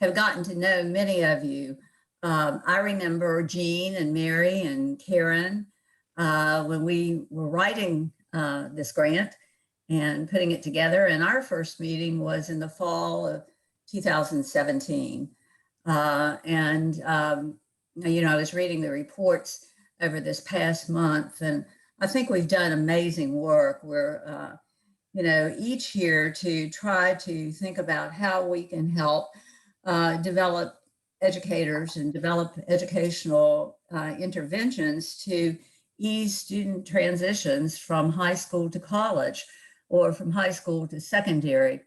have gotten to know many of you. I remember Jean and Mary and Karen when we were writing this grant and putting it together. And our first meeting was in the fall of 2017. I was reading the reports over this past month, and I think we've done amazing work. We're each year to try to think about how we can help develop educators and develop educational interventions to ease student transitions from high school to college or from high school to secondary.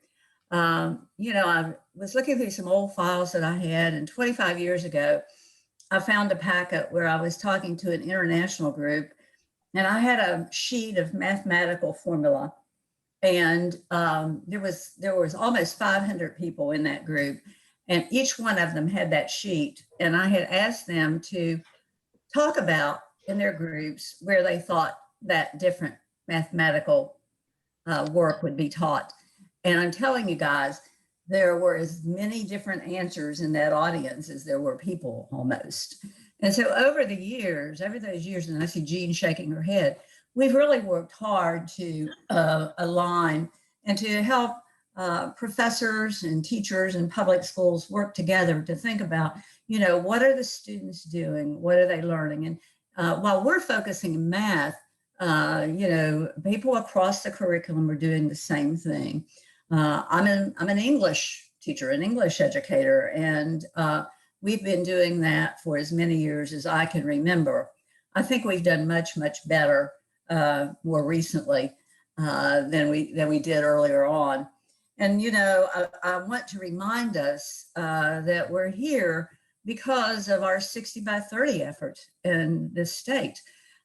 I was looking through some old files that I had, and 25 years ago, I found a packet where I was talking to an international group, and I had a sheet of mathematical formula, and there was almost 500 people in that group, and each one of them had that sheet, and I had asked them to talk about in their groups where they thought that different mathematical work would be taught. And I'm telling you guys, there were as many different answers in that audience as there were people almost. And so over those years, and I see Jean shaking her head, we've really worked hard to align and to help professors and teachers and public schools work together to think about, what are the students doing? What are they learning? And while we're focusing in math, people across the curriculum are doing the same thing. I'm an English teacher, an English educator, and we've been doing that for as many years as I can remember. I think we've done much, much better more recently than we did earlier on. And I want to remind us that we're here because of our 60 by 30 effort in this state.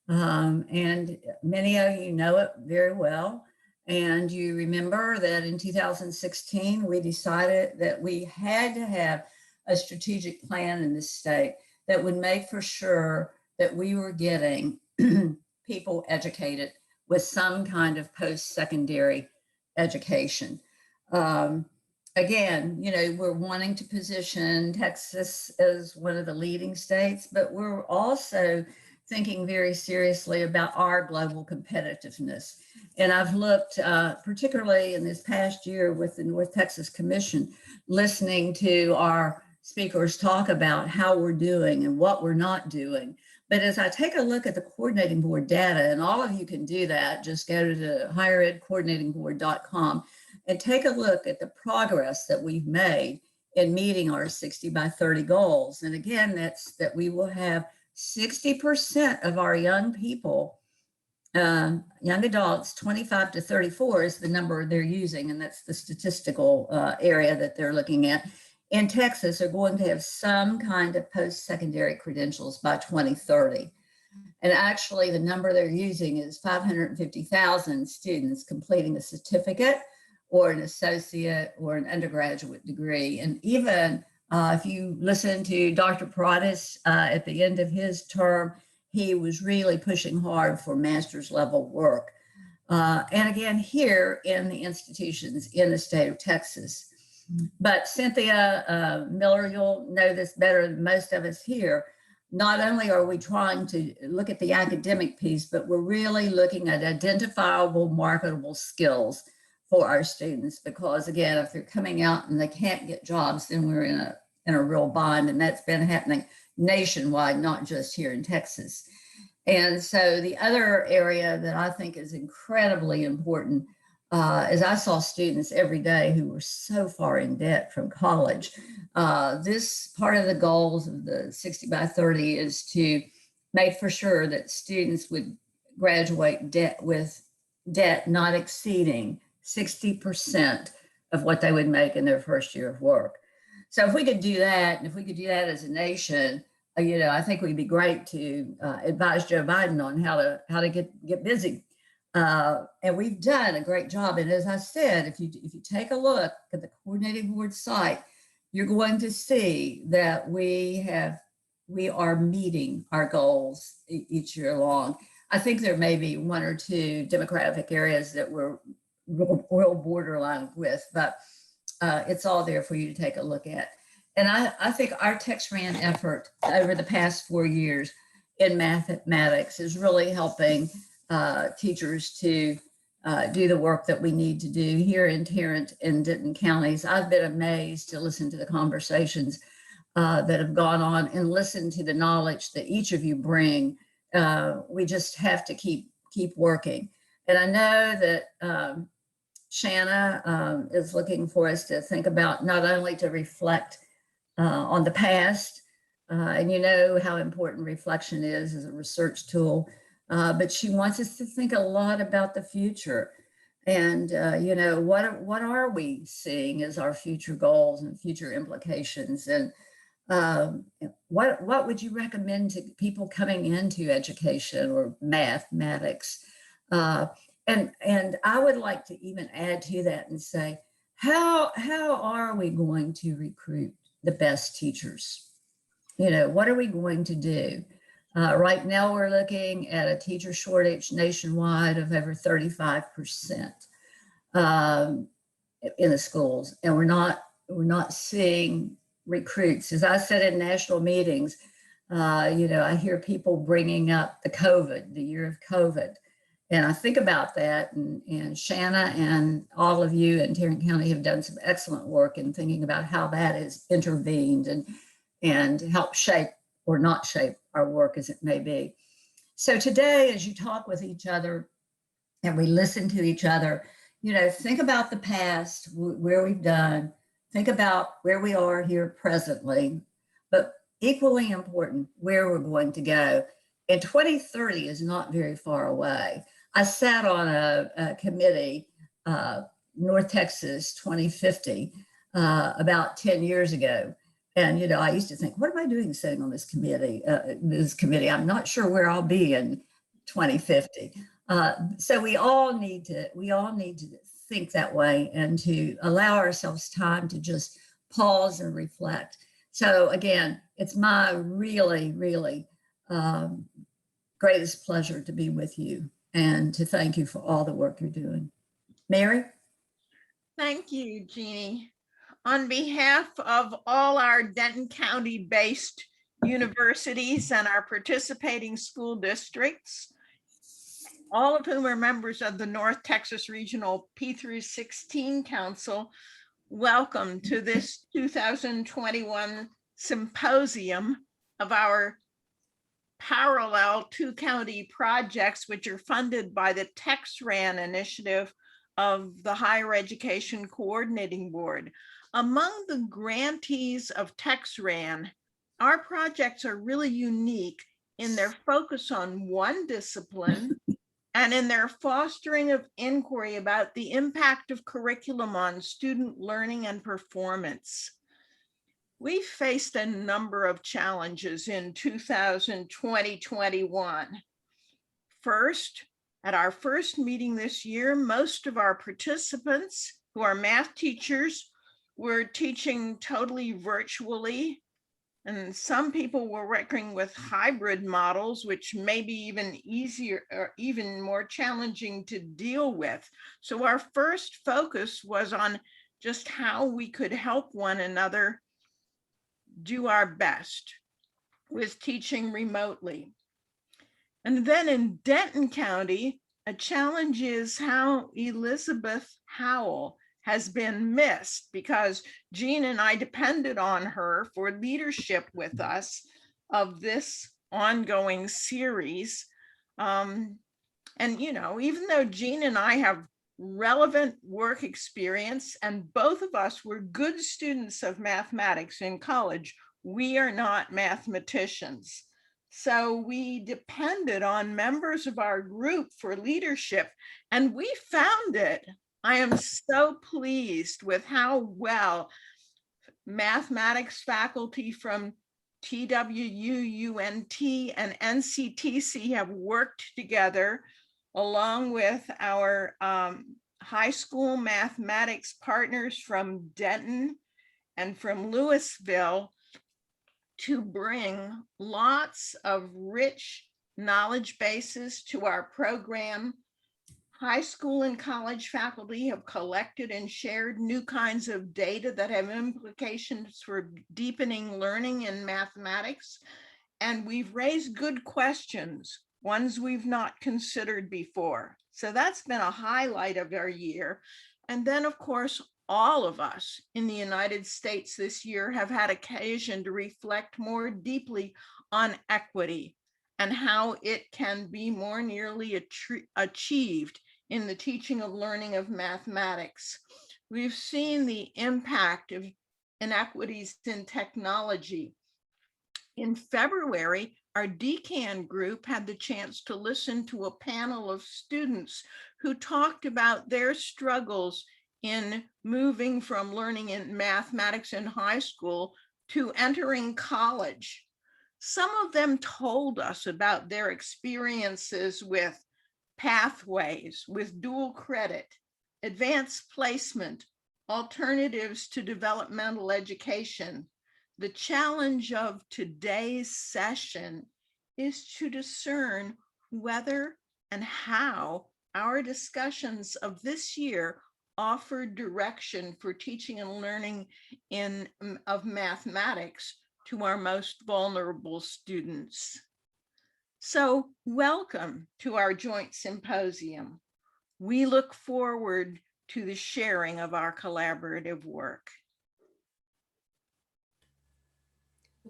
And many of you know it very well. And you remember that in 2016, we decided that we had to have a strategic plan in this state that would make for sure that we were getting people educated with some kind of post-secondary education. Again, we're wanting to position Texas as one of the leading states, but we're also thinking very seriously about our global competitiveness. And I've looked, particularly in this past year with the North Texas Commission, listening to our speakers talk about how we're doing and what we're not doing. But as I take a look at the coordinating board data, and all of you can do that, just go to the higheredcoordinatingboard.com and take a look at the progress that we've made in meeting our 60 by 30 goals. And again, that's that we will have 60% of our young people, young adults, 25 to 34 is the number they're using, and that's the statistical area that they're looking at, in Texas are going to have some kind of post-secondary credentials by 2030. And actually the number they're using is 550,000 students completing a certificate or an associate or an undergraduate degree. And even if you listen to Dr. Paradas at the end of his term, he was really pushing hard for master's level work. And again, here in the institutions in the state of Texas. But Cynthia Miller, you'll know this better than most of us here. Not only are we trying to look at the academic piece, but we're really looking at identifiable, marketable skills for our students. Because again, if they're coming out and they can't get jobs, then we're in a real bind, and that's been happening nationwide, not just here in Texas. And so the other area that I think is incredibly important is I saw students every day who were so far in debt from college. This part of the goals of the 60 by 30 is to make for sure that students would graduate with debt not exceeding 60% of what they would make in their first year of work. So if we could do that, and if we could do that as a nation, I think we'd be great to advise Joe Biden on how to get busy. And we've done a great job. And as I said, if you take a look at the coordinating board site, you're going to see that we are meeting our goals each year long. I think there may be one or two demographic areas that we're real borderline with, but it's all there for you to take a look at. And I think our TexRAN effort over the past 4 years in mathematics is really helping teachers to do the work that we need to do here in Tarrant and Denton counties. I've been amazed to listen to the conversations that have gone on and listen to the knowledge that each of you bring. We just have to keep working. And I know that Shanna is looking for us to think about not only to reflect on the past, and you know how important reflection is as a research tool, but she wants us to think a lot about the future. And you know, what are we seeing as our future goals and future implications? And what would you recommend to people coming into education or mathematics? And I would like to even add to that and say, how are we going to recruit the best teachers? You know, what are we going to do? Right now, we're looking at a teacher shortage nationwide of over 35% in the schools, and we're not seeing recruits. As I said in national meetings, you know, I hear people bringing up the year of COVID. And I think about that, and Shanna and all of you in Tarrant County have done some excellent work in thinking about how that has intervened and helped shape or not shape our work as it may be. So today, as you talk with each other and we listen to each other, you know, think about the past, where we've done, think about where we are here presently, but equally important, where we're going to go. And 2030 is not very far away. I sat on a committee, North Texas 2050, about 10 years ago. And, you know, I used to think, what am I doing sitting on this committee? I'm not sure where I'll be in 2050. So we all need to think that way and to allow ourselves time to just pause and reflect. So again, it's my really, really greatest pleasure to be with you and to thank you for all the work you're doing. Mary? Thank you, Jeannie. On behalf of all our Denton County-based universities and our participating school districts, all of whom are members of the North Texas Regional P through 16 Council, welcome to this 2021 symposium of our parallel two-county projects, which are funded by the TexRAN initiative of the Higher Education Coordinating Board. Among the grantees of TexRAN, our projects are really unique in their focus on one discipline and in their fostering of inquiry about the impact of curriculum on student learning and performance. We faced a number of challenges in 2020-21. First, at our first meeting this year, most of our participants who are math teachers were teaching totally virtually, and some people were working with hybrid models, which may be even easier or even more challenging to deal with. So our first focus was on just how we could help one another do our best with teaching remotely. And then in Denton County, a challenge is how Elizabeth Howell has been missed, because Jean and I depended on her for leadership with us of this ongoing series. And, you know, even though Jean and I have relevant work experience and both of us were good students of mathematics in college, we are not mathematicians. So we depended on members of our group for leadership, and we found it. I am so pleased with how well mathematics faculty from TWU, UNT, and NCTC have worked together, along with our high school mathematics partners from Denton and from Louisville, to bring lots of rich knowledge bases to our program, High school and college faculty have collected and shared new kinds of data that have implications for deepening learning in mathematics. And we've raised good questions, ones we've not considered before. So that's been a highlight of our year. And then, of course, all of us in the United States this year have had occasion to reflect more deeply on equity and how it can be more nearly achieved in the teaching of learning of mathematics. We've seen the impact of inequities in technology. In February, our DCAN group had the chance to listen to a panel of students who talked about their struggles in moving from learning in mathematics in high school to entering college. Some of them told us about their experiences with pathways, with dual credit, advanced placement, alternatives to developmental education. The challenge of today's session is to discern whether and how our discussions of this year offer direction for teaching and learning of mathematics to our most vulnerable students. So welcome to our joint symposium. We look forward to the sharing of our collaborative work.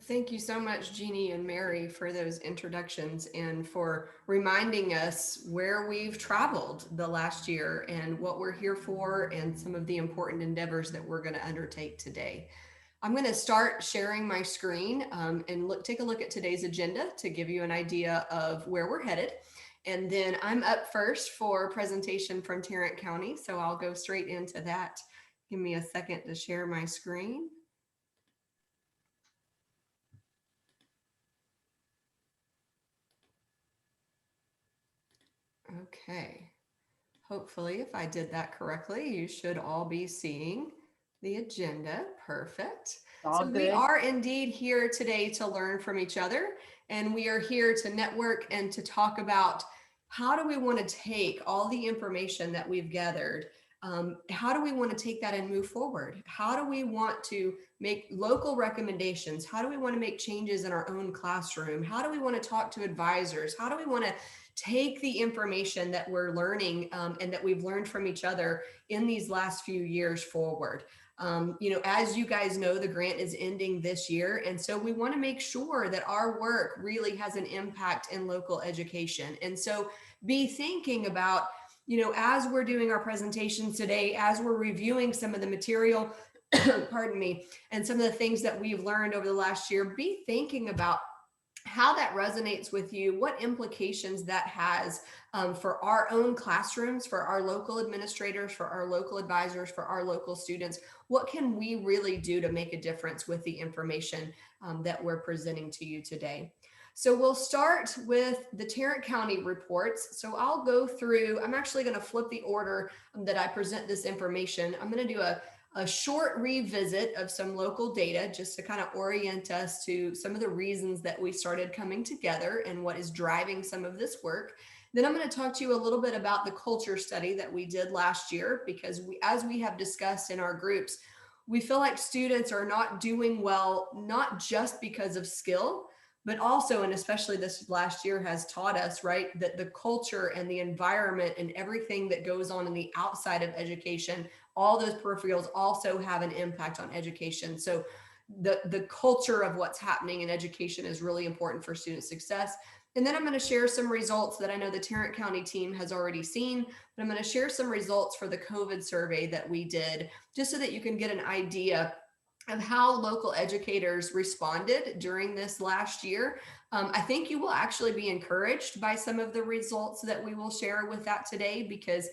Thank you so much, Jeannie and Mary, for those introductions and for reminding us where we've traveled the last year and what we're here for and some of the important endeavors that we're going to undertake today. I'm going to start sharing my screen and take a look at today's agenda to give you an idea of where we're headed. And then I'm up first for a presentation from Tarrant County, so I'll go straight into that. Give me a second to share my screen. Okay, hopefully if I did that correctly, you should all be seeing the agenda. Perfect. So we are indeed here today to learn from each other, and we are here to network and to talk about how do we want to take all the information that we've gathered. How do we want to take that and move forward? How do we want to make local recommendations? How do we want to make changes in our own classroom? How do we want to talk to advisors? How do we want to take the information that we're learning and that we've learned from each other in these last few years forward? As you guys know, the grant is ending this year. And so we want to make sure that our work really has an impact in local education. And so be thinking about, as we're doing our presentations today, as we're reviewing some of the material, pardon me, and some of the things that we've learned over the last year, be thinking about how that resonates with you, what implications that has for our own classrooms, for our local administrators, for our local advisors, for our local students. What can we really do to make a difference with the information that we're presenting to you today? So we'll start with the Tarrant County reports. So I'll go through, I'm actually going to flip the order that I present this information. I'm going to do a short revisit of some local data just to kind of orient us to some of the reasons that we started coming together and what is driving some of this work. Then I'm going to talk to you a little bit about the culture study that we did last year, because as we have discussed in our groups, we feel like students are not doing well, not just because of skill, but also, and especially this last year has taught us, right, that the culture and the environment and everything that goes on in the outside of education, all those peripherals also have an impact on education. So the culture of what's happening in education is really important for student success. And then I'm going to share some results that I know the Tarrant County team has already seen, but I'm going to share some results for the COVID survey that we did, just so that you can get an idea of how local educators responded during this last year. I think you will actually be encouraged by some of the results that we will share with that today, because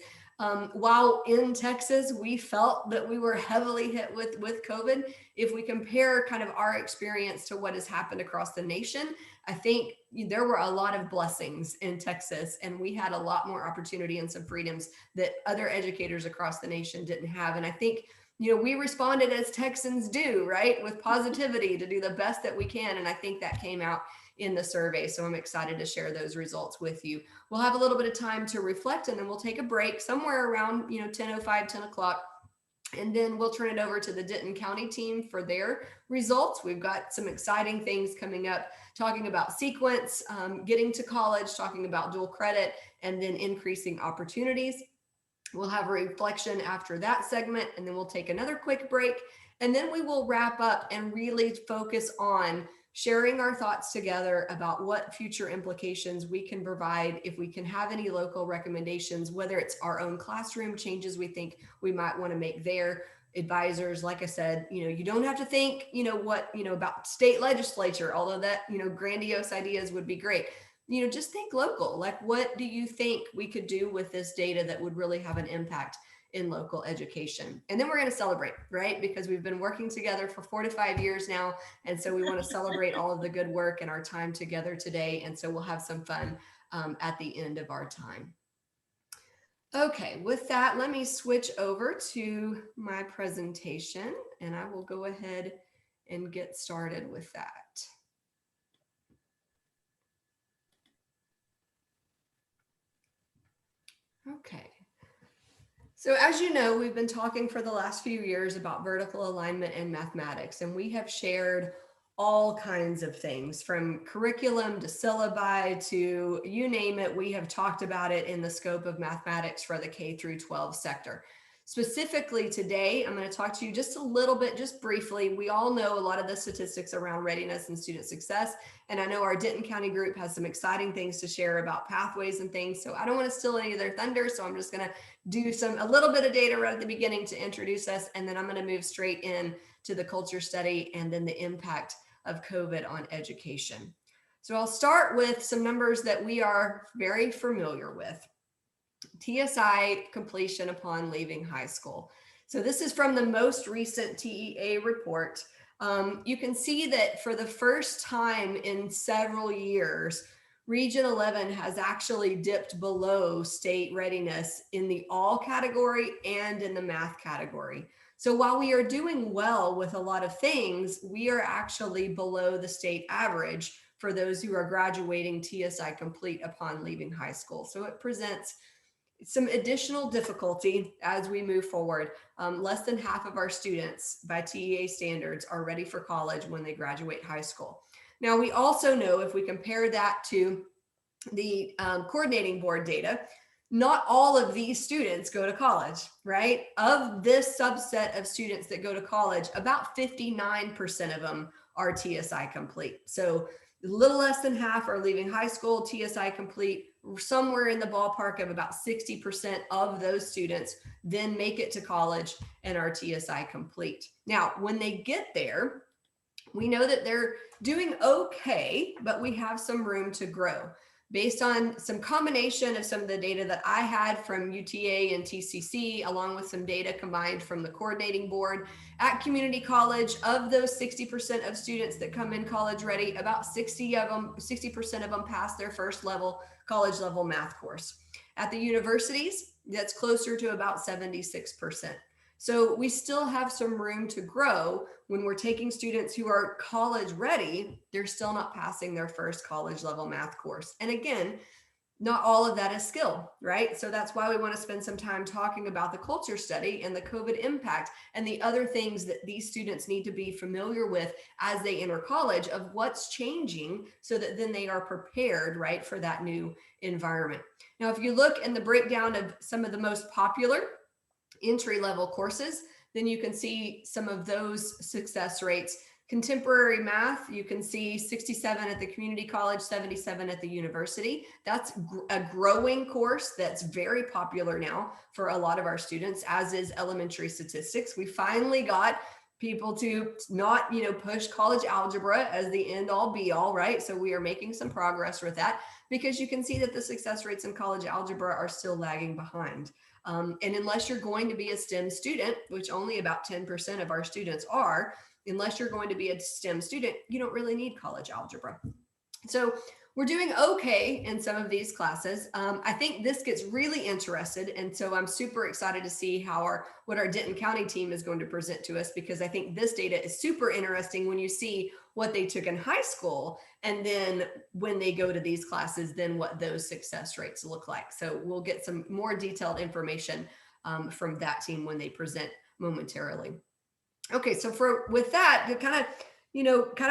while in Texas, we felt that we were heavily hit with COVID. If we compare kind of our experience to what has happened across the nation, I think there were a lot of blessings in Texas, and we had a lot more opportunity and some freedoms that other educators across the nation didn't have. And I think we responded as Texans do, right? With positivity to do the best that we can. And I think that came out in the survey. So I'm excited to share those results with you. We'll have a little bit of time to reflect, and then we'll take a break somewhere around, 10:05, 10 o'clock. And then we'll turn it over to the Denton County team for their results. We've got some exciting things coming up, talking about sequence, getting to college, talking about dual credit, and then increasing opportunities. We'll have a reflection after that segment, and then we'll take another quick break. And then we will wrap up and really focus on sharing our thoughts together about what future implications we can provide, if we can have any local recommendations, whether it's our own classroom changes we think we might want to make there. Advisors, like I said, you don't have to think, about state legislature, although that, grandiose ideas would be great. Just think local. Like, what do you think we could do with this data that would really have an impact in local education? And then we're going to celebrate, right? Because we've been working together for 4 to 5 years now. And so we want to celebrate all of the good work and our time together today. And so we'll have some fun at the end of our time. Okay, with that, let me switch over to my presentation, and I will go ahead and get started with that. Okay. So as you know, we've been talking for the last few years about vertical alignment in mathematics, and we have shared all kinds of things from curriculum to syllabi to you name it. We have talked about it in the scope of mathematics for the K through 12 sector. Specifically today, I'm going to talk to you just a little bit, just briefly. We all know a lot of the statistics around readiness and student success. And I know our Denton County group has some exciting things to share about pathways and things. So I don't want to steal any of their thunder. So I'm just going to do a little bit of data right at the beginning to introduce us. And then I'm going to move straight in to the culture study and then the impact of COVID on education. So I'll start with some numbers that we are very familiar with. TSI completion upon leaving high school. So this is from the most recent TEA report. You can see that for the first time in several years, Region 11 has actually dipped below state readiness in the all category and in the math category. So while we are doing well with a lot of things, we are actually below the state average for those who are graduating TSI complete upon leaving high school. So it presents some additional difficulty as we move forward. Less than half of our students by TEA standards are ready for college when they graduate high school. Now, we also know if we compare that to the coordinating board data, not all of these students go to college, right? Of this subset of students that go to college, about 59% of them are TSI complete. So a little less than half are leaving high school, TSI complete. Somewhere in the ballpark of about 60% of those students then make it to college and are TSI complete. Now, when they get there, we know that they're doing okay, but we have some room to grow. Based on some combination of some of the data that I had from UTA and TCC, along with some data combined from the coordinating board at community college, of those 60% of students that come in college ready, about 60% of them pass their first level, college level math course. At the universities, that's closer to about 76%. So we still have some room to grow. When we're taking students who are college ready, they're still not passing their first college level math course. And again, not all of that is skill, right? So that's why we want to spend some time talking about the culture study and the COVID impact and the other things that these students need to be familiar with as they enter college, of what's changing so that then they are prepared, right, for that new environment. Now, if you look in the breakdown of some of the most popular entry-level courses, then you can see some of those success rates. Contemporary math, you can see 67 at the community college, 77 at the university. That's a growing course that's very popular now for a lot of our students, as is elementary statistics. We finally got people to not, push college algebra as the end all be all, right? So we are making some progress with that, because you can see that the success rates in college algebra are still lagging behind. And unless you're going to be a STEM student, which only about 10% of our students are, unless you're going to be a STEM student, you don't really need college algebra. So we're doing okay in some of these classes. I think this gets really interested. And so I'm super excited to see what our Denton County team is going to present to us, because I think this data is super interesting when you see what they took in high school. And then when they go to these classes, then what those success rates look like. So we'll get some more detailed information from that team when they present momentarily. Okay, so with that, to kind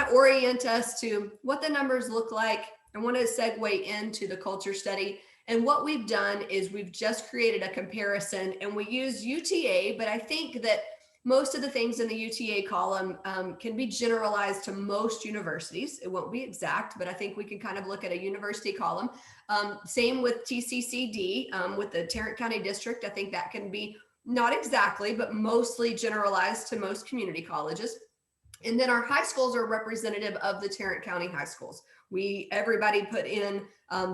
of orient us to what the numbers look like, I want to segue into the culture study. And what we've done is we've just created a comparison, and we use UTA, but I think that most of the things in the UTA column can be generalized to most universities. It won't be exact, but I think we can kind of look at a university column. Same with TCCD, with the Tarrant County District. I think that can be not exactly, but mostly generalized to most community colleges. And then our high schools are representative of the Tarrant County high schools. Everybody put in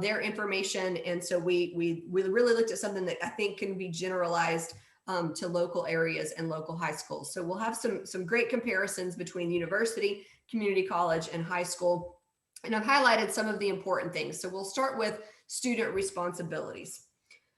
their information, and so we really looked at something that I think can be generalized to local areas and local high schools. So we'll have some great comparisons between university, community college, and high school. And I've highlighted some of the important things. So we'll start with student responsibilities.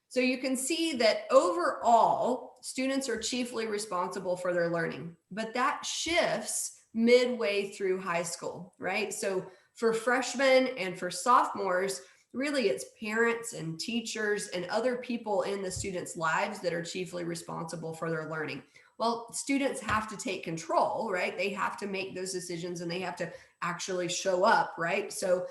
So you can see that overall, students are chiefly responsible for their learning, but that shifts midway through high school, right? So for freshmen and for sophomores, really it's parents and teachers and other people in the students' lives that are chiefly responsible for their learning. Well, students have to take control, right? They have to make those decisions, and they have to actually show up, right? So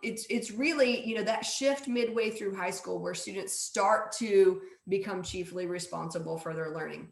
it's really, that shift midway through high school where students start to become chiefly responsible for their learning.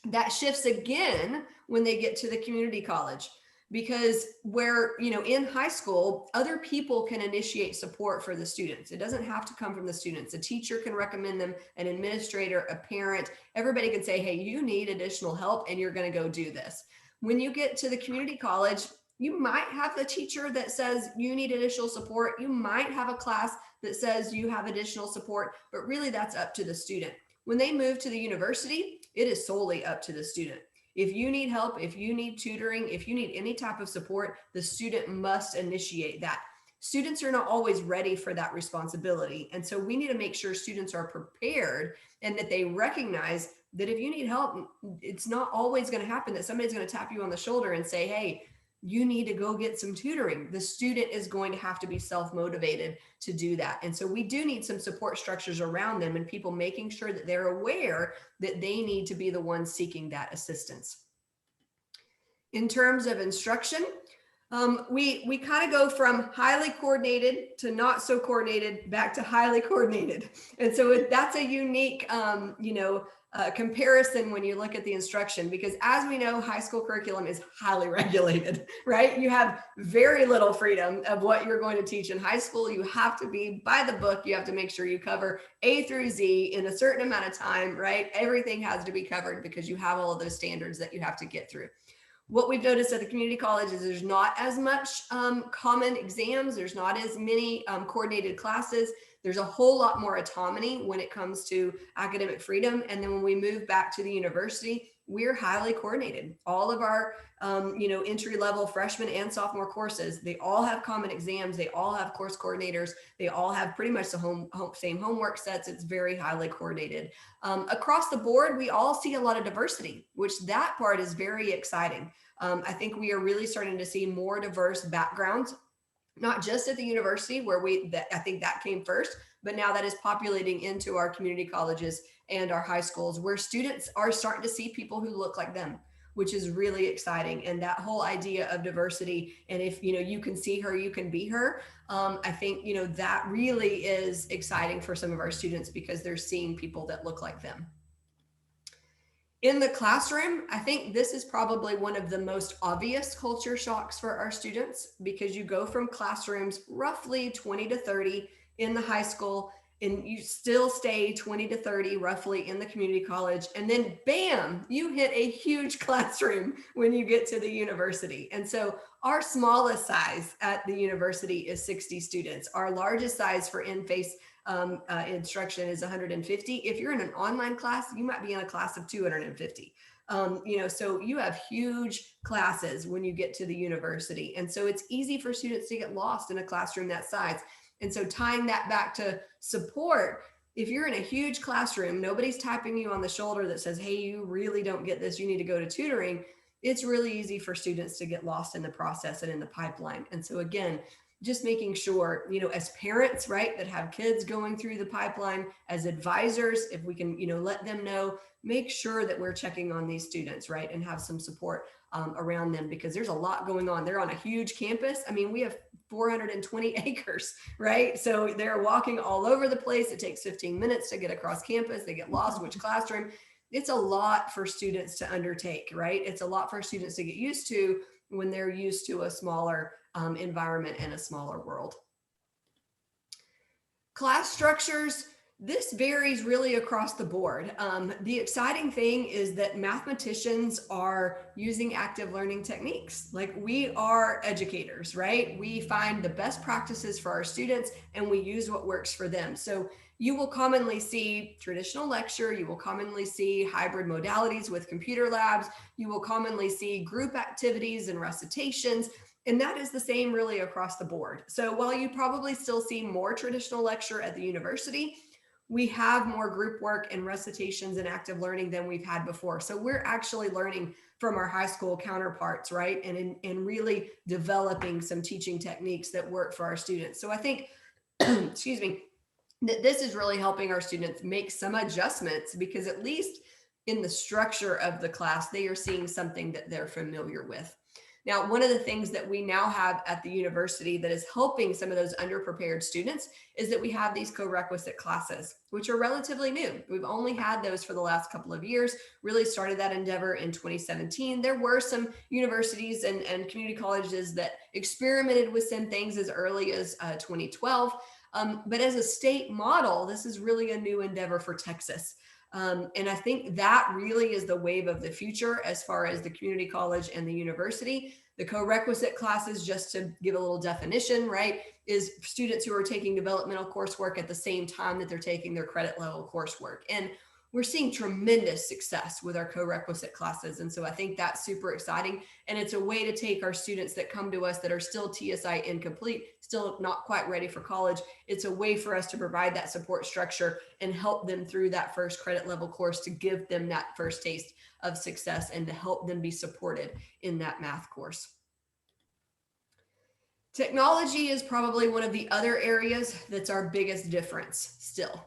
That shifts again when they get to the community college, because where, in high school, other people can initiate support for the students. It doesn't have to come from the students. A teacher can recommend them, an administrator, a parent, everybody can say, hey, you need additional help, and you're going to go do this. When you get to the community college, you might have the teacher that says you need additional support. You might have a class that says you have additional support, but really that's up to the student. When they move to the university, it is solely up to the student. If you need help, if you need tutoring, if you need any type of support, the student must initiate that. Students are not always ready for that responsibility. And so we need to make sure students are prepared, and that they recognize that if you need help, it's not always going to happen that somebody's going to tap you on the shoulder and say, hey, you need to go get some tutoring. The student is going to have to be self-motivated to do that. And so we do need some support structures around them, and people making sure that they're aware that they need to be the ones seeking that assistance. In terms of instruction, we kind of go from highly coordinated to not so coordinated back to highly coordinated. And so that's a unique, comparison when you look at the instruction, because as we know, high school curriculum is highly regulated, right? You have very little freedom of what you're going to teach in high school. You have to be by the book. You have to make sure you cover A through Z in a certain amount of time, right? Everything has to be covered because you have all of those standards that you have to get through. What we've noticed at the community college is there's not as much common exams. There's not as many coordinated classes. There's a whole lot more autonomy when it comes to academic freedom. And then when we move back to the university, we're highly coordinated. All of our, entry-level freshman and sophomore courses, they all have common exams. They all have course coordinators. They all have pretty much the same homework sets. It's very highly coordinated. Across the board, we all see a lot of diversity, which that part is very exciting. I think we are really starting to see more diverse backgrounds, not just at the university where I think that came first, but now that is populating into our community colleges and our high schools, where students are starting to see people who look like them, which is really exciting. And that whole idea of diversity, and if you can see her, you can be her. I think that really is exciting for some of our students because they're seeing people that look like them. In the classroom, I think this is probably one of the most obvious culture shocks for our students, because you go from classrooms roughly 20 to 30 in the high school, and you still stay 20 to 30 roughly in the community college. And then bam, you hit a huge classroom when you get to the university. And so our smallest size at the university is 60 students. Our largest size for in-face instruction is 150. If you're in an online class, you might be in a class of 250. So you have huge classes when you get to the university. And so it's easy for students to get lost in a classroom that size. And so tying that back to support, if you're in a huge classroom, nobody's tapping you on the shoulder that says, hey, you really don't get this, you need to go to tutoring. It's really easy for students to get lost in the process and in the pipeline. And so again, just making sure, as parents, right, that have kids going through the pipeline, as advisors, if we can, let them know, make sure that we're checking on these students, right, and have some support around them, because there's a lot going on. They're on a huge campus. I mean, we have 420 acres, right? So they're walking all over the place. It takes 15 minutes to get across campus. They get lost, which classroom. It's a lot for students to undertake, right? It's a lot for students to get used to when they're used to a smaller environment and a smaller world. Class structures, this varies really across the board. The exciting thing is that mathematicians are using active learning techniques. Like, we are educators, right? We find the best practices for our students and we use what works for them. So you will commonly see traditional lecture, you will commonly see hybrid modalities with computer labs, you will commonly see group activities and recitations. And that is the same really across the board. So while you probably still see more traditional lecture at the university, we have more group work and recitations and active learning than we've had before. So we're actually learning from our high school counterparts, right? And really developing some teaching techniques that work for our students. So I think, excuse me, that this is really helping our students make some adjustments, because at least in the structure of the class, they are seeing something that they're familiar with. Now, one of the things that we now have at the university that is helping some of those underprepared students is that we have these co-requisite classes, which are relatively new. We've only had those for the last couple of years, really started that endeavor in 2017. There were some universities and community colleges that experimented with some things as early as 2012. But as a state model, this is really a new endeavor for Texas. And I think that really is the wave of the future as far as the community college and the university. The co-requisite classes, just to give a little definition, right, is students who are taking developmental coursework at the same time that they're taking their credit level coursework. And we're seeing tremendous success with our co-requisite classes. And so I think that's super exciting. And it's a way to take our students that come to us that are still TSI incomplete, still not quite ready for college. It's a way for us to provide that support structure and help them through that first credit level course, to give them that first taste of success and to help them be supported in that math course. Technology is probably one of the other areas that's our biggest difference still.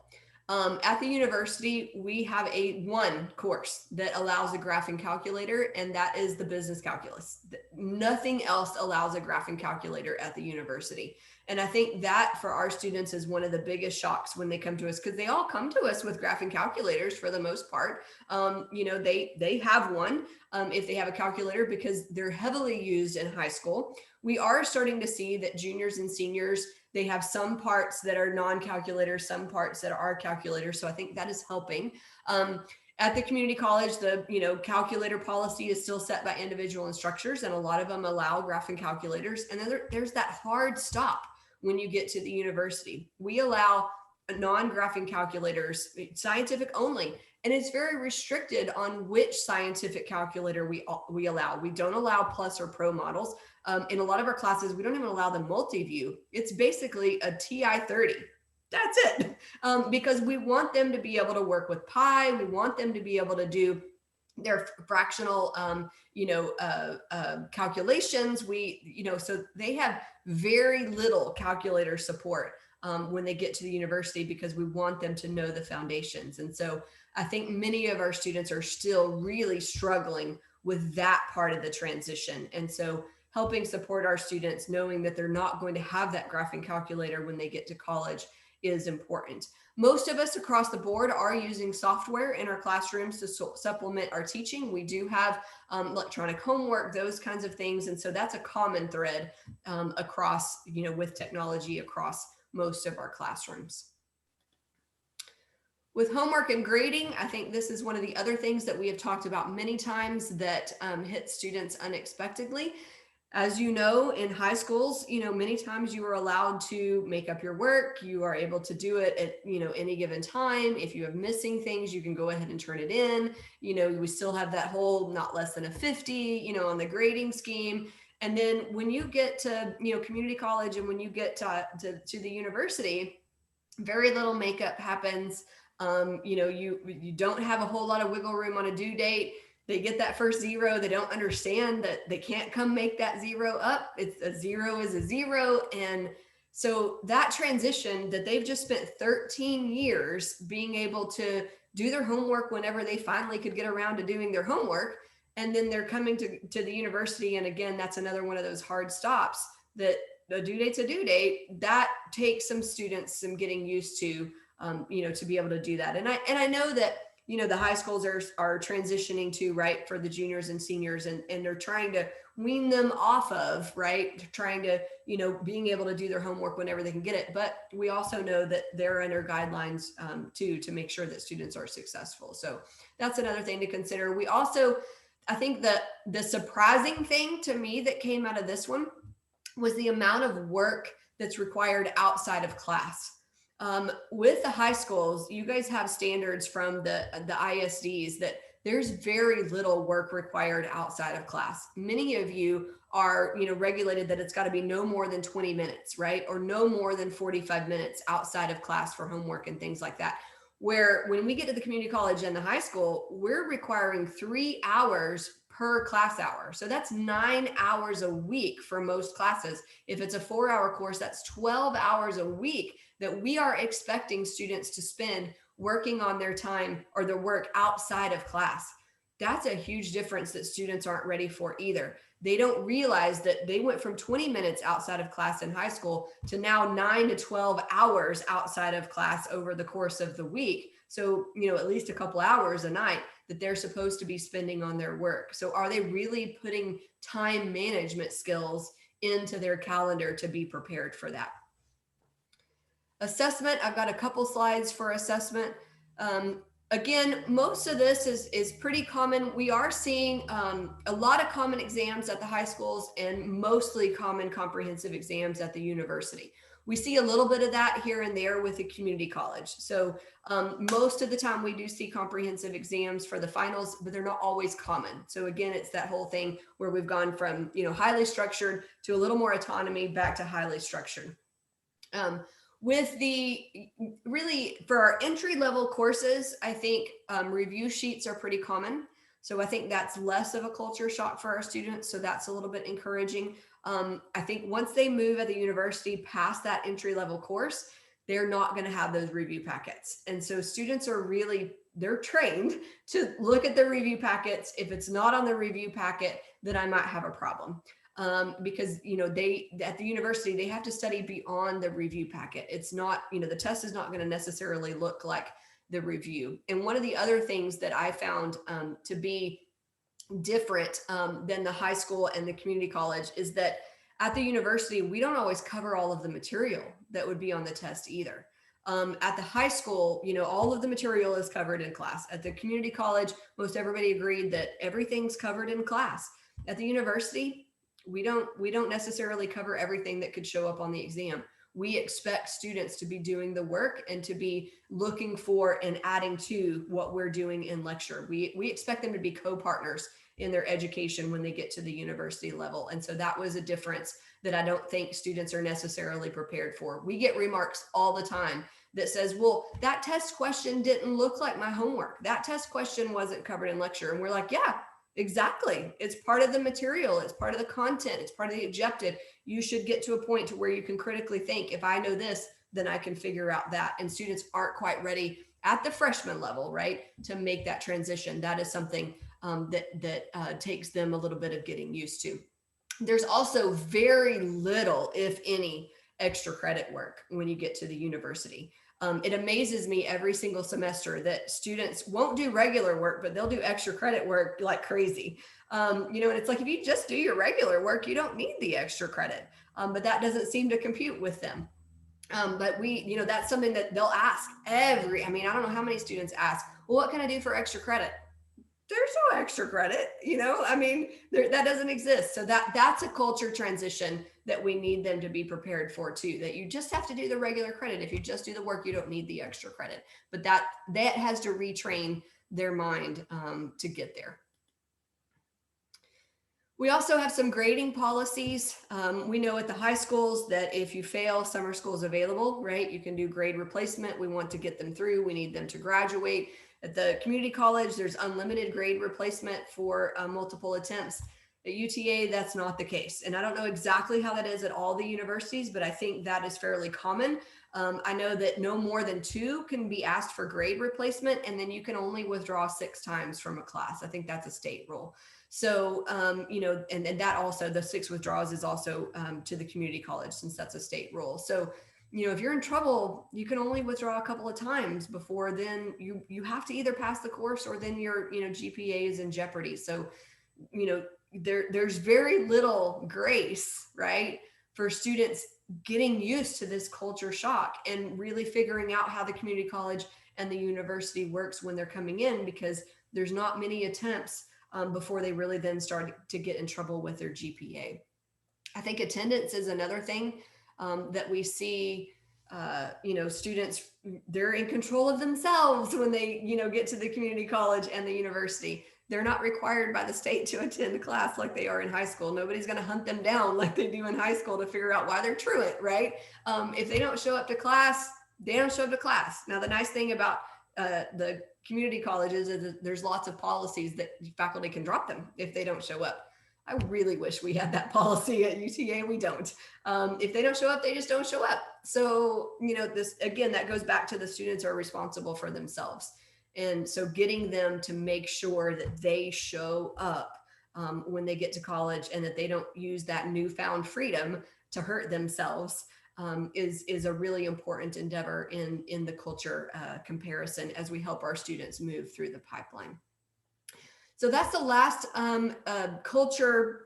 At the university, we have one course that allows a graphing calculator, and that is the business calculus. Nothing else allows a graphing calculator at the university. And I think that for our students is one of the biggest shocks when they come to us, because they all come to us with graphing calculators for the most part. They have one if they have a calculator, because they're heavily used in high school. We are starting to see that juniors and seniors, they have some parts that are non-calculators, some parts that are calculators. So I think that is helping. At the community college, the calculator policy is still set by individual instructors, and a lot of them allow graphing calculators. And then there's that hard stop when you get to the university. We allow non-graphing calculators, scientific only. And it's very restricted on which scientific calculator we allow. We don't allow plus or pro models. In a lot of our classes, we don't even allow the multi-view. It's basically a TI-30. That's it. Because we want them to be able to work with pi. We want them to be able to do their fractional, calculations. So they have very little calculator support when they get to the university, because we want them to know the foundations. And so I think many of our students are still really struggling with that part of the transition. And so helping support our students, knowing that they're not going to have that graphing calculator when they get to college, is important. Most of us across the board are using software in our classrooms to supplement our teaching. We do have electronic homework, those kinds of things. And so that's a common thread across, with technology across most of our classrooms. With homework and grading, I think this is one of the other things that we have talked about many times that hit students unexpectedly. As you know, in high schools, many times you are allowed to make up your work. You are able to do it at, any given time. If you have missing things, you can go ahead and turn it in. We still have that whole not less than a 50, on the grading scheme. And then when you get to, community college, and when you get to the university, very little makeup happens. You don't have a whole lot of wiggle room on a due date. They get that first zero. They don't understand that they can't come make that zero up. It's a zero is a zero. And so that transition that they've just spent 13 years being able to do their homework whenever they finally could get around to doing their homework. And then they're coming to the university. And again, that's another one of those hard stops that the due date's a due date. That takes some students some getting used to, to be able to do that. And I know that, the high schools are transitioning to, right, for the juniors and seniors, and they're trying to wean them off of, right, trying to, being able to do their homework whenever they can get it. But we also know that they're under guidelines too, to make sure that students are successful. So that's another thing to consider. We also, I think that the surprising thing to me that came out of this one was the amount of work that's required outside of class. With the high schools, you guys have standards from the ISDs that there's very little work required outside of class. Many of you are, regulated that it's got to be no more than 20 minutes, right? Or no more than 45 minutes outside of class for homework and things like that. Where when we get to the community college and the high school, we're requiring 3 hours per class hour. So that's 9 hours a week for most classes. If it's a 4-hour course, that's 12 hours a week that we are expecting students to spend working on their time or their work outside of class. That's a huge difference that students aren't ready for either. They don't realize that they went from 20 minutes outside of class in high school to now 9 to 12 hours outside of class over the course of the week. So, at least a couple hours a night that they're supposed to be spending on their work. So are they really putting time management skills into their calendar to be prepared for that? Assessment, I've got a couple slides for assessment. Again, most of this is pretty common. We are seeing a lot of common exams at the high schools and mostly common comprehensive exams at the university. We see a little bit of that here and there with the community college. So most of the time we do see comprehensive exams for the finals, but they're not always common. So again, it's that whole thing where we've gone from, highly structured to a little more autonomy back to highly structured. With the really for our entry level courses, I think review sheets are pretty common. So I think that's less of a culture shock for our students. So that's a little bit encouraging. I think once they move at the university past that entry level course, they're not going to have those review packets. And so students are they're trained to look at the review packets. If it's not on the review packet, then I might have a problem. Because, they at the university, they have to study beyond the review packet. It's not, the test is not going to necessarily look like the review. And one of the other things that I found to be different than the high school and the community college is that at the university, we don't always cover all of the material that would be on the test either. At the high school, all of the material is covered in class. At the community college, most everybody agreed that everything's covered in class. At the university, we don't necessarily cover everything that could show up on the exam. We expect students to be doing the work and to be looking for and adding to what we're doing in lecture. We expect them to be co-partners in their education when they get to the university level. And so that was a difference that I don't think students are necessarily prepared for. We get remarks all the time that says, well, that test question didn't look like my homework. That test question wasn't covered in lecture. And we're like, yeah, exactly. It's part of the material. It's part of the content. It's part of the objective. You should get to a point to where you can critically think, if I know this, then I can figure out that. And students aren't quite ready at the freshman level, right, to make that transition. That is something that takes them a little bit of getting used to. There's also very little, if any, extra credit work when you get to the university. It amazes me every single semester that students won't do regular work, but they'll do extra credit work like crazy. And it's like, if you just do your regular work, you don't need the extra credit, but that doesn't seem to compute with them. But that's something that they'll ask I don't know how many students ask, well, what can I do for extra credit? there's no extra credit, I mean, that doesn't exist. So that's a culture transition that we need them to be prepared for too, that you just have to do the regular credit. If you just do the work, you don't need the extra credit, but that has to retrain their mind to get there. We also have some grading policies. We know at the high schools that if you fail, summer school is available, right? You can do grade replacement. We want to get them through. We need them to graduate. At the community college, there's unlimited grade replacement for multiple attempts. At UTA, that's not the case. And I don't know exactly how that is at all the universities, but I think that is fairly common. I know that no more than 2 can be asked for grade replacement, and then you can only withdraw 6 times from a class. I think that's a state rule. So, and that also, the 6 withdrawals is also to the community college, since that's a state rule. So, if you're in trouble, you can only withdraw a couple of times before then you have to either pass the course or then your, GPA is in jeopardy. So, there's very little grace, right, for students getting used to this culture shock and really figuring out how the community college and the university works when they're coming in, because there's not many attempts before they really then start to get in trouble with their GPA. I think attendance is another thing that we see, students, they're in control of themselves when they, get to the community college and the university. They're not required by the state to attend class like they are in high school. Nobody's going to hunt them down like they do in high school to figure out why they're truant, right? If they don't show up to class, they don't show up to class. Now, the nice thing about the community colleges is that there's lots of policies that faculty can drop them if they don't show up. I really wish we had that policy at UTA. We don't. If they don't show up, they just don't show up. So, this, again, that goes back to the students are responsible for themselves. And so getting them to make sure that they show up when they get to college, and that they don't use that newfound freedom to hurt themselves is a really important endeavor in the culture comparison as we help our students move through the pipeline. So that's the last culture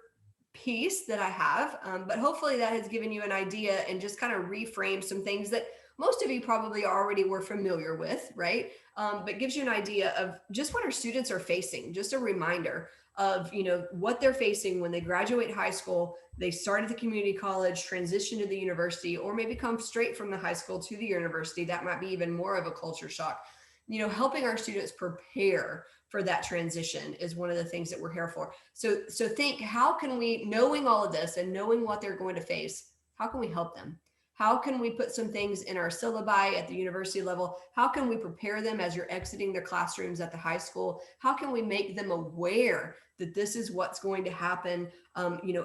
piece that I have, but hopefully that has given you an idea and just kind of reframe some things that most of you probably already were familiar with, right? But gives you an idea of just what our students are facing, just a reminder of, what they're facing when they graduate high school, they start at the community college, transition to the university, or maybe come straight from the high school to the university. That might be even more of a culture shock. Helping our students prepare for that transition is one of the things that we're here for. So think, how can we, knowing all of this and knowing what they're going to face, how can we help them? How can we put some things in our syllabi at the university level? How can we prepare them as you're exiting their classrooms at the high school? How can we make them aware that this is what's going to happen,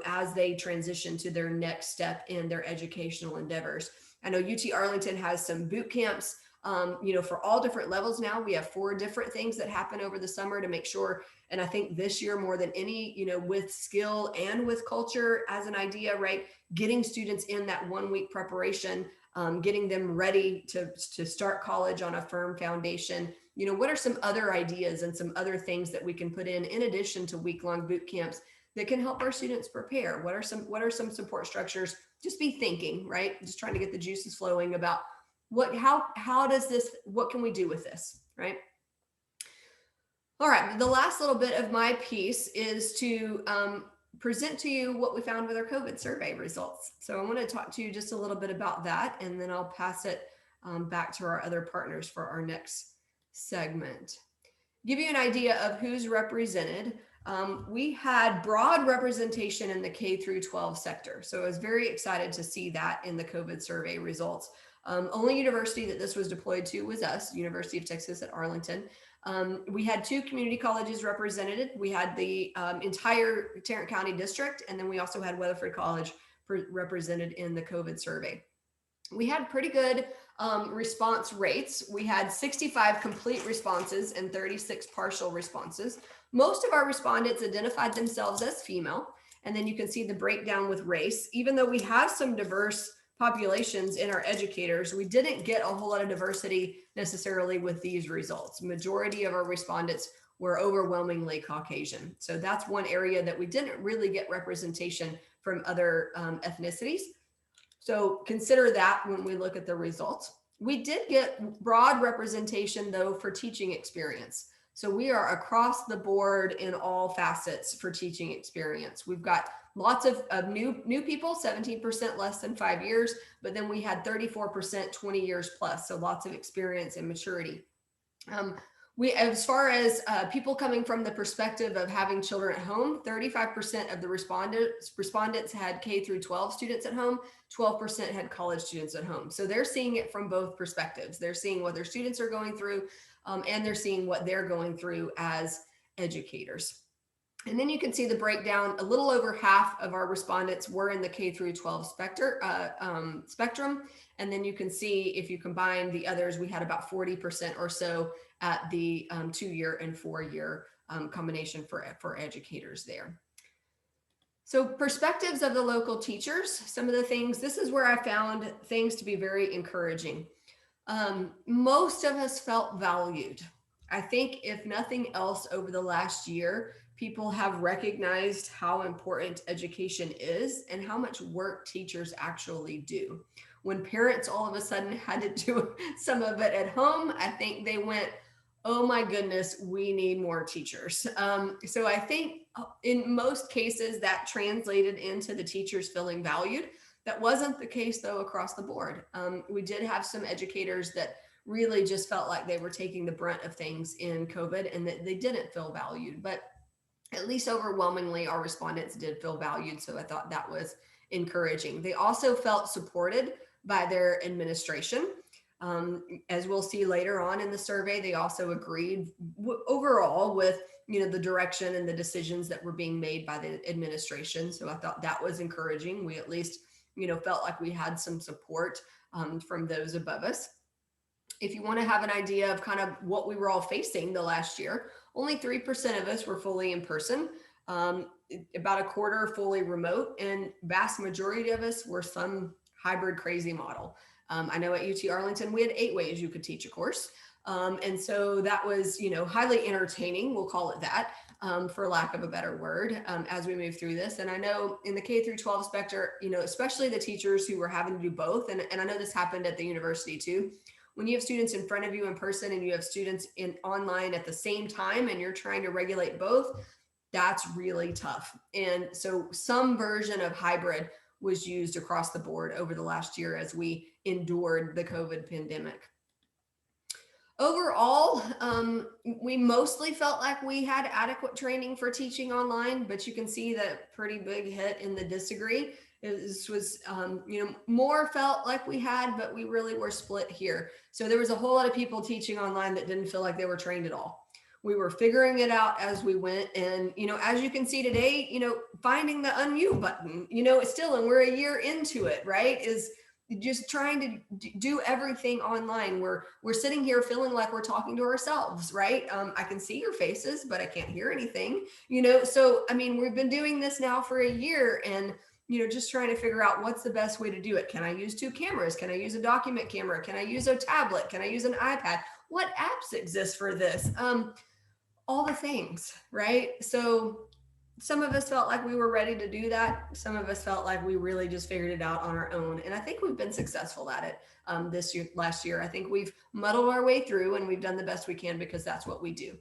as they transition to their next step in their educational endeavors? I know UT Arlington has some boot camps, for all different levels now. We have 4 different things that happen over the summer to make sure. And I think this year more than any, with skill and with culture as an idea, right? Getting students in that 1-week preparation, getting them ready to start college on a firm foundation. What are some other ideas and some other things that we can put in addition to week-long boot camps that can help our students prepare? What are some support structures? Just be thinking, right? Just trying to get the juices flowing about how does this, what can we do with this, right? All right, the last little bit of my piece is to present to you what we found with our COVID survey results. So I want to talk to you just a little bit about that, and then I'll pass it back to our other partners for our next segment. Give you an idea of who's represented. We had broad representation in the K through 12 sector. So I was very excited to see that in the COVID survey results. Only university that this was deployed to was us, University of Texas at Arlington. We had 2 community colleges represented. We had the entire Tarrant County district, and then we also had Weatherford College represented in the COVID survey. We had pretty good response rates. We had 65 complete responses and 36 partial responses. Most of our respondents identified themselves as female, and then you can see the breakdown with race. Even though we have some diverse populations in our educators, we didn't get a whole lot of diversity necessarily with these results. Majority of our respondents were overwhelmingly Caucasian. So that's one area that we didn't really get representation from other ethnicities. So consider that when we look at the results. We did get broad representation though for teaching experience. So we are across the board in all facets for teaching experience. We've got lots of new people, 17% less than 5 years, but then we had 34% 20 years plus. So lots of experience and maturity. As far as people coming from the perspective of having children at home, 35% of the respondents had K through 12 students at home, 12% had college students at home. So they're seeing it from both perspectives. They're seeing what their students are going through, and they're seeing what they're going through as educators. And then you can see the breakdown. A little over half of our respondents were in the K through 12 spectrum. And then you can see if you combine the others, we had about 40% or so at the 2-year and 4-year combination for educators there. So perspectives of the local teachers, some of the things, this is where I found things to be very encouraging. Most of us felt valued. I think if nothing else over the last year, people have recognized how important education is and how much work teachers actually do. When parents all of a sudden had to do some of it at home, I think they went, oh my goodness, we need more teachers. So I think in most cases that translated into the teachers feeling valued. That wasn't the case though across the board. We did have some educators that really just felt like they were taking the brunt of things in COVID and that they didn't feel valued, but at least overwhelmingly our respondents did feel valued. So I thought that was encouraging. They also felt supported by their administration. As we'll see later on in the survey, they also agreed overall with the direction and the decisions that were being made by the administration. So I thought that was encouraging. We at least felt like we had some support from those above us. If you want to have an idea of kind of what we were all facing the last year, only 3% of us were fully in person, about a quarter fully remote, and vast majority of us were some hybrid crazy model. I know at UT Arlington, we had 8 ways you could teach a course. And so that was, highly entertaining, we'll call it that, for lack of a better word, as we move through this. And I know in the K through 12 spectrum, especially the teachers who were having to do both, and I know this happened at the university too, when you have students in front of you in person and you have students in online at the same time and you're trying to regulate both, that's really tough. And so some version of hybrid was used across the board over the last year as we endured the COVID pandemic. Overall, we mostly felt like we had adequate training for teaching online, but you can see that pretty big hit in the disagree. This was, more felt like we had, but we really were split here. So there was a whole lot of people teaching online that didn't feel like they were trained at all. We were figuring it out as we went. And, as you can see today, finding the unmute button, it's still, and we're a year into it, right? Is just trying to do everything online. We're sitting here feeling like we're talking to ourselves, right? I can see your faces, but I can't hear anything, So, we've been doing this now for a year and, just trying to figure out what's the best way to do it. Can I use 2 cameras? Can I use a document camera? Can I use a tablet? Can I use an iPad? What apps exist for this? All the things, right? So some of us felt like we were ready to do that. Some of us felt like we really just figured it out on our own. And I think we've been successful at it last year. I think we've muddled our way through and we've done the best we can because that's what we do.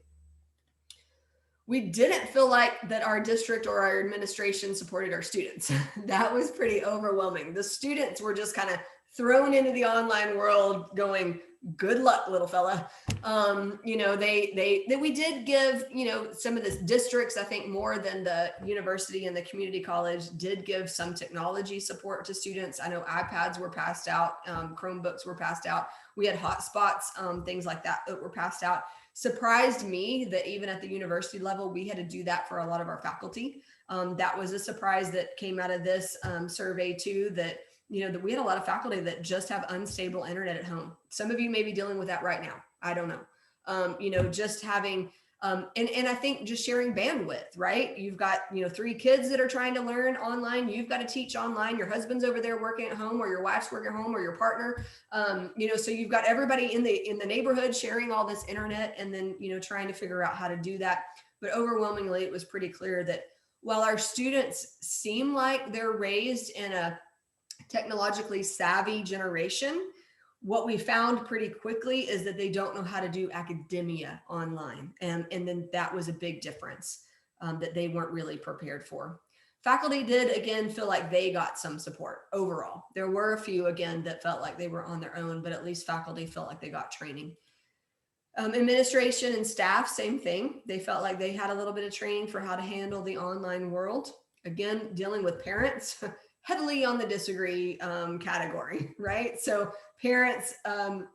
We didn't feel like that our district or our administration supported our students. That was pretty overwhelming. The students were just kind of thrown into the online world going, good luck, little fella. We did give, some of the districts, I think more than the university and the community college did give some technology support to students. I know iPads were passed out, Chromebooks were passed out. We had hotspots, things like that were passed out. Surprised me that even at the university level, we had to do that for a lot of our faculty. That was a surprise that came out of this survey too, that that we had a lot of faculty that just have unstable internet at home. Some of you may be dealing with that right now. I don't know. Just having, and I think just sharing bandwidth, right? You've got, 3 kids that are trying to learn online. You've got to teach online. Your husband's over there working at home, or your wife's working at home, or your partner. So you've got everybody in the neighborhood sharing all this internet, and then, trying to figure out how to do that. But overwhelmingly, it was pretty clear that while our students seem like they're raised in a technologically savvy generation, What we found pretty quickly is that they don't know how to do academia online. And then that was a big difference that they weren't really prepared for. Faculty did, again, feel like they got some support overall. There were a few, again, that felt like they were on their own, but at least faculty felt like they got training. Administration and staff, same thing. They felt like they had a little bit of training for how to handle the online world. Again, dealing with parents, heavily on the disagree category, right? So parents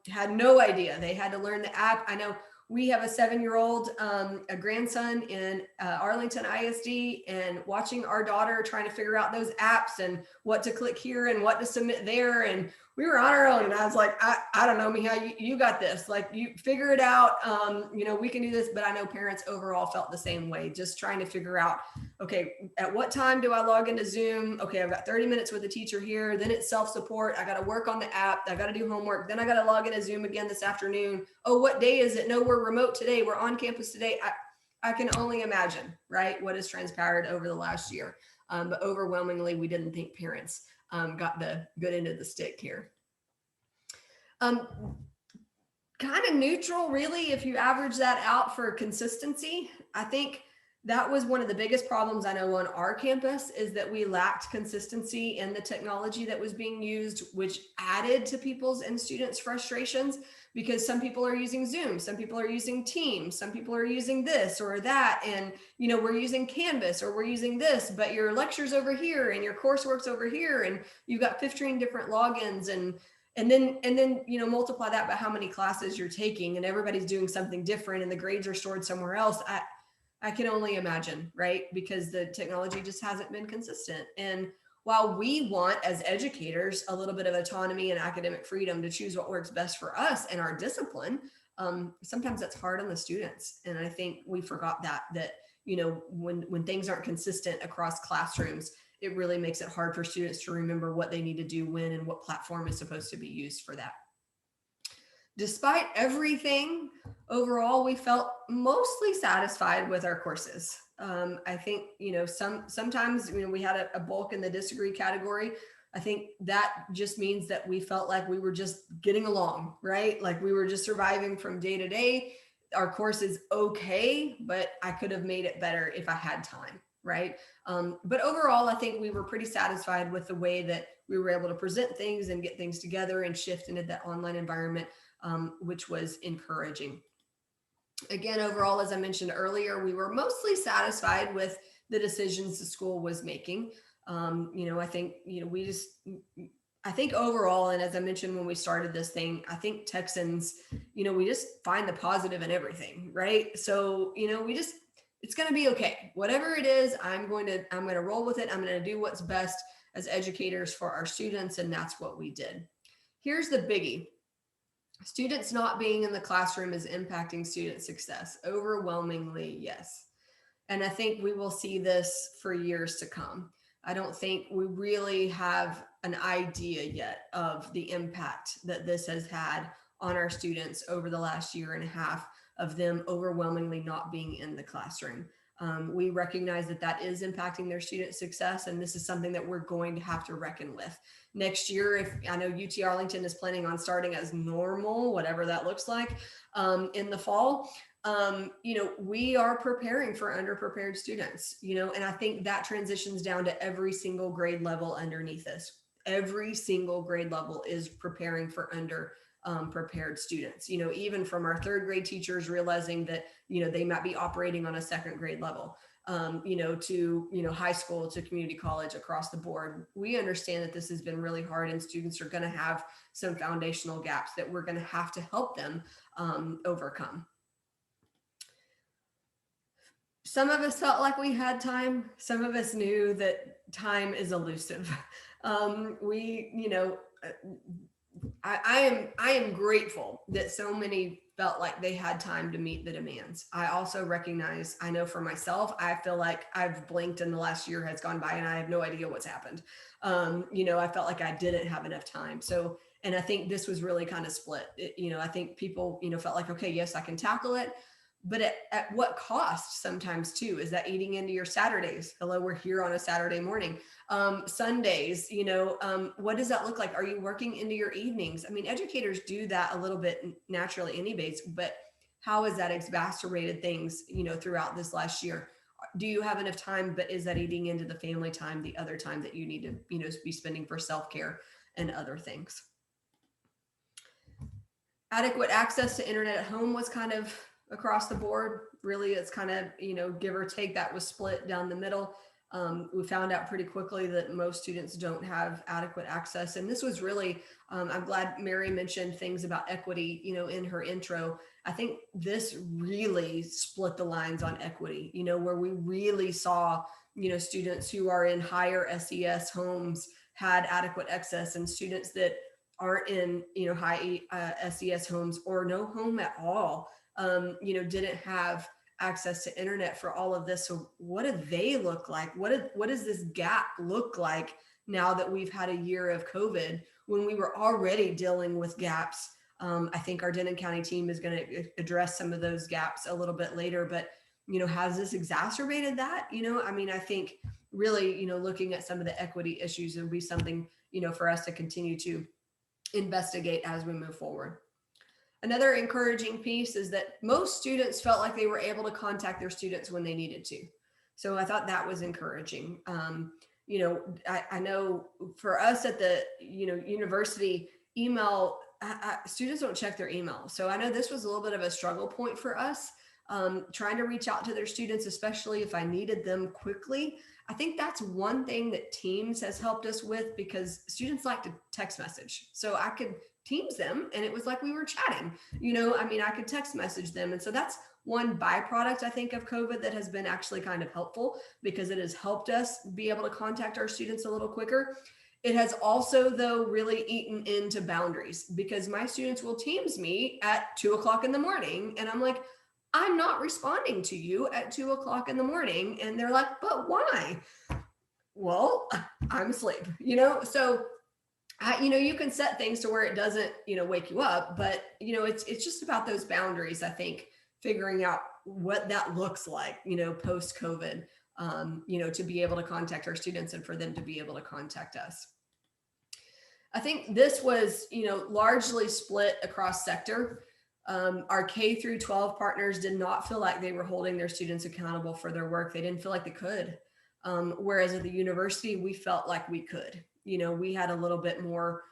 had no idea. They had to learn the app. I know we have a 7-year-old, a grandson in Arlington ISD, and watching our daughter trying to figure out those apps and what to click here and what to submit there. And we were on our own, and I was like, I don't know, Miha, you got this. Like, you figure it out. You know, we can do this. But I know parents overall felt the same way, just trying to figure out, okay, at what time do I log into Zoom? Okay, I've got 30 minutes with the teacher here. Then it's self-support. I got to work on the app. I got to do homework. Then I got to log into Zoom again this afternoon. Oh, what day is it? No, we're remote today. We're on campus today. I can only imagine, right, what has transpired over the last year. But overwhelmingly, we didn't think parents got the good end of the stick here. Kind of neutral, really, if you average that out for consistency. I think that was one of the biggest problems I know on our campus, is that we lacked consistency in the technology that was being used, which added to people's and students' frustrations, because some people are using Zoom, some people are using Teams, some people are using this or that. And, you know, we're using Canvas or we're using this, but your lecture's over here and your coursework's over here, and you've got 15 different logins, and then, you know, multiply that by how many classes you're taking, and everybody's doing something different and the grades are stored somewhere else. I can only imagine, right? Because the technology just hasn't been consistent. And while we want, as educators, a little bit of autonomy and academic freedom to choose what works best for us and our discipline, sometimes that's hard on the students. And I think we forgot that, you know, when things aren't consistent across classrooms, it really makes it hard for students to remember what they need to do when and what platform is supposed to be used for that. Despite everything, overall, we felt mostly satisfied with our courses. I think, you know, sometimes, you know, we had a bulk in the disagree category. I think that just means that we felt like we were just getting along, right? Like we were just surviving from day to day. Our course is okay, but I could have made it better if I had time, right? But overall, I think we were pretty satisfied with the way that we were able to present things and get things together and shift into that online environment, which was encouraging. Again, overall, as I mentioned earlier, we were mostly satisfied with the decisions the school was making. You know, I think, you know, I think overall, and as I mentioned when we started this thing, I think Texans, you know, we just find the positive in everything, right? So, you know, it's going to be okay. Whatever it is, I'm going to roll with it. I'm going to do what's best as educators for our students. And that's what we did. Here's the biggie. Students not being in the classroom is impacting student success. Overwhelmingly, yes. And I think we will see this for years to come. I don't think we really have an idea yet of the impact that this has had on our students over the last year and a half of them overwhelmingly not being in the classroom. We recognize that is impacting their student success, and this is something that we're going to have to reckon with. Next year, if I know UT Arlington is planning on starting as normal, whatever that looks like, in the fall, you know, we are preparing for underprepared students, you know, and I think that transitions down to every single grade level underneath us. Every single grade level is preparing for prepared students, you know, even from our third grade teachers realizing that, you know, they might be operating on a second grade level, you know, to, you know, high school to community college across the board. We understand that this has been really hard and students are going to have some foundational gaps that we're going to have to help them overcome. Some of us felt like we had time. Some of us knew that time is elusive. We, you know, I am grateful that so many felt like they had time to meet the demands. I also recognize, I know for myself, I feel like I've blinked and the last year has gone by and I have no idea what's happened. You know, I felt like I didn't have enough time. So, and I think this was really kind of split. You know, I think people, you know, felt like, okay, yes, I can tackle it. but at what cost sometimes too? Is that eating into your Saturdays? Hello, we're here on a Saturday morning. Sundays, what does that look like? Are you working into your evenings? I mean, educators do that a little bit naturally anyways, but how has that exacerbated things, throughout this last year? Do you have enough time, but is that eating into the family time, the other time that you need to, be spending for self-care and other things? Adequate access to internet at home was kind of across the board. Really, it's kind of, give or take, that was split down the middle. We found out pretty quickly that most students don't have adequate access. And this was really, I'm glad Mary mentioned things about equity, in her intro. I think this really split the lines on equity, where we really saw, students who are in higher SES homes had adequate access, and students that aren't in, high SES homes or no home at all, didn't have access to internet for all of this. So what do they look like? What does this gap look like now that we've had a year of COVID, when we were already dealing with gaps? I think our Denton County team is going to address some of those gaps a little bit later, but has this exacerbated that? I think really, looking at some of the equity issues would be something, for us to continue to investigate as we move forward. Another encouraging piece is that most students felt like they were able to contact their students when they needed to. So I thought that was encouraging. I know for us at the, university, email, students don't check their email. So I know this was a little bit of a struggle point for us, trying to reach out to their students, especially if I needed them quickly. I think that's one thing that Teams has helped us with, because students like to text message. So I could Teams them and it was like we were chatting, I could text message them. And so that's one byproduct, I think, of COVID that has been actually kind of helpful, because it has helped us be able to contact our students a little quicker. It has also, though, really eaten into boundaries, because my students will Teams me at 2:00 in the morning. And I'm like, I'm not responding to you at 2:00 in the morning. And they're like, but why? Well, I'm asleep, so you can set things to where it doesn't, wake you up, but it's just about those boundaries. I think figuring out what that looks like, post COVID, to be able to contact our students and for them to be able to contact us. I think this was, largely split across sector. Our K through 12 partners did not feel like they were holding their students accountable for their work. They didn't feel like they could. Whereas at the university, we felt like we could. We had a little bit more,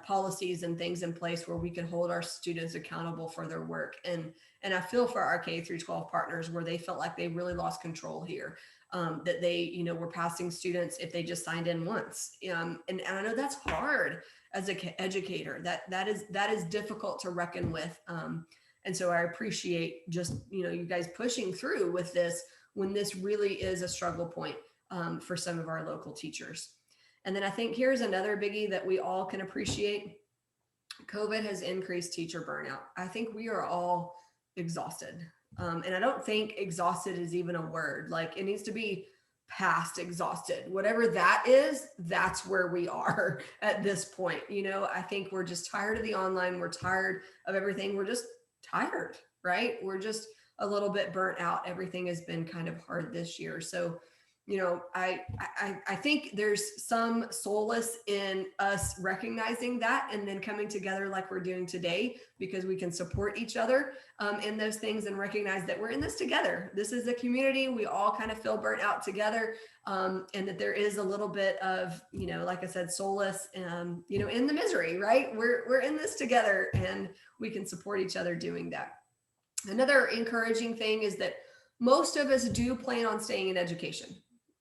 policies and things in place where we could hold our students accountable for their work. And I feel for our K through 12 partners, where they felt like they really lost control here, that they, were passing students if they just signed in once. And I know that's hard as an educator. That is difficult to reckon with. And so I appreciate just, you guys pushing through with this when this really is a struggle point for some of our local teachers. And then I think here's another biggie that we all can appreciate. COVID has increased teacher burnout. I think we are all exhausted. And I don't think exhausted is even a word. Like, it needs to be past exhausted. Whatever that is, that's where we are at this point. I think we're just tired of the online. We're tired of everything. We're just tired, right? We're just a little bit burnt out. Everything has been kind of hard this year. So, I think there's some solace in us recognizing that and then coming together like we're doing today, because we can support each other in those things and recognize that we're in this together. This is a community. We all kind of feel burnt out together, and that there is a little bit of, like I said, solace, in the misery, right? We're in this together and we can support each other doing that. Another encouraging thing is that most of us do plan on staying in education.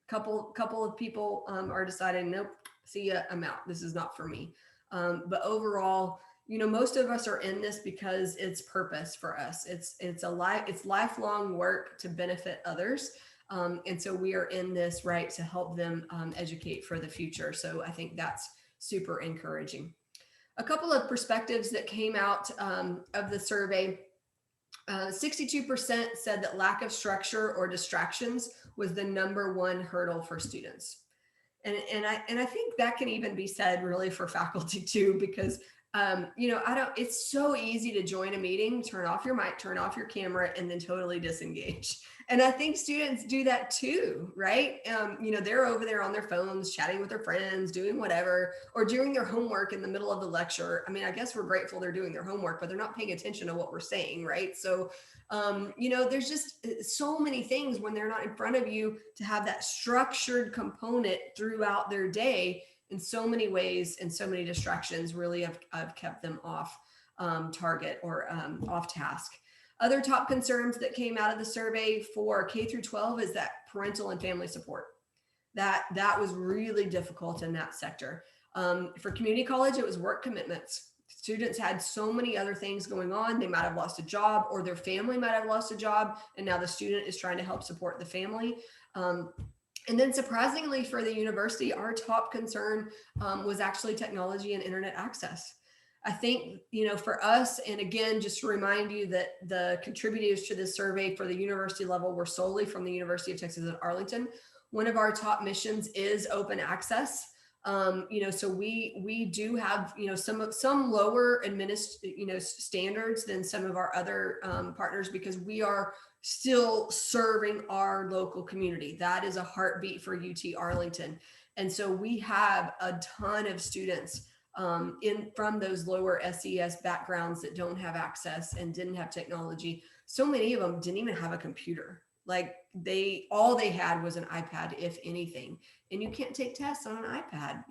Couple of people are deciding, nope, see ya, I'm out. This is not for me. But overall, most of us are in this because it's purpose for us. It's lifelong work to benefit others. And so we are in this, right, to help them educate for the future. So I think that's super encouraging. A couple of perspectives that came out of the survey. 62% said that lack of structure or distractions was the number one hurdle for students. And I think that can even be said really for faculty too, because It's so easy to join a meeting, turn off your mic, turn off your camera, and then totally disengage. And I think students do that too, right? They're over there on their phones, chatting with their friends, doing whatever, or doing their homework in the middle of the lecture. I mean, I guess we're grateful they're doing their homework, but they're not paying attention to what we're saying, right? So, there's just so many things when they're not in front of you to have that structured component throughout their day. In so many ways and so many distractions really have kept them off target or off task. Other top concerns that came out of the survey for K through 12 is that parental and family support. That was really difficult in that sector. For community college, it was work commitments. Students had so many other things going on. They might have lost a job, or their family might have lost a job, and now the student is trying to help support the family. And then surprisingly for the university, our top concern was actually technology and internet access. I think, for us, and again, just to remind you that the contributors to this survey for the university level were solely from the University of Texas at Arlington. One of our top missions is open access. So we do have, some lower standards than some of our other partners, because we are still serving our local community. That is a heartbeat for UT Arlington. And so we have a ton of students from those lower SES backgrounds that don't have access and didn't have technology. So many of them didn't even have a computer. Like all they had was an iPad, if anything. And you can't take tests on an iPad.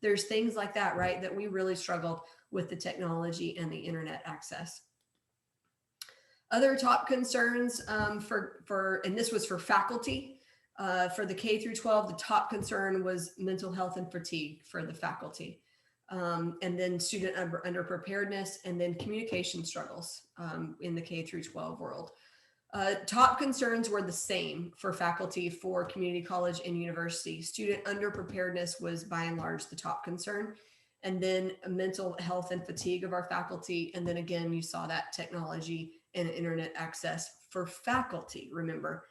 There's things like that, right? That we really struggled with the technology and the internet access. Other top concerns and this was for faculty, for the K through 12, the top concern was mental health and fatigue for the faculty. And then student underpreparedness, and then communication struggles in the K through 12 world. Top concerns were the same for faculty for community college and university. Student underpreparedness was by and large the top concern. And then mental health and fatigue of our faculty. And then again, you saw that technology and internet access for faculty. Remember,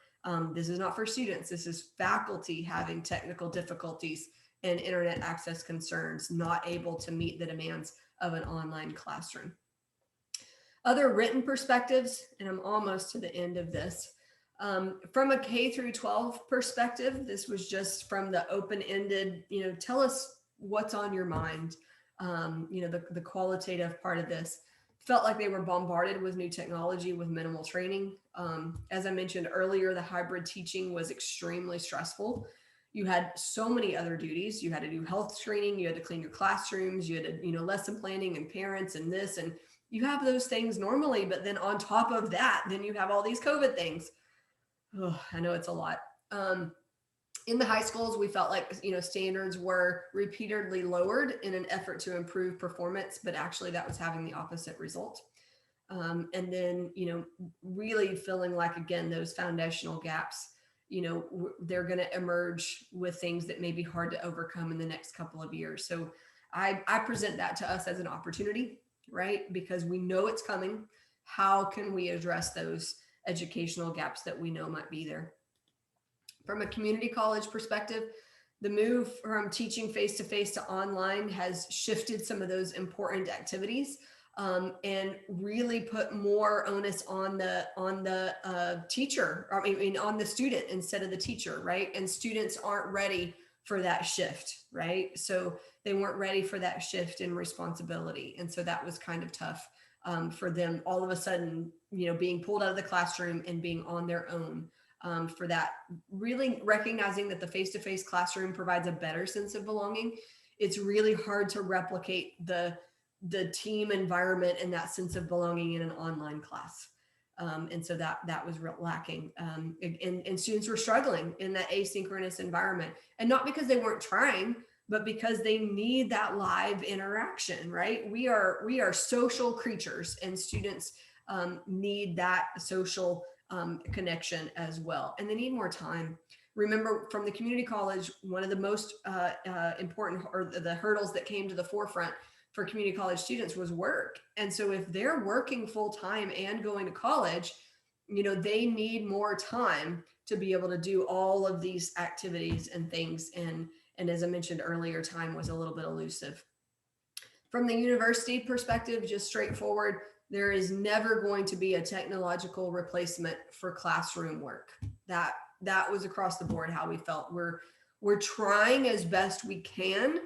this is not for students. This is faculty having technical difficulties and internet access concerns, not able to meet the demands of an online classroom. Other written perspectives, and I'm almost to the end of this. From a K through 12 perspective, this was just from the open-ended, tell us what's on your mind. The qualitative part of this felt like they were bombarded with new technology with minimal training. As I mentioned earlier, the hybrid teaching was extremely stressful. You had so many other duties. You had to do health training, you had to clean your classrooms, you had to, lesson planning and parents and this, and you have those things normally, but then on top of that, then you have all these COVID things. Oh, I know it's a lot. In the high schools, we felt like, standards were repeatedly lowered in an effort to improve performance, but actually that was having the opposite result. And then, really feeling like, again, those foundational gaps, they're going to emerge with things that may be hard to overcome in the next couple of years. So I present that to us as an opportunity, right? Because we know it's coming. How can we address those educational gaps that we know might be there? From a community college perspective, the move from teaching face-to-face to online has shifted some of those important activities and really put more onus on the teacher, on the student instead of the teacher, right? And students aren't ready for that shift, right? So they weren't ready for that shift in responsibility. And so that was kind of tough for them all of a sudden, being pulled out of the classroom and being on their own. For that, really recognizing that the face-to-face classroom provides a better sense of belonging. It's really hard to replicate the team environment and that sense of belonging in an online class. And so that was lacking. And students were struggling in that asynchronous environment, and not because they weren't trying, but because they need that live interaction, right? We are social creatures, and students need that social connection as well. And they need more time. Remember, from the community college, one of the most important, or the hurdles that came to the forefront for community college students was work. And so if they're working full time and going to college, they need more time to be able to do all of these activities and things. And as I mentioned earlier, time was a little bit elusive. From the university perspective, just straightforward, there is never going to be a technological replacement for classroom work. That was across the board how we felt. We're trying as best we can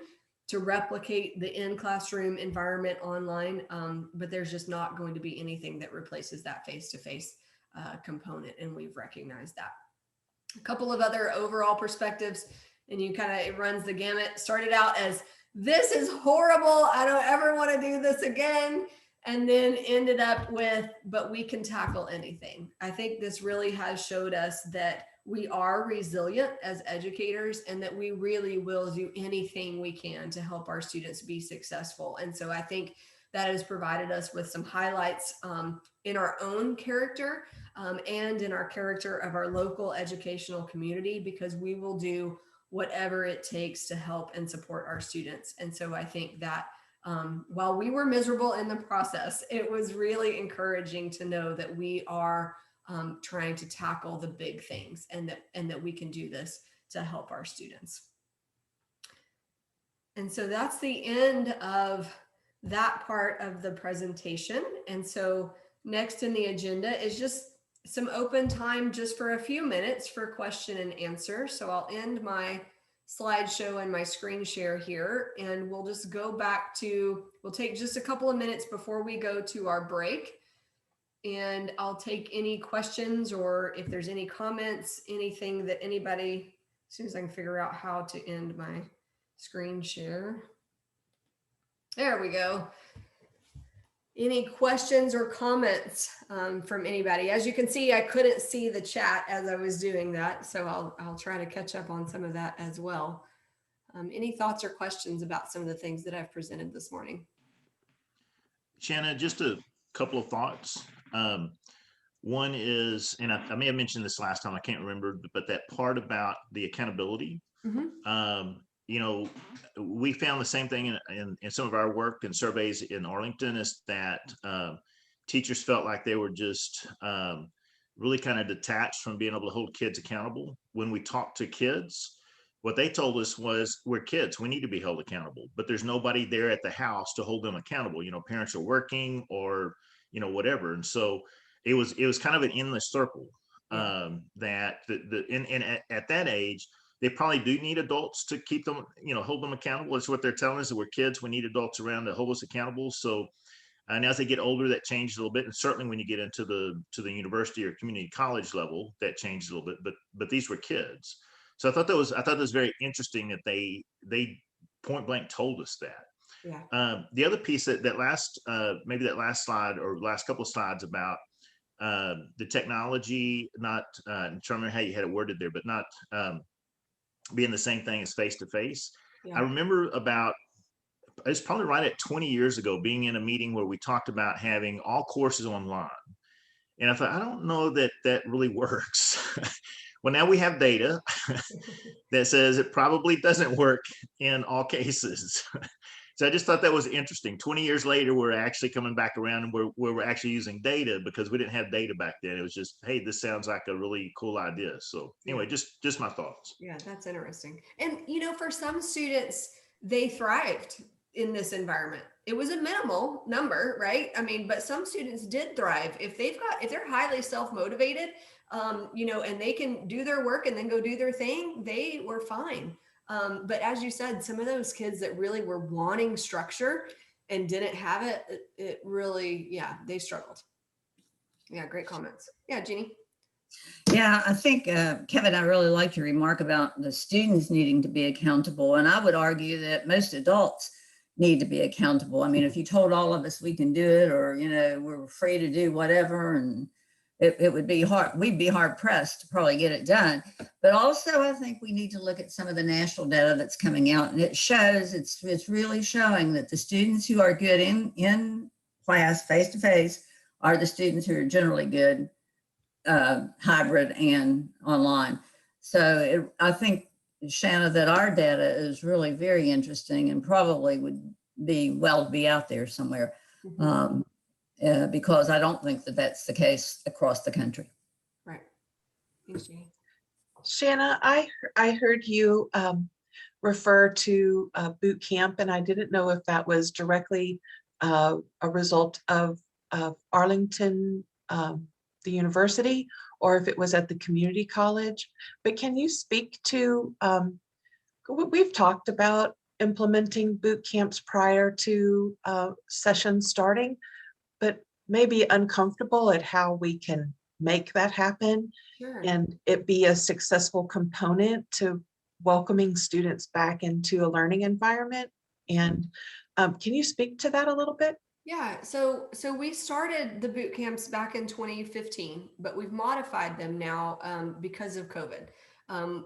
to replicate the in-classroom environment online, but there's just not going to be anything that replaces that face-to-face component, and we've recognized that. A couple of other overall perspectives, and you kind of, it runs the gamut. Started out as, this is horrible, I don't ever want to do this again, and then ended up with, but we can tackle anything. I think this really has showed us that we are resilient as educators and that we really will do anything we can to help our students be successful. And so I think that has provided us with some highlights in our own character and in our character of our local educational community, because we will do whatever it takes to help and support our students. And so I think that while we were miserable in the process, it was really encouraging to know that we are trying to tackle the big things, and that we can do this to help our students. And so that's the end of that part of the presentation. And so next in the agenda is just some open time just for a few minutes for question and answer. So I'll end my slideshow and my screen share here, and we'll just go back to, we'll take just a couple of minutes before we go to our break. And I'll take any questions, or if there's any comments, anything that anybody, as soon as I can figure out how to end my screen share. There we go. Any questions or comments from anybody? As you can see, I couldn't see the chat as I was doing that, so I'll try to catch up on some of that as well. Any thoughts or questions about some of the things that I've presented this morning? Shanna, just a couple of thoughts. One is, and I may have mentioned this last time, I can't remember, but that part about the accountability. Mm-hmm. You know, we found the same thing in some of our work and surveys in Arlington, is that teachers felt like they were just really kind of detached from being able to hold kids accountable. When we talked to kids, what they told us was, we're kids, we need to be held accountable, but there's nobody there at the house to hold them accountable. You know, parents are working, or, you know, whatever. And so it was kind of an endless circle. That at that age, they probably do need adults to keep them, you know, hold them accountable. It's what they're telling us, that we're kids, we need adults around to hold us accountable. So, and as they get older, that changes a little bit. And certainly when you get into the university or community college level, that changes a little bit. But these were kids. So I thought that was very interesting that they point blank told us that. Yeah. The other piece that last maybe that last slide or last couple of slides about the technology, not I'm trying to remember how you had it worded there, but not being the same thing as face-to-face. Yeah. I remember it's probably right at 20 years ago, being in a meeting where we talked about having all courses online. And I thought, I don't know that really works. Well, now we have data that says it probably doesn't work in all cases. So I just thought that was interesting. 20 years later, we're actually coming back around, and we're actually using data, because we didn't have data back then. It was just, hey, this sounds like a really cool idea. So anyway, just my thoughts. Yeah, that's interesting. And, you know, for some students, they thrived in this environment. It was a minimal number, right? I mean, but some students did thrive. If they're highly self-motivated, you know, and they can do their work and then go do their thing, they were fine. But as you said, some of those kids that really were wanting structure and didn't have it really, yeah, they struggled. Yeah, great comments. Yeah, Jeannie. Yeah, I think, Kevin, I really liked your remark about the students needing to be accountable. And I would argue that most adults need to be accountable. I mean, if you told all of us we can do it, or, you know, we're free to do whatever, and it would be hard, we'd be hard pressed to probably get it done. But also, I think we need to look at some of the national data that's coming out, and it shows, it's really showing that the students who are good in class face-to-face are the students who are generally good hybrid and online. So I think, Shanna, that our data is really very interesting and probably would be well to be out there somewhere, because I don't think that that's the case across the country. Right. Thanks, Jeannie. Shanna, I heard you refer to boot camp, and I didn't know if that was directly a result of Arlington, the university, or if it was at the community college. But can you speak to, we've talked about implementing boot camps prior to session starting, but maybe uncomfortable at how we can make that happen Sure. and it be a successful component to welcoming students back into a learning environment. And can you speak to that a little bit? Yeah, so we started the boot camps back in 2015, but we've modified them now because of COVID.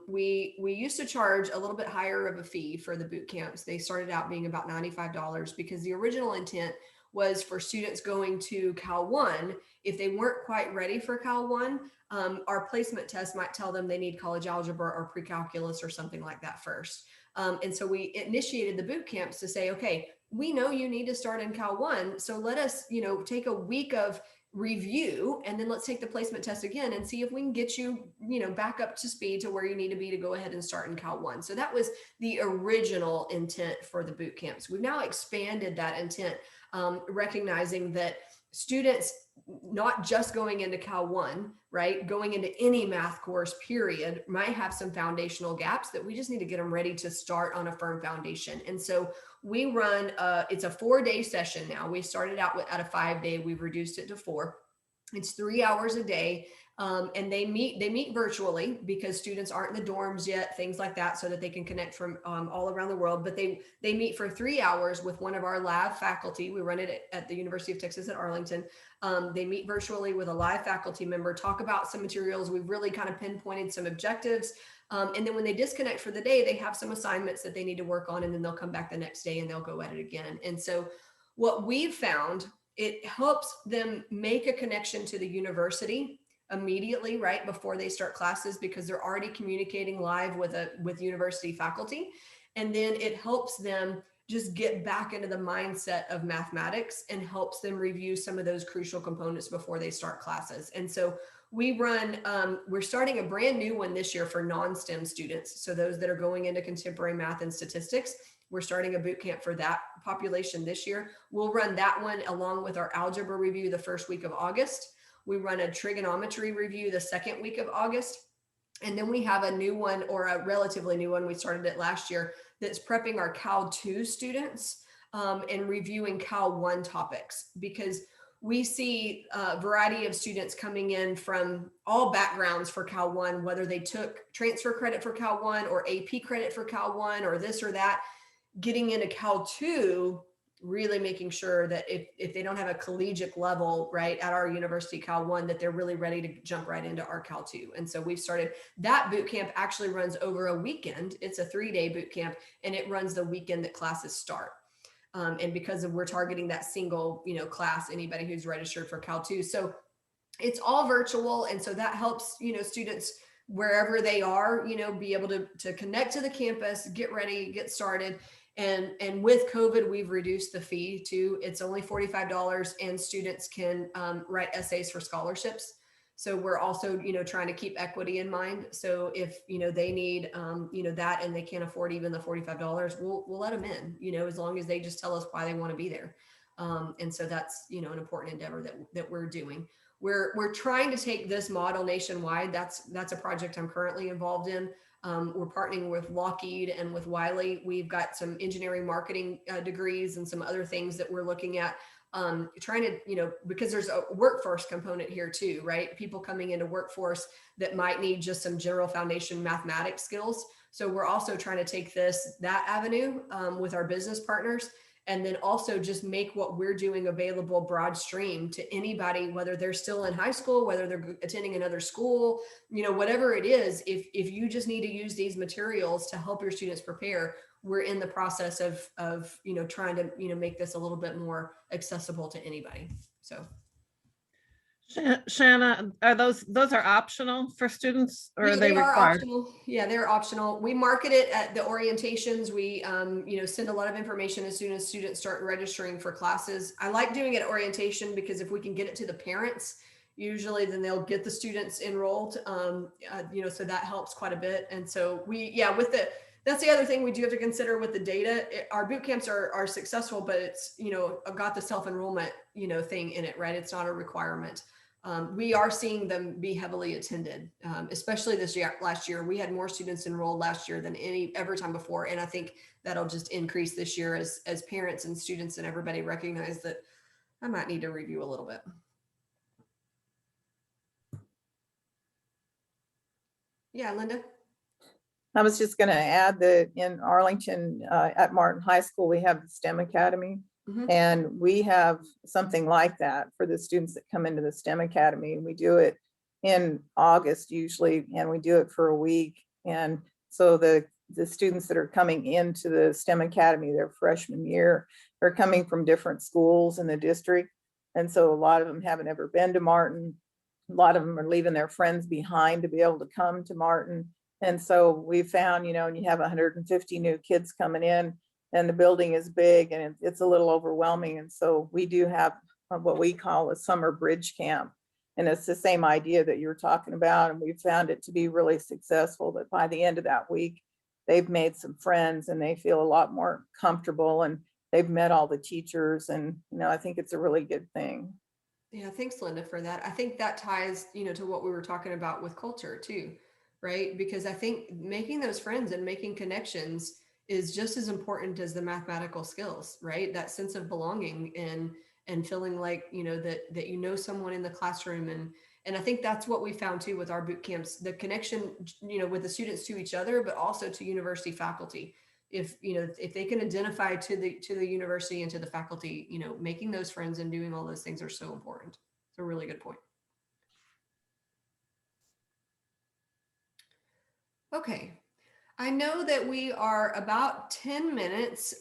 We used to charge a little bit higher of a fee for the boot camps. They started out being about $95 because the original intent was for students going to Cal One. If they weren't quite ready for Cal One, our placement test might tell them they need college algebra or pre-calculus or something like that first. And so we initiated the boot camps to say, okay, we know you need to start in Cal One, so let us, take a week of review, and then let's take the placement test again and see if we can get you, back up to speed to where you need to be to go ahead and start in Cal One. So that was the original intent for the boot camps. We've now expanded that intent, recognizing that students not just going into Cal One, right, going into any math course period might have some foundational gaps that we just need to get them ready to start on a firm foundation. And so we run, it's a 4-day session now. We started out at a 5-day, we've reduced it to 4. It's 3 hours a day. And they meet virtually because students aren't in the dorms yet, things like that, so that they can connect from all around the world. But they meet for 3 hours with one of our lab faculty. We run it at the University of Texas at Arlington. They meet virtually with a live faculty member, talk about some materials. We've really kind of pinpointed some objectives. And then when they disconnect for the day, they have some assignments that they need to work on, and then they'll come back the next day and they'll go at it again. And so what we've found, it helps them make a connection to the university immediately, right before they start classes, because they're already communicating live with university faculty. And then it helps them just get back into the mindset of mathematics and helps them review some of those crucial components before they start classes. And so we run, we're starting a brand new one this year for non-STEM students. So those that are going into contemporary math and statistics, we're starting a boot camp for that population this year. We'll run that one along with our algebra review the first week of August. We run a trigonometry review the second week of August. And then we have a new one, or a relatively new one, we started it last year, that's prepping our Cal 2 students and reviewing Cal 1 topics, because we see a variety of students coming in from all backgrounds for Cal 1, whether they took transfer credit for Cal 1 or AP credit for Cal 1 or this or that, getting into Cal 2, really making sure that if they don't have a collegiate level, right, at our university Cal 1, that they're really ready to jump right into our Cal 2. And so we've started, that boot camp actually runs over a weekend. It's a 3-day boot camp, and it runs the weekend that classes start. And because we're targeting that single, class, anybody who's registered for Cal 2. So it's all virtual. And so that helps, students wherever they are, be able to connect to the campus, get ready, get started. And with COVID, we've reduced the fee to, it's only $45, and students can write essays for scholarships. So we're also, trying to keep equity in mind. So if, they need, that, and they can't afford even the $45, we'll let them in, as long as they just tell us why they want to be there. And so that's, an important endeavor that we're doing. We're trying to take this model nationwide. That's a project I'm currently involved in. We're partnering with Lockheed and with Wiley. We've got some engineering marketing degrees and some other things that we're looking at, trying to, because there's a workforce component here too, right? People coming into workforce that might need just some general foundation mathematics skills. So we're also trying to take that avenue with our business partners, and then also just make what we're doing available broad stream to anybody, whether they're still in high school, whether they're attending another school, whatever it is. If you just need to use these materials to help your students prepare, we're in the process of trying to make this a little bit more accessible to anybody. So Shanna, are those are optional for students, or are they are required? optional. Yeah, they're optional. We market it at the orientations. We send a lot of information as soon as students start registering for classes. I like doing it at orientation because if we can get it to the parents, usually then they'll get the students enrolled, so that helps quite a bit. And so with that's the other thing we do have to consider with the data. Our boot camps are successful, but it's, got the self-enrollment, thing in it, right? It's not a requirement. We are seeing them be heavily attended, especially last year. We had more students enrolled last year than ever time before. And I think that'll just increase this year as parents and students and everybody recognize that I might need to review a little bit. Yeah, Linda. I was just going to add that in Arlington, at Martin High School, we have the STEM Academy. Mhm. And we have something like that for the students that come into the STEM Academy. We do it in August usually, and we do it for a week. And so the students that are coming into the STEM Academy, their freshman year, are coming from different schools in the district. And so a lot of them haven't ever been to Martin. A lot of them are leaving their friends behind to be able to come to Martin. And so we found, and you have 150 new kids coming in, and the building is big and it's a little overwhelming. And so we do have what we call a summer bridge camp. And it's the same idea that you were talking about. And we found it to be really successful, that by the end of that week, they've made some friends and they feel a lot more comfortable and they've met all the teachers. And, I think it's a really good thing. Yeah, thanks, Linda, for that. I think that ties, to what we were talking about with culture too, right? Because I think making those friends and making connections is just as important as the mathematical skills, right? That sense of belonging and feeling like, that someone in the classroom. And I think that's what we found too with our boot camps, the connection, with the students to each other, but also to university faculty. If they can identify to the university and to the faculty, making those friends and doing all those things are so important. It's a really good point. Okay. I know that we are about 10 minutes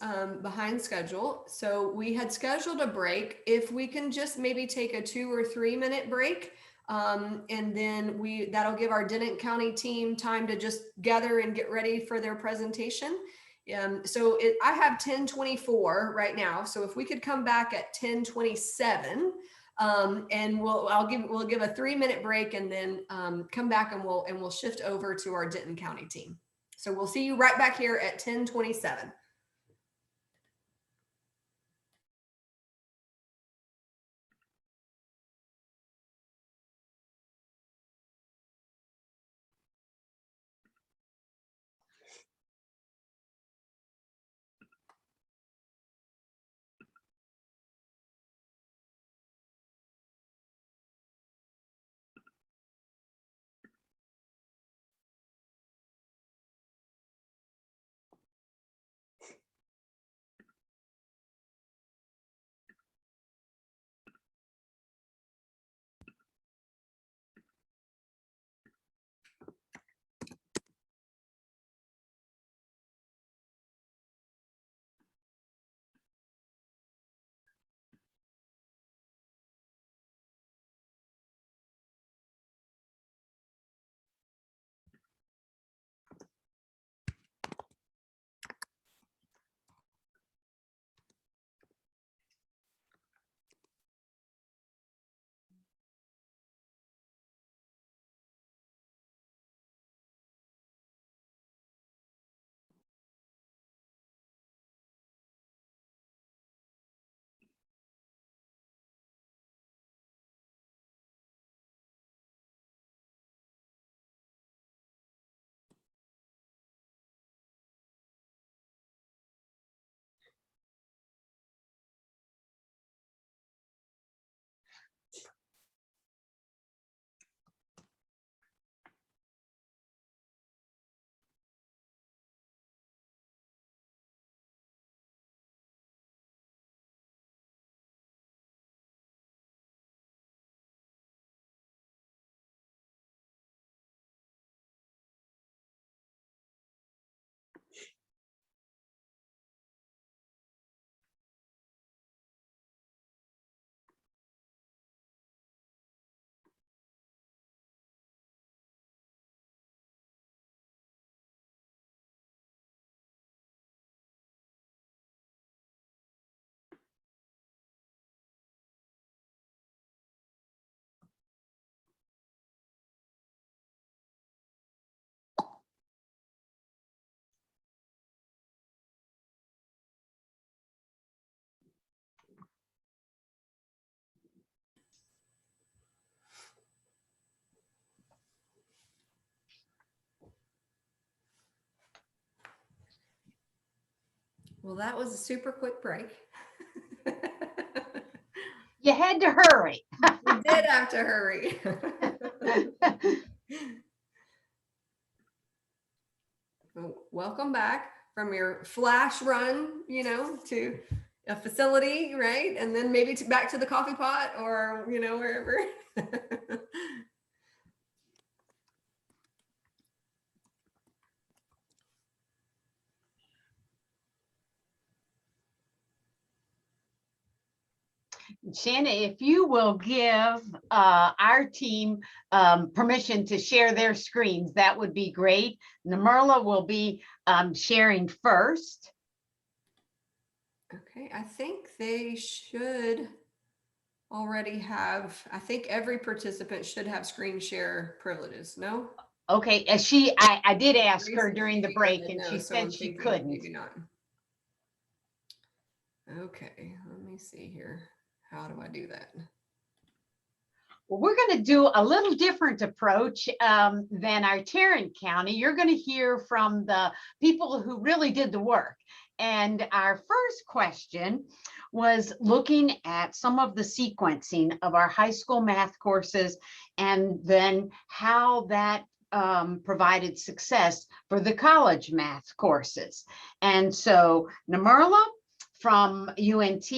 behind schedule. So we had scheduled a break. If we can just maybe take a 2 or 3 minute break, and then that'll give our Denton County team time to just gather and get ready for their presentation. So I have 10:24 right now. So if we could come back at 10:27, and we'll give a 3 minute break and then come back and we'll shift over to our Denton County team. So we'll see you right back here at 10:27. Well, that was a super quick break. You had to hurry. We did have to hurry. Well, welcome back from your flash run, to a facility, right? And then maybe back to the coffee pot or, wherever. Shanna, if you will give our team permission to share their screens, that would be great. Namerla will be sharing first. Okay, I think they should already have, I think every participant should have screen share privileges, no? Okay, I did ask her Grace during the said break no, and she so I'm said she thinking couldn't. maybe not. Okay, let me see here. How do I do that? Well, we're going to do a little different approach than our Tarrant County. You're going to hear from the people who really did the work. And our first question was looking at some of the sequencing of our high school math courses and then how that provided success for the college math courses. And so Namerla from UNT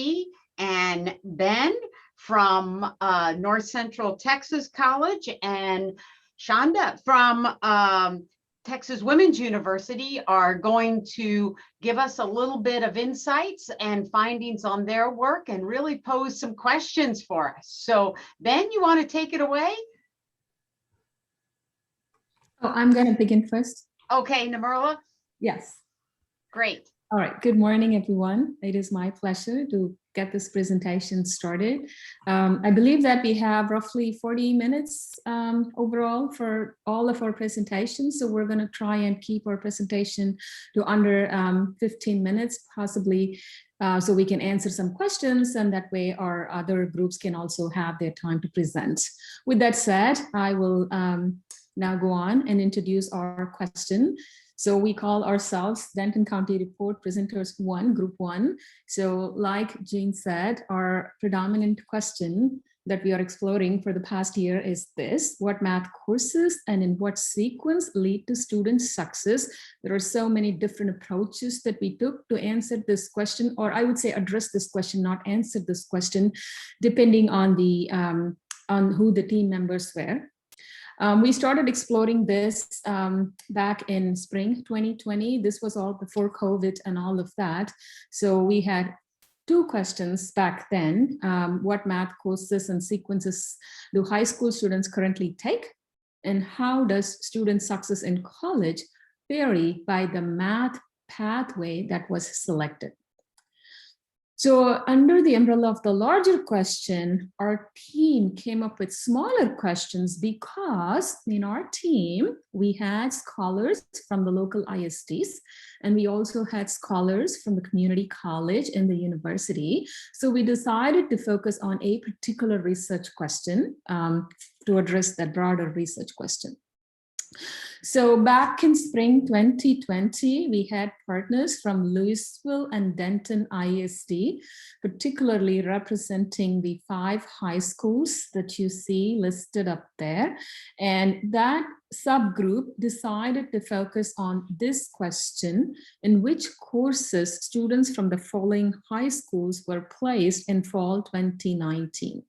and Ben from North Central Texas College and Shonda from Texas Women's University are going to give us a little bit of insights and findings on their work and really pose some questions for us. So Ben, you want to take it away? Oh, I'm going to begin first. Okay, Namerla. Yes. Great. All right. Good morning, everyone. It is my pleasure to get this presentation started. I believe that we have roughly 40 minutes overall for all of our presentations. So we're going to try and keep our presentation to under 15 minutes, possibly, so we can answer some questions, and that way our other groups can also have their time to present. With that said, I will now go on and introduce our question. So we call ourselves Denton County Report Presenters 1, Group 1. So like Jean said, our predominant question that we are exploring for the past year is this: what math courses and in what sequence lead to student success? There are so many different approaches that we took to answer this question, or I would say address this question, not answer this question, depending on the on who the team members were. We started exploring this back in spring 2020. This was all before COVID and all of that. So we had two questions back then. What math courses and sequences do high school students currently take? And how does student success in college vary by the math pathway that was selected? So under the umbrella of the larger question, our team came up with smaller questions because in our team, we had scholars from the local ISDs, and we also had scholars from the community college and the university. So we decided to focus on a particular research question to address that broader research question. So back in spring 2020, we had partners from Louisville and Denton ISD, particularly representing the 5 high schools that you see listed up there. And that subgroup decided to focus on this question: in which courses students from the following high schools were placed in fall 2019.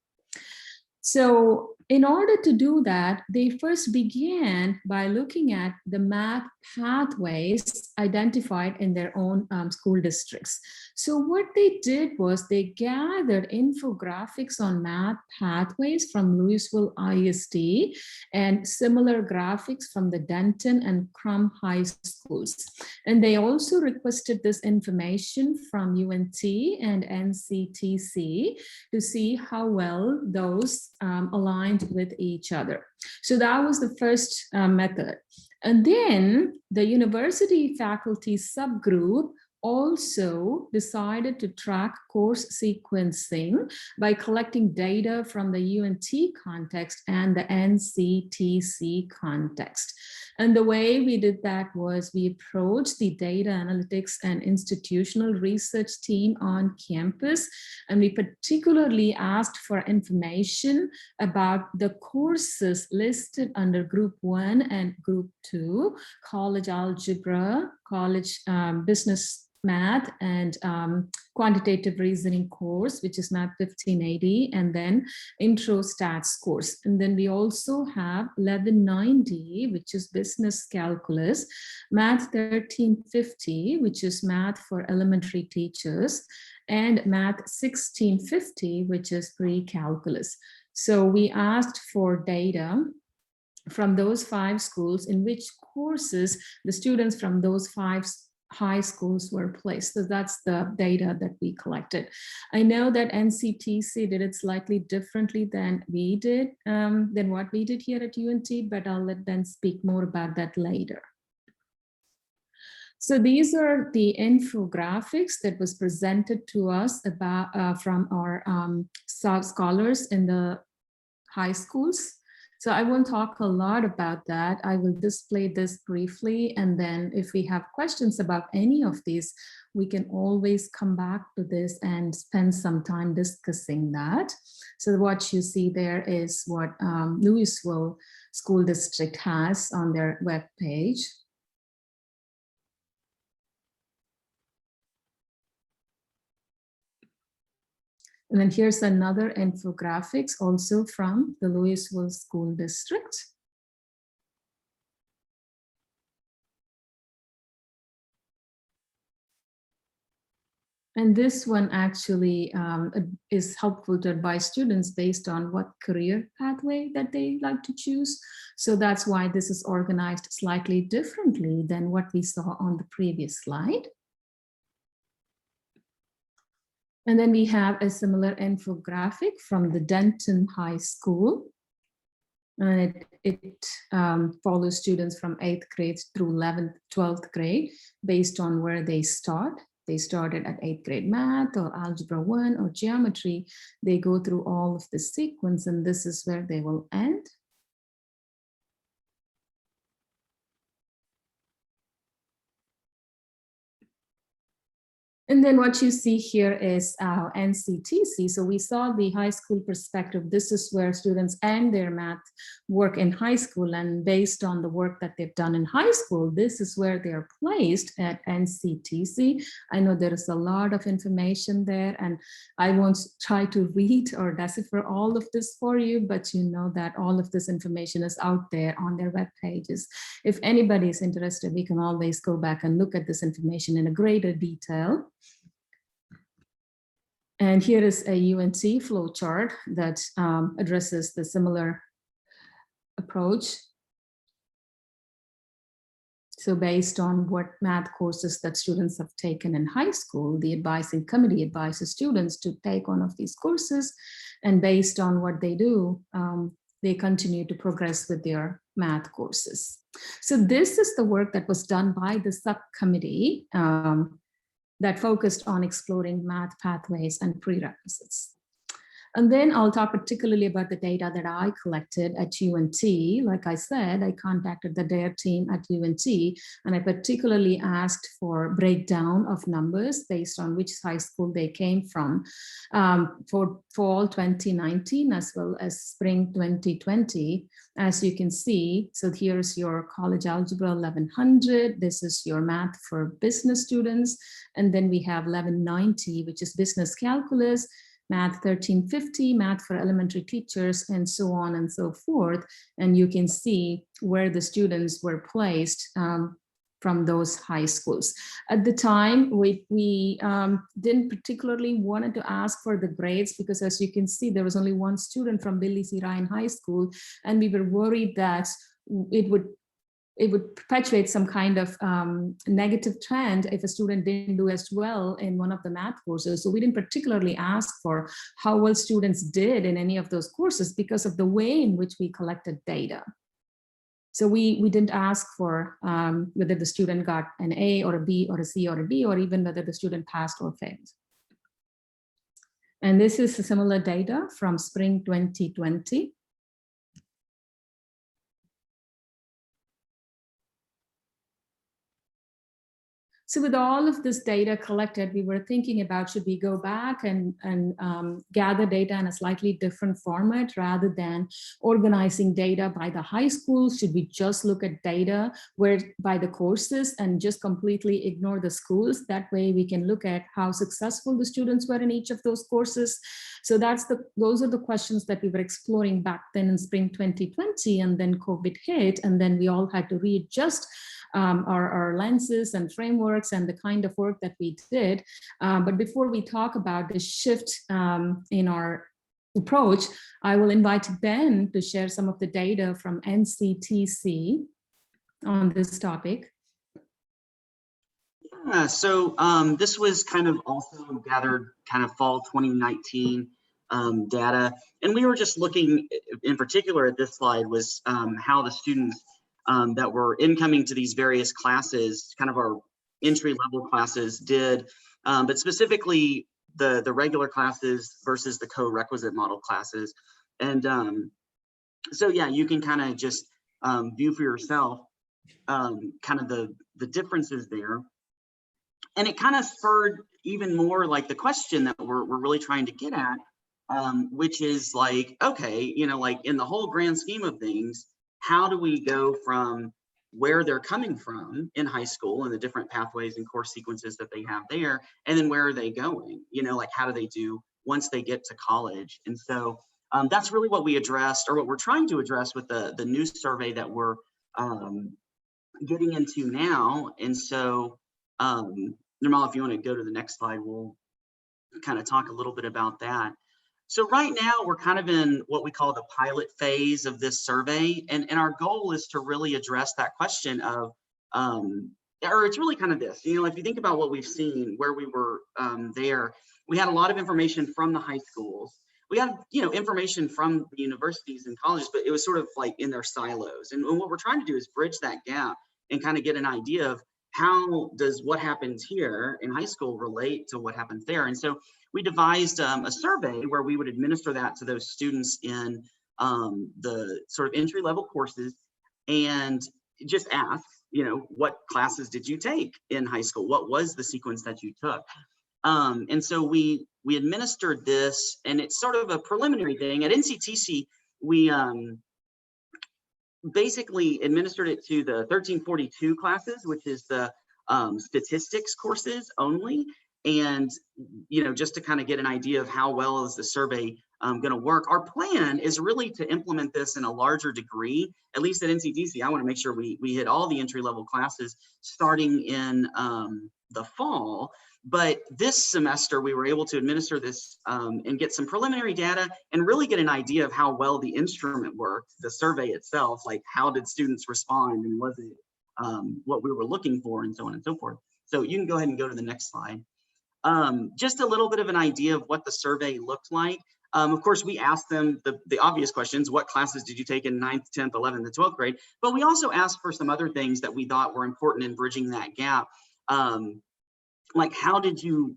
So in order to do that, they first began by looking at the math pathways identified in their own school districts. So what they did was they gathered infographics on math pathways from Louisville ISD and similar graphics from the Denton and Crum High schools. And they also requested this information from UNT and NCTC to see how well those aligned with each other. So that was the first method. And then the university faculty subgroup also decided to track course sequencing by collecting data from the UNT context and the NCTC context. And the way we did that was we approached the data analytics and institutional research team on campus, and we particularly asked for information about the courses listed under Group 1 and Group 2, college algebra, college business math, and quantitative reasoning course, which is Math 1580, and then intro stats course. And then we also have 1190, which is business calculus, Math 1350, which is math for elementary teachers, and Math 1650, which is pre-calculus. So we asked for data from those 5 schools in which courses the students from those 5 high schools were placed. So that's the data that we collected. I know that NCTC did it slightly differently than we did, than what we did here at UNT, but I'll let Ben speak more about that later. So these are the infographics that was presented to us about from our scholars in the high schools. So I won't talk a lot about that. I will display this briefly, and then if we have questions about any of these, we can always come back to this and spend some time discussing that. So what you see there is what Louisville School District has on their web page. And then here's another infographics also from the Louisville School District. And this one actually is helpful to advise students based on what career pathway that they like to choose. So that's why this is organized slightly differently than what we saw on the previous slide. And then we have a similar infographic from the Denton High School. And it follows students from 8th grade through 11th, 12th grade based on where they start. They started at 8th grade math or algebra 1 or geometry. They go through all of the sequence, and this is where they will end. And then what you see here is NCTC. So we saw the high school perspective. This is where students end their math work in high school. And based on the work that they've done in high school, this is where they're placed at NCTC. I know there is a lot of information there, and I won't try to read or decipher all of this for you, but you know that all of this information is out there on their web pages. If anybody is interested, we can always go back and look at this information in a greater detail. And here is a UNT flowchart that addresses the similar approach. So based on what math courses that students have taken in high school, the advising committee advises students to take one of these courses. And based on what they do, they continue to progress with their math courses. So this is the work that was done by the subcommittee that focused on exploring math pathways and prerequisites. And then I'll talk particularly about the data that I collected at UNT. Like I said, I contacted the DARE team at UNT, and I particularly asked for breakdown of numbers based on which high school they came from for fall 2019 as well as spring 2020. As you can see, so here's your college algebra 1100. This is your math for business students. And then we have 1190, which is business calculus, Math 1350, math for elementary teachers, and so on and so forth. And you can see where the students were placed from those high schools. At the time, we didn't particularly wanted to ask for the grades because, as you can see, there was only one student from Billy C. Ryan High School, and we were worried that it would perpetuate some kind of negative trend if a student didn't do as well in one of the math courses. So we didn't particularly ask for how well students did in any of those courses because of the way in which we collected data. So we didn't ask for whether the student got an A or a B or a C or a D, or even whether the student passed or failed. And this is similar data from spring 2020. So with all of this data collected, we were thinking about, should we go back and gather data in a slightly different format rather than organizing data by the high school? Should we just look at data by the courses and just completely ignore the schools? That way we can look at how successful the students were in each of those courses. So those are the questions that we were exploring back then in spring 2020, and then COVID hit, and then we all had to readjust our lenses and frameworks and the kind of work that we did. But before we talk about the shift in our approach, I will invite Ben to share some of the data from NCTC on this topic. Yeah, so this was kind of also gathered kind of fall 2019 data. And we were just looking in particular at this slide was how the students that were incoming to these various classes, kind of our entry level classes did, but specifically the regular classes versus the co-requisite model classes. And so, yeah, you can kind of just view for yourself kind of the differences there. And it kind of spurred even more like the question that we're really trying to get at, which is like, okay, you know, like in the whole grand scheme of things, how do we go from where they're coming from in high school and the different pathways and course sequences that they have there, and then where are they going? You know, like how do they do once they get to college? And so that's really what we addressed, or what we're trying to address with the new survey that we're getting into now. And so, Nirmal, if you want to go to the next slide, we'll kind of talk a little bit about that. So right now we're kind of in what we call the pilot phase of this survey. And our goal is to really address that question of, or it's really kind of this, you know, if you think about what we've seen, where we were there, we had a lot of information from the high schools. We had, you know, information from the universities and colleges, but it was sort of like in their silos. And what we're trying to do is bridge that gap and kind of get an idea of how does what happens here in high school relate to what happens there. And so we devised a survey where we would administer that to those students in the sort of entry level courses and just ask, you know, what classes did you take in high school? What was the sequence that you took? And so we administered this, and it's sort of a preliminary thing. At NCTC, we basically administered it to the 1342 classes, which is the statistics courses only. And, you know, just to kind of get an idea of how well is the survey going to work. Our plan is really to implement this in a larger degree, at least at NCTC. I want to make sure we hit all the entry level classes starting in the fall. But this semester, we were able to administer this and get some preliminary data and really get an idea of how well the instrument worked, the survey itself, like how did students respond and was it what we were looking for and so on and so forth. So you can go ahead and go to the next slide. Just a little bit of an idea of what the survey looked like. Of course, we asked them the obvious questions. What classes did you take in 9th, 10th, 11th, and 12th grade? But we also asked for some other things that we thought were important in bridging that gap. Like how did you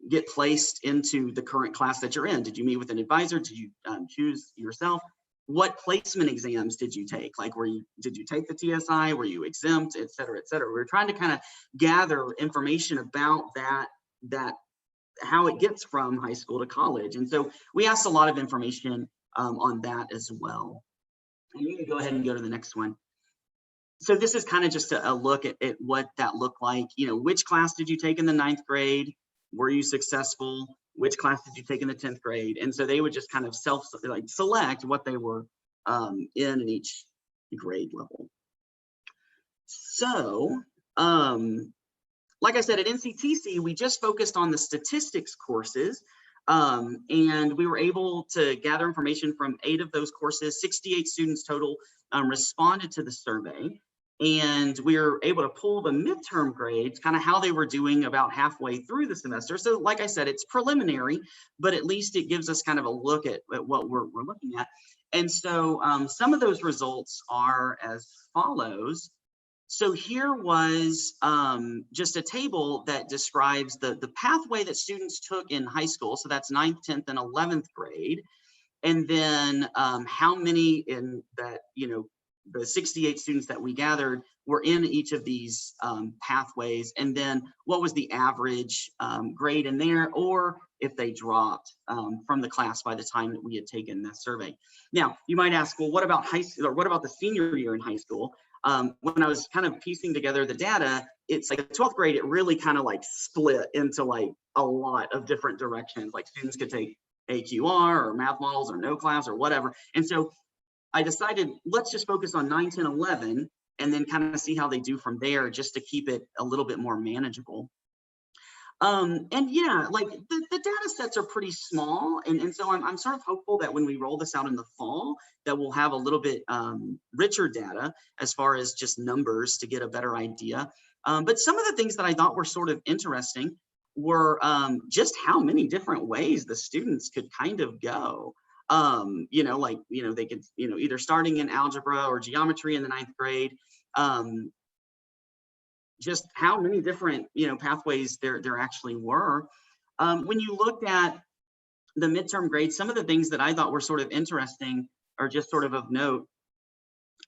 get placed into the current class that you're in? Did you meet with an advisor? Did you choose yourself? What placement exams did you take? Like did you take the TSI? Were you exempt, et cetera, et cetera? We're trying to kind of gather information about that how it gets from high school to college. And so we asked a lot of information on that as well. And you can go ahead and go to the next one. So this is kind of just a look at what that looked like. You know, which class did you take in the 9th grade? Were you successful? Which class did you take in the 10th grade? And so they would just kind of select what they were in each grade level. So, like I said, at NCTC, we just focused on the statistics courses, and we were able to gather information from 8 of those courses. 68 students total responded to the survey, and we were able to pull the midterm grades, kind of how they were doing about halfway through the semester. So like I said, it's preliminary, but at least it gives us kind of a look at what we're looking at. And so some of those results are as follows. So here was just a table that describes the pathway that students took in high school. So that's 9th, 10th, and 11th grade. And then how many in that, you know, the 68 students that we gathered were in each of these pathways, and then what was the average grade in there, or if they dropped from the class by the time that we had taken that survey. Now, you might ask, well, what about high school, or what about the senior year in high school? When I was kind of piecing together the data, it's like the 12th grade, it really kind of like split into like a lot of different directions. Like students could take AQR or math models or no class or whatever. And so I decided, let's just focus on 9, 10, 11, and then kind of see how they do from there, just to keep it a little bit more manageable. And yeah, like the data sets are pretty small. And so I'm sort of hopeful that when we roll this out in the fall, that we'll have a little bit richer data as far as just numbers to get a better idea. But some of the things that I thought were sort of interesting were just how many different ways the students could kind of go. You know, like, you know, they could, you know, either starting in algebra or geometry in the 9th grade, just how many different, you know, pathways there actually were. When you looked at the midterm grades, some of the things that I thought were sort of interesting, or just sort of note,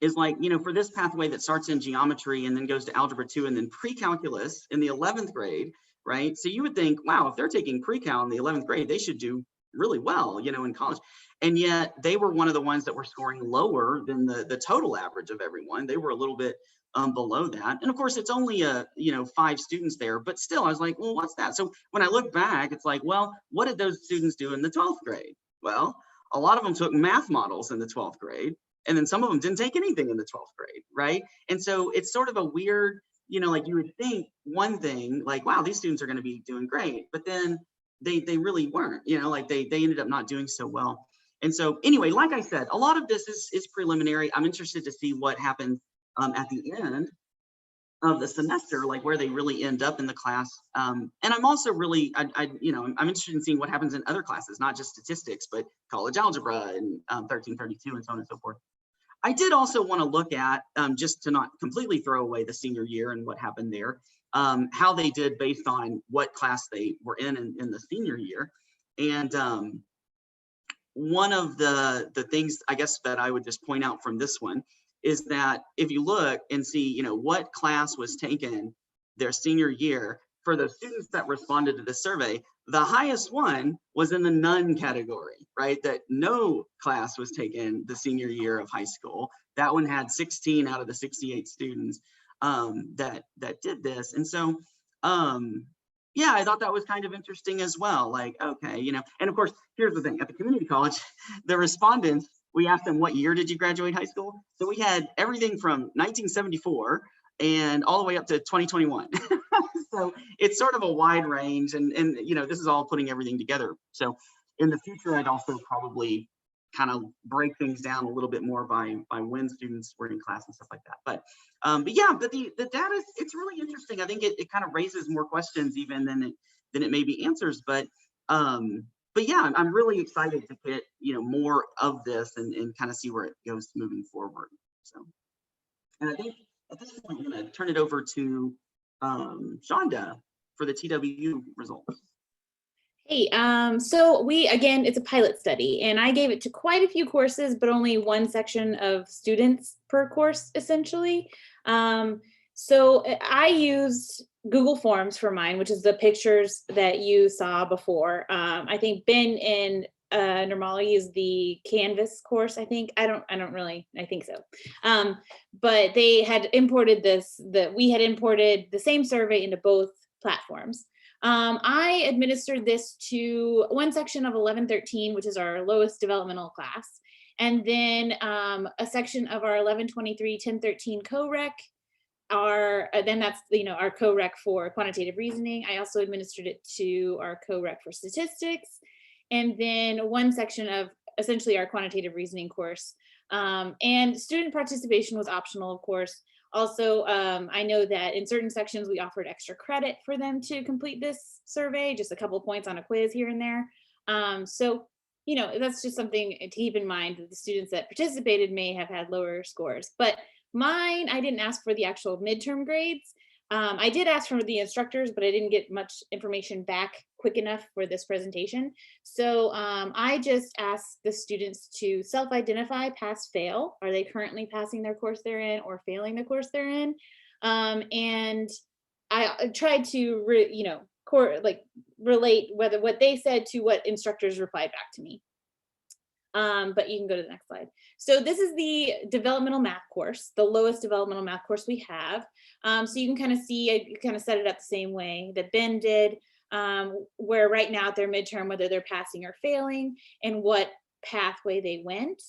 is like, you know, for this pathway that starts in geometry and then goes to algebra 2 and then pre-calculus in the 11th grade, right? So you would think, wow, if they're taking pre-cal in the 11th grade, they should do really well, you know, in college. And yet they were one of the ones that were scoring lower than the total average of everyone. They were a little bit below that. And of course, it's only you know, 5 students there, but still I was like, well, what's that? So when I look back, it's like, well, what did those students do in the 12th grade? Well, a lot of them took math models in the 12th grade, and then some of them didn't take anything in the 12th grade, right? And so it's sort of a weird, you know, like you would think one thing, like, wow, these students are going to be doing great, but then they really weren't, you know, like they ended up not doing so well. And so anyway, like I said, a lot of this is preliminary. I'm interested to see what happens at the end of the semester, like where they really end up in the class. And I'm also really, you know, I'm interested in seeing what happens in other classes, not just statistics, but college algebra and 1332 and so on and so forth. I did also want to look at, just to not completely throw away the senior year and what happened there, how they did based on what class they were in the senior year. And one of the things, I guess, that I would just point out from this one is that if you look and see, you know, what class was taken their senior year, for the students that responded to the survey, the highest one was in the none category, right? That no class was taken the senior year of high school. That one had 16 out of the 68 students that did this. And so, yeah, I thought that was kind of interesting as well. Like, okay, you know, and of course, here's the thing, at the community college, the respondents, we asked them, what year did you graduate high school? So we had everything from 1974 and all the way up to 2021. So it's sort of a wide range, and you know, this is all putting everything together. So in the future, I'd also probably kind of break things down a little bit more by when students were in class and stuff like that. But yeah, but the data, it's really interesting. I think it kind of raises more questions even than it maybe answers. But yeah, I'm really excited to get, you know, more of this and kind of see where it goes moving forward. So, and I think at this point, I'm going to turn it over to Shonda for the TWU results. Hey, so again, it's a pilot study, and I gave it to quite a few courses, but only one section of students per course, essentially. So I used Google Forms for mine, which is the pictures that you saw before. I think Ben and Nirmala used the Canvas course, I think. I think so. But they had imported we had imported the same survey into both platforms. I administered this to one section of 1113, which is our lowest developmental class, and then a section of our 1123, 1013 co-rec. Then that's, you know, our co-rec for quantitative reasoning. I also administered it to our co-rec for statistics, and then one section of essentially our quantitative reasoning course. And student participation was optional, of course. Also, I know that in certain sections we offered extra credit for them to complete this survey, just a couple of points on a quiz here and there. So, you know, that's just something to keep in mind, that the students that participated may have had lower scores. But mine, I didn't ask for the actual midterm grades. I did ask for the instructors, but I didn't get much information back quick enough for this presentation. So I just asked the students to self-identify pass fail. Are they currently passing their course they're in or failing the course they're in? And I tried to, relate whether what they said to what instructors replied back to me. But you can go to the next slide. So this is the developmental math course, the lowest developmental math course we have. So you can kind of see, I kind of set it up the same way that Ben did, where right now at their midterm, whether they're passing or failing and what pathway they went.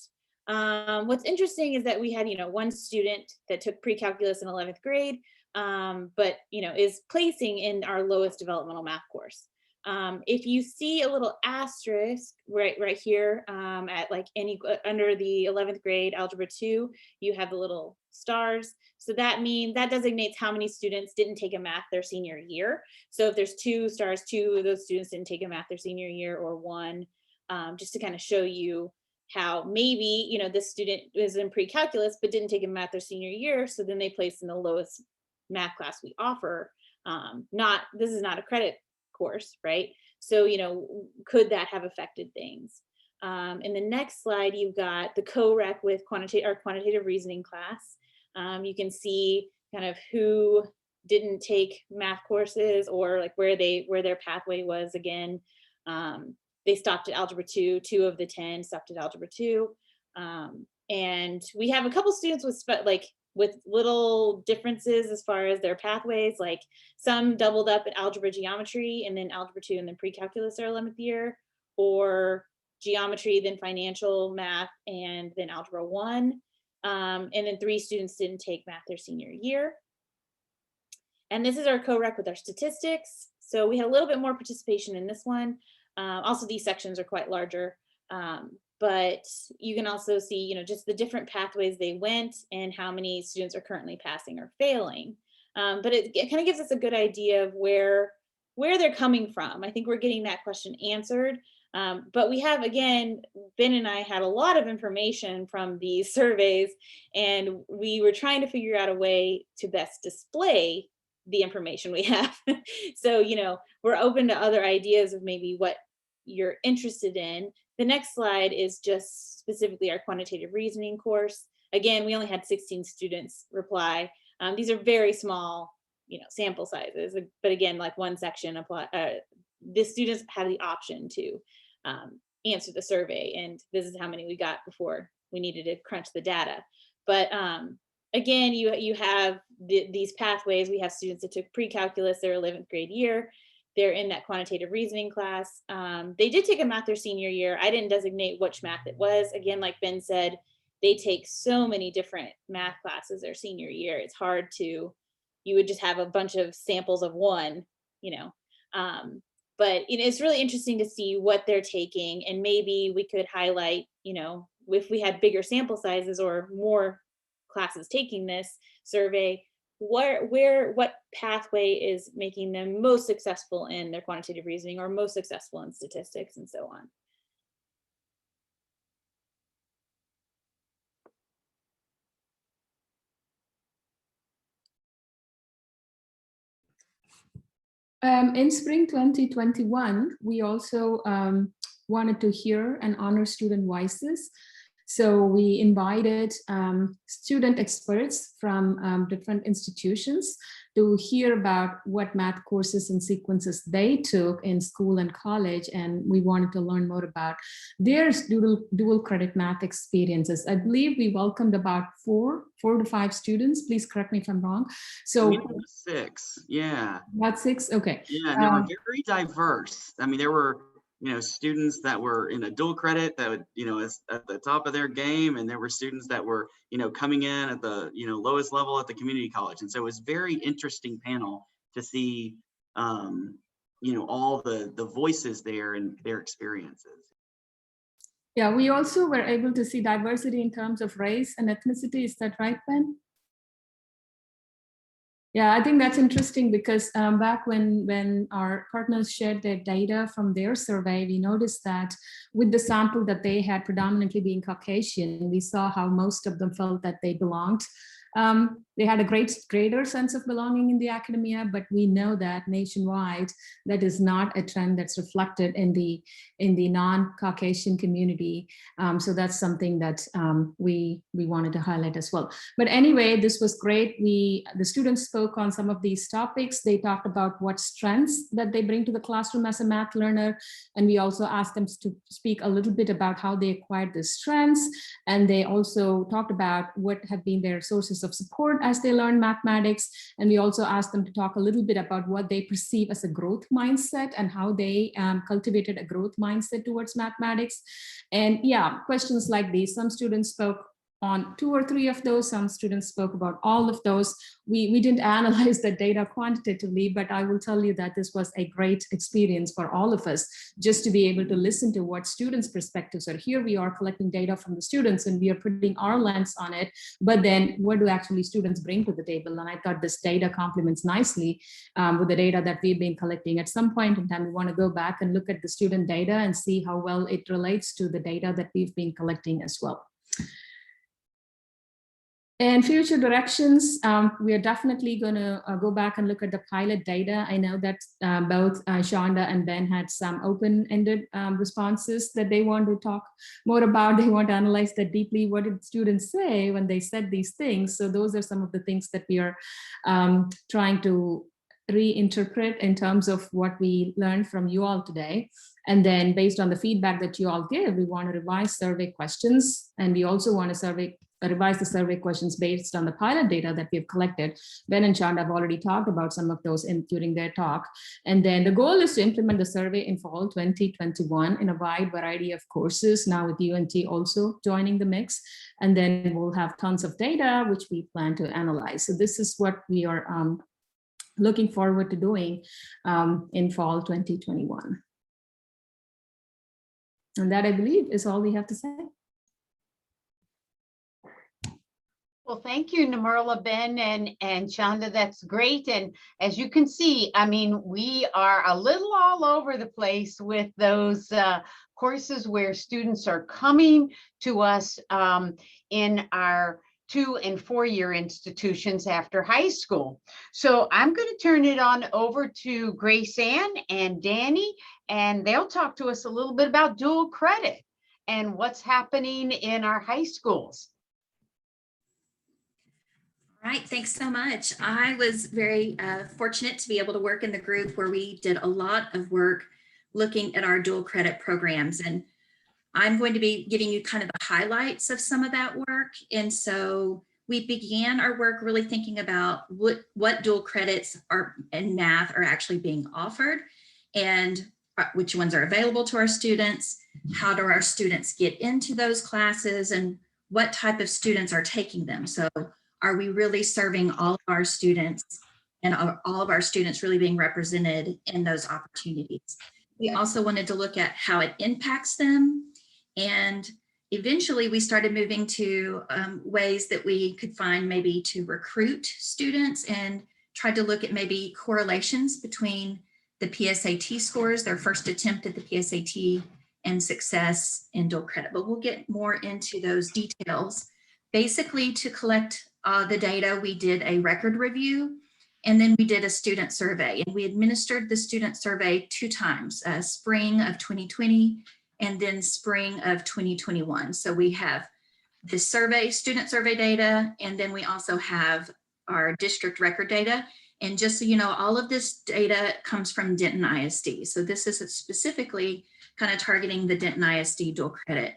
What's interesting is that we had, one student that took pre-calculus in 11th grade, but, is placing in our lowest developmental math course. If you see a little asterisk right here at like under the 11th grade algebra 2, you have the little stars. So that means that designates how many students didn't take a math their senior year. So if there's 2 stars, 2 of those students didn't take a math their senior year, or 1, just to kind of show you how maybe, this student was in pre-calculus but didn't take a math their senior year. So then they placed in the lowest math class we offer. This is not a credit course, right? So, could that have affected things? In the next slide, you've got the co-rec with quantitative reasoning class. You can see kind of who didn't take math courses, or like where their pathway was. Again, they stopped at algebra 2, 2 of the 10 stopped at algebra 2. And we have a couple students with little differences as far as their pathways, like some doubled up at algebra geometry and then algebra 2 and then pre-calculus their 11th year, or geometry, then financial math, and then algebra 1. And then 3 students didn't take math their senior year. And this is our co-rec with our statistics. So we had a little bit more participation in this one. Also, these sections are quite larger. But you can also see, just the different pathways they went and how many students are currently passing or failing. But it kind of gives us a good idea of where they're coming from. I think we're getting that question answered. But we have, again, Ben and I had a lot of information from these surveys, and we were trying to figure out a way to best display the information we have. So, we're open to other ideas of maybe what you're interested in. The next slide is just specifically our quantitative reasoning course. Again, we only had 16 students reply. These are very small, sample sizes, but again, like one section apply. The students have the option to answer the survey, and this is how many we got before we needed to crunch the data. But again, you have these pathways. We have students that took pre-calculus their 11th grade year. They're in that quantitative reasoning class. They did take a math their senior year. I didn't designate which math it was. Again, like Ben said, they take so many different math classes their senior year. It's hard to, you would just have a bunch of samples of one, but it's really interesting to see what they're taking, and maybe we could highlight, if we had bigger sample sizes or more classes taking this survey, what pathway is making them most successful in their quantitative reasoning or most successful in statistics, and so on. In spring 2021, we also wanted to hear and honor student voices. So we invited student experts from different institutions to hear about what math courses and sequences they took in school and college. And we wanted to learn more about their dual credit math experiences. I believe we welcomed about 4 to 5 students. Please correct me if I'm wrong. So 6, yeah. About 6, okay. Yeah, they were very diverse. I mean, there were students that were in a dual credit that would, is at the top of their game, and there were students that were, coming in at the, lowest level at the community college. And so it was very interesting panel to see, all the voices there and their experiences. Yeah, we also were able to see diversity in terms of race and ethnicity. Is that right, Ben? Yeah, I think that's interesting because back when our partners shared their data from their survey, we noticed that with the sample that they had predominantly being Caucasian, we saw how most of them felt that they belonged They had a greater sense of belonging in the academia, but we know that nationwide, that is not a trend that's reflected in the non-Caucasian community. So that's something that we wanted to highlight as well. But anyway, this was great. The students spoke on some of these topics. They talked about what strengths that they bring to the classroom as a math learner. And we also asked them to speak a little bit about how they acquired the strengths. And they also talked about what have been their sources of support as they learn mathematics. And we also asked them to talk a little bit about what they perceive as a growth mindset and how they cultivated a growth mindset towards mathematics. And yeah, questions like these. Some students spoke on 2 or 3 of those. Some students spoke about all of those. We didn't analyze the data quantitatively, but I will tell you that this was a great experience for all of us, just to be able to listen to what students' perspectives are. Here we are collecting data from the students and we are putting our lens on it, but then what do actually students bring to the table? And I thought this data complements nicely with the data that we've been collecting. At some point in time, we want to go back and look at the student data and see how well it relates to the data that we've been collecting as well. And future directions, we are definitely going to go back and look at the pilot data. I know that both Shonda and Ben had some open-ended responses that they want to talk more about. They want to analyze that deeply. What did students say when they said these things? So those are some of the things that we are trying to reinterpret in terms of what we learned from you all today. And then based on the feedback that you all give, we want to revise survey questions. And we also want to revise the survey questions based on the pilot data that we've collected. Ben and Shonda have already talked about some of those during their talk. And then the goal is to implement the survey in fall 2021 in a wide variety of courses, now with UNT also joining the mix. And then we'll have tons of data, which we plan to analyze. So this is what we are looking forward to doing in fall 2021. And that, I believe, is all we have to say. Well, thank you, Nirmala, Ben, and Shonda. That's great. And as you can see, I mean, we are a little all over the place with those courses where students are coming to us in our 2- and 4-year institutions after high school. So I'm going to turn it on over to Grace Ann and Danny, and they'll talk to us a little bit about dual credit and what's happening in our high schools. Right, thanks so much. I was very fortunate to be able to work in the group where we did a lot of work looking at our dual credit programs. And I'm going to be giving you kind of the highlights of some of that work. And so we began our work really thinking about what dual credits are in math are actually being offered and which ones are available to our students. How do our students get into those classes and what type of students are taking them? So are we really serving all of our students and all of our students really being represented in those opportunities? We also wanted to look at how it impacts them. And eventually we started moving to ways that we could find maybe to recruit students and tried to look at maybe correlations between the PSAT scores, their first attempt at the PSAT, and success in dual credit. But we'll get more into those details. Basically, to collect the data, we did a record review, and then we did a student survey. And we administered the student survey 2 times, spring of 2020 and then spring of 2021. So we have the survey, student survey data, and then we also have our district record data. And just so you know, all of this data comes from Denton ISD. So this is specifically kind of targeting the Denton ISD dual credit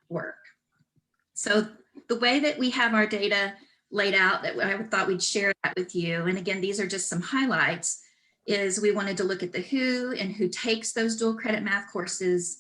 work. So the way that we have our data laid out, that I thought we'd share that with you, and again, these are just some highlights, is we wanted to look at the who and who takes those dual credit math courses,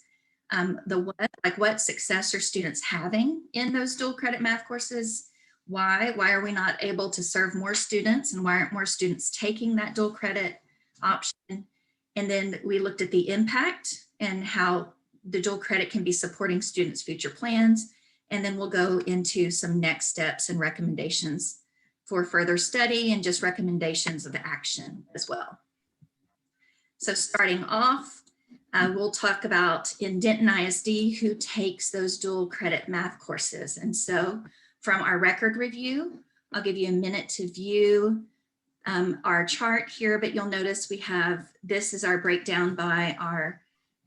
the what, like what success are students having in those dual credit math courses, why are we not able to serve more students, and why aren't more students taking that dual credit option? And then we looked at the impact and how the dual credit can be supporting students' future plans. And then we'll go into some next steps and recommendations for further study and just recommendations of action as well. So starting off, we'll talk about in Denton ISD who takes those dual credit math courses. And so from our record review, I'll give you a minute to view our chart here, but you'll notice we have, this is our breakdown by our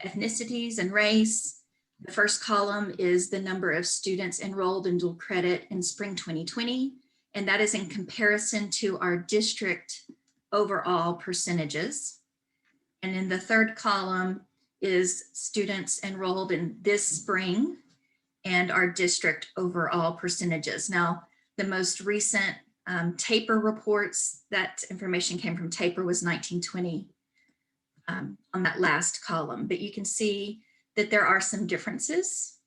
ethnicities and race. The first column is the number of students enrolled in dual credit in spring 2020, and that is in comparison to our district overall percentages. And in the third column is students enrolled in this spring and our district overall percentages. Now, the most recent TAPER reports, that information came from TAPER, was 1920 on that last column, but you can see that there are some differences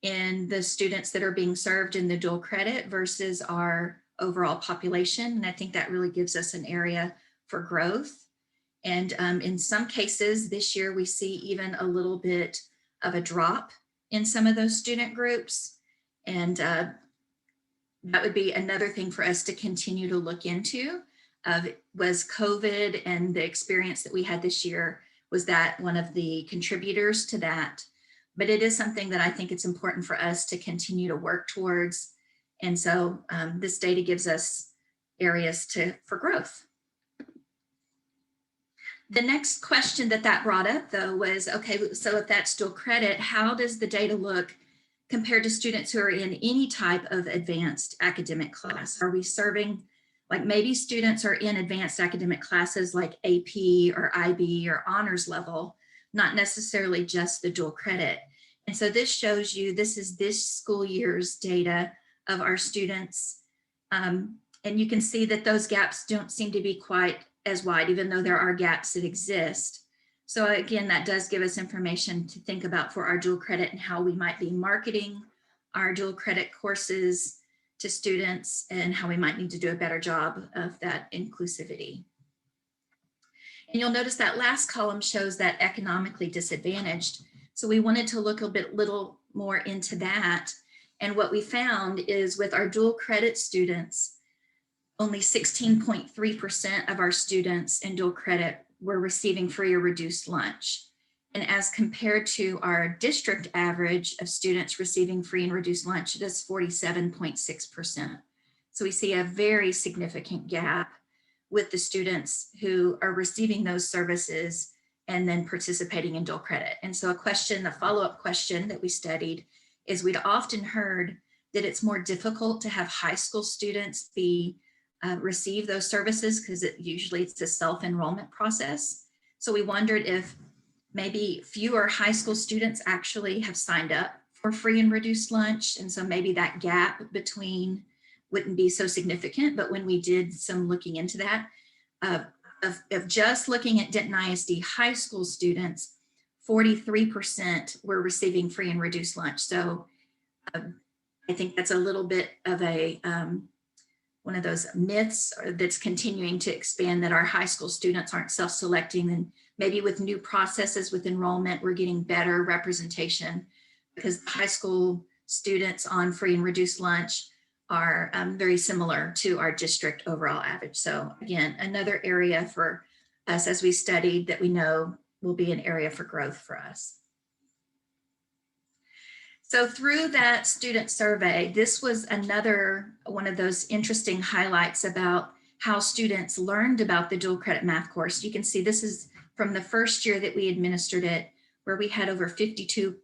in the students that are being served in the dual credit versus our overall population. And I think that really gives us an area for growth. And in some cases this year, we see even a little bit of a drop in some of those student groups. And that would be another thing for us to continue to look into. Was COVID and the experience that we had this year, was that one of the contributors to that? But it is something that I think it's important for us to continue to work towards. And so this data gives us areas for growth. The next question that brought up though was, okay, so if that's dual credit, how does the data look compared to students who are in any type of advanced academic class? Are we serving, like maybe students are in advanced academic classes like AP or IB or honors level, not necessarily just the dual credit. And so this shows you, this is this school year's data of our students. And you can see that those gaps don't seem to be quite as wide, even though there are gaps that exist. So again, that does give us information to think about for our dual credit and how we might be marketing our dual credit courses to students and how we might need to do a better job of that inclusivity. And you'll notice that last column shows that economically disadvantaged. So we wanted to look little more into that. And what we found is with our dual credit students, only 16.3% of our students in dual credit were receiving free or reduced lunch. And as compared to our district average of students receiving free and reduced lunch, it is 47.6%. So we see a very significant gap with the students who are receiving those services and then participating in dual credit. And so a follow-up question that we studied is we'd often heard that it's more difficult to have high school students receive those services because usually it's a self-enrollment process. So we wondered if maybe fewer high school students actually have signed up for free and reduced lunch. And so maybe that gap between wouldn't be so significant. But when we did some looking into that, of just looking at Denton ISD high school students, 43% were receiving free and reduced lunch. So I think that's a little bit of a one of those myths that's continuing to expand, that our high school students aren't self-selecting, and maybe with new processes with enrollment, we're getting better representation because high school students on free and reduced lunch are very similar to our district overall average. So again, another area for us as we studied that we know will be an area for growth for us. So through that student survey, this was another one of those interesting highlights about how students learned about the dual credit math course. You can see this is from the first year that we administered it, where we had over 52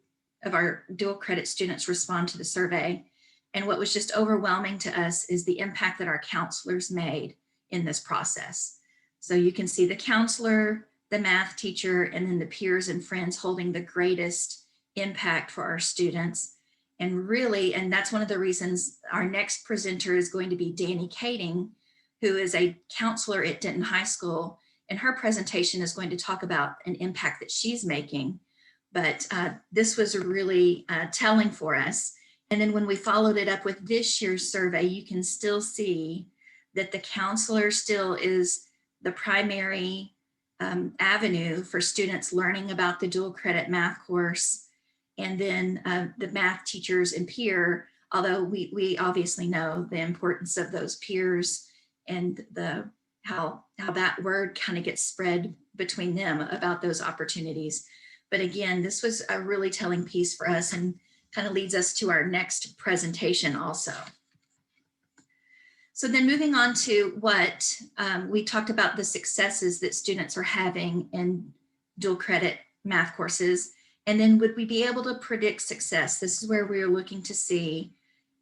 of our dual credit students respond to the survey. And what was just overwhelming to us is the impact that our counselors made in this process. So you can see the counselor, the math teacher, and then the peers and friends holding the greatest impact for our students. And really, and that's one of the reasons our next presenter is going to be Danny Kading, who is a counselor at Denton High School. And her presentation is going to talk about an impact that she's making. But this was really telling for us. And then when we followed it up with this year's survey, you can still see that the counselor still is the primary avenue for students learning about the dual credit math course. And then the math teachers and peer, although we obviously know the importance of those peers and how that word kind of gets spread between them about those opportunities. But again, this was a really telling piece for us and kind of leads us to our next presentation also. So then moving on to what we talked about, the successes that students are having in dual credit math courses. And then would we be able to predict success? This is where we're looking to see,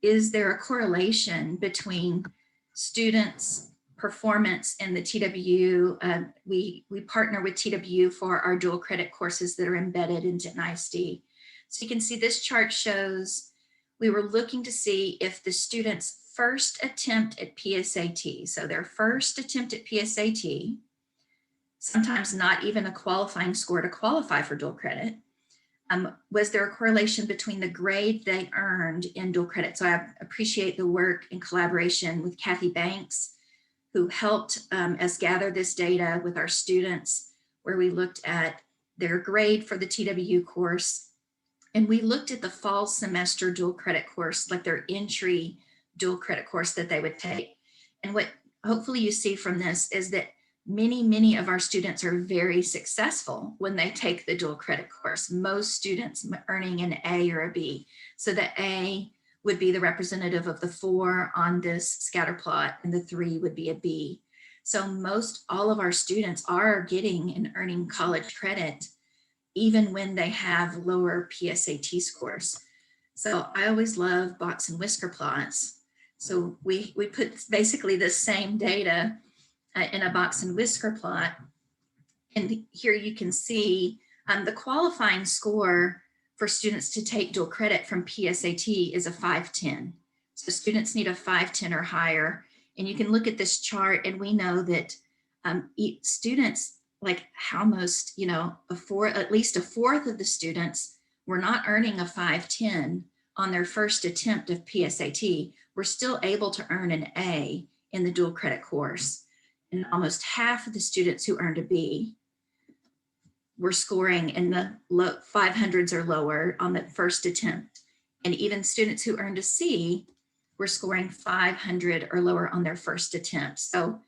is there a correlation between students' performance and the TWU? We partner with TWU for our dual credit courses that are embedded into NISD. So you can see this chart shows we were looking to see if the students' first attempt at PSAT, so their first attempt at PSAT, sometimes not even a qualifying score to qualify for dual credit, was there a correlation between the grade they earned in dual credit? So I appreciate the work in collaboration with Kathy Banks, who helped us gather this data with our students, where we looked at their grade for the TWU course. And we looked at the fall semester dual credit course, like their entry dual credit course that they would take. And what hopefully you see from this is that many of our students are very successful when they take the dual credit course. Most students earning an A or a B. So the A would be the representative of the 4 on this scatter plot, and the 3 would be a B. So all of our students are getting and earning college credit, even when they have lower PSAT scores. So I always love box and whisker plots. So we put basically the same data in a box and whisker plot. And here you can see the qualifying score for students to take dual credit from PSAT is a 510. So students need a 510 or higher. And you can look at this chart, and we know that students, like almost, at least a fourth of the students were not earning a 510 on their first attempt of PSAT. We're still able to earn an A in the dual credit course. And almost half of the students who earned a B were scoring in the low 500s or lower on the first attempt. And even students who earned a C were scoring 500 or lower on their first attempt. So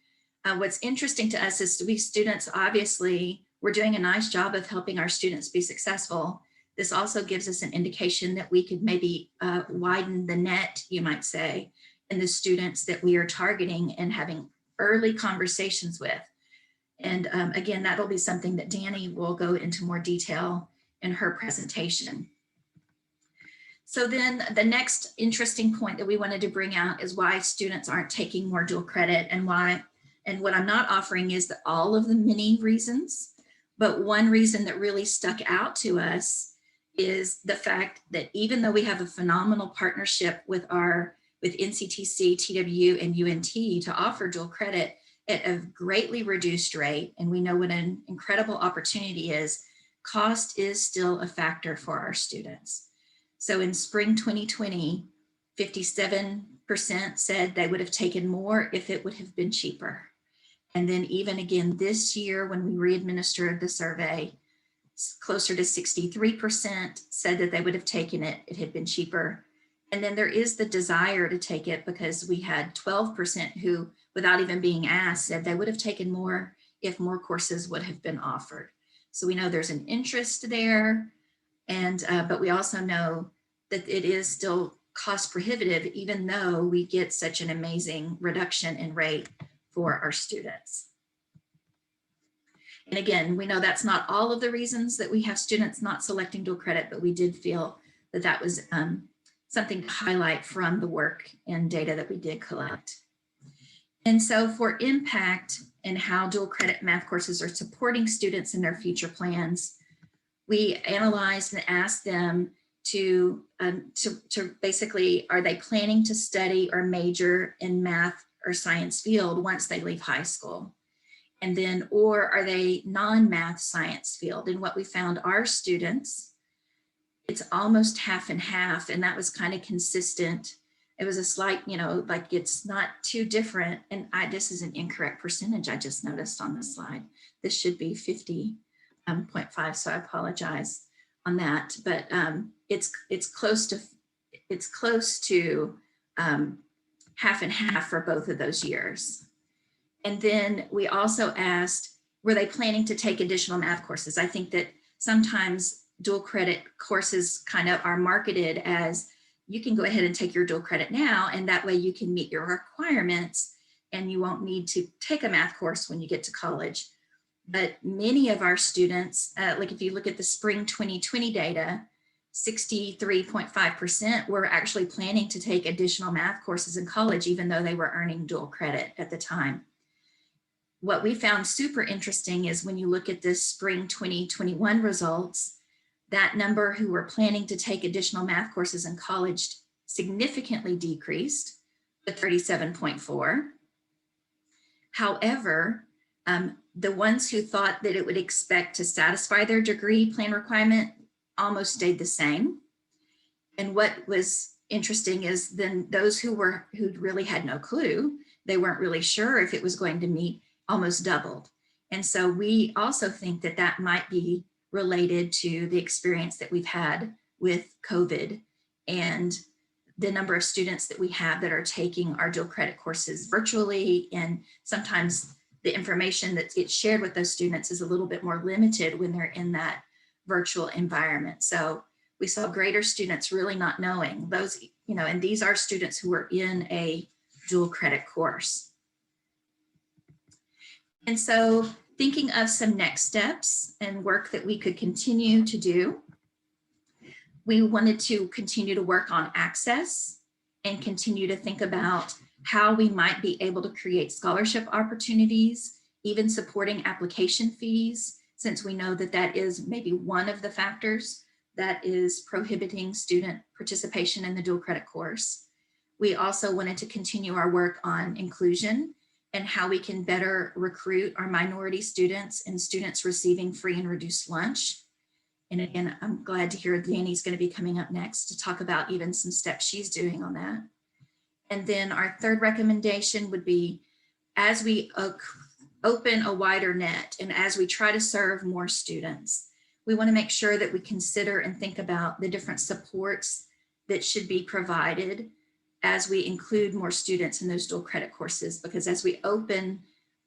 what's interesting to us is we students, obviously, we're doing a nice job of helping our students be successful. This also gives us an indication that we could maybe widen the net, you might say, in the students that we are targeting and having early conversations with. And again, that'll be something that Danny will go into more detail in her presentation. So then the next interesting point that we wanted to bring out is why students aren't taking more dual credit, and why. And what I'm not offering is all of the many reasons, but one reason that really stuck out to us is the fact that even though we have a phenomenal partnership with NCTC, TWU, and UNT to offer dual credit at a greatly reduced rate, and we know what an incredible opportunity is, cost is still a factor for our students. So in spring 2020, 57% said they would have taken more if it would have been cheaper. And then even again this year, when we re-administered the survey, closer to 63% said that they would have taken it, it had been cheaper. And then there is the desire to take it, because we had 12% who, without even being asked, said they would have taken more if more courses would have been offered. So we know there's an interest there, and but we also know that it is still cost prohibitive, even though we get such an amazing reduction in rate for our students. And again, we know that's not all of the reasons that we have students not selecting dual credit, but we did feel that that was something to highlight from the work and data that we did collect. And so for impact and how dual credit math courses are supporting students in their future plans, we analyzed and asked them to basically, are they planning to study or major in math or science field once they leave high school? And then, or are they non-math science field? And what we found, our students, it's almost half and half, and that was kind of consistent. It was a slight, like it's not too different. And this is an incorrect percentage I just noticed on the slide. This should be 50.5, so I apologize on that. But it's close to half and half for both of those years. And then we also asked, were they planning to take additional math courses? I think that sometimes dual credit courses kind of are marketed as you can go ahead and take your dual credit now, and that way you can meet your requirements and you won't need to take a math course when you get to college. But many of our students, like if you look at the spring 2020 data, 63.5% were actually planning to take additional math courses in college, even though they were earning dual credit at the time. What we found super interesting is when you look at this spring 2021 results, that number who were planning to take additional math courses in college significantly decreased to 37.4. However, the ones who thought that it would expect to satisfy their degree plan requirement almost stayed the same. And what was interesting is then those who really had no clue, they weren't really sure if it was going to meet, almost doubled. And so we also think that that might be related to the experience that we've had with COVID and the number of students that we have that are taking our dual credit courses virtually. And sometimes the information that gets shared with those students is a little bit more limited when they're in that virtual environment. So we saw greater students really not knowing those, and these are students who are in a dual credit course. And so thinking of some next steps and work that we could continue to do, we wanted to continue to work on access and continue to think about how we might be able to create scholarship opportunities, even supporting application fees, since we know that that is maybe one of the factors that is prohibiting student participation in the dual credit course. We also wanted to continue our work on inclusion and how we can better recruit our minority students and students receiving free and reduced lunch. And again, I'm glad to hear Danny's going to be coming up next to talk about even some steps she's doing on that. And then our third recommendation would be, as we open a wider net and as we try to serve more students, we want to make sure that we consider and think about the different supports that should be provided as we include more students in those dual credit courses, because as we open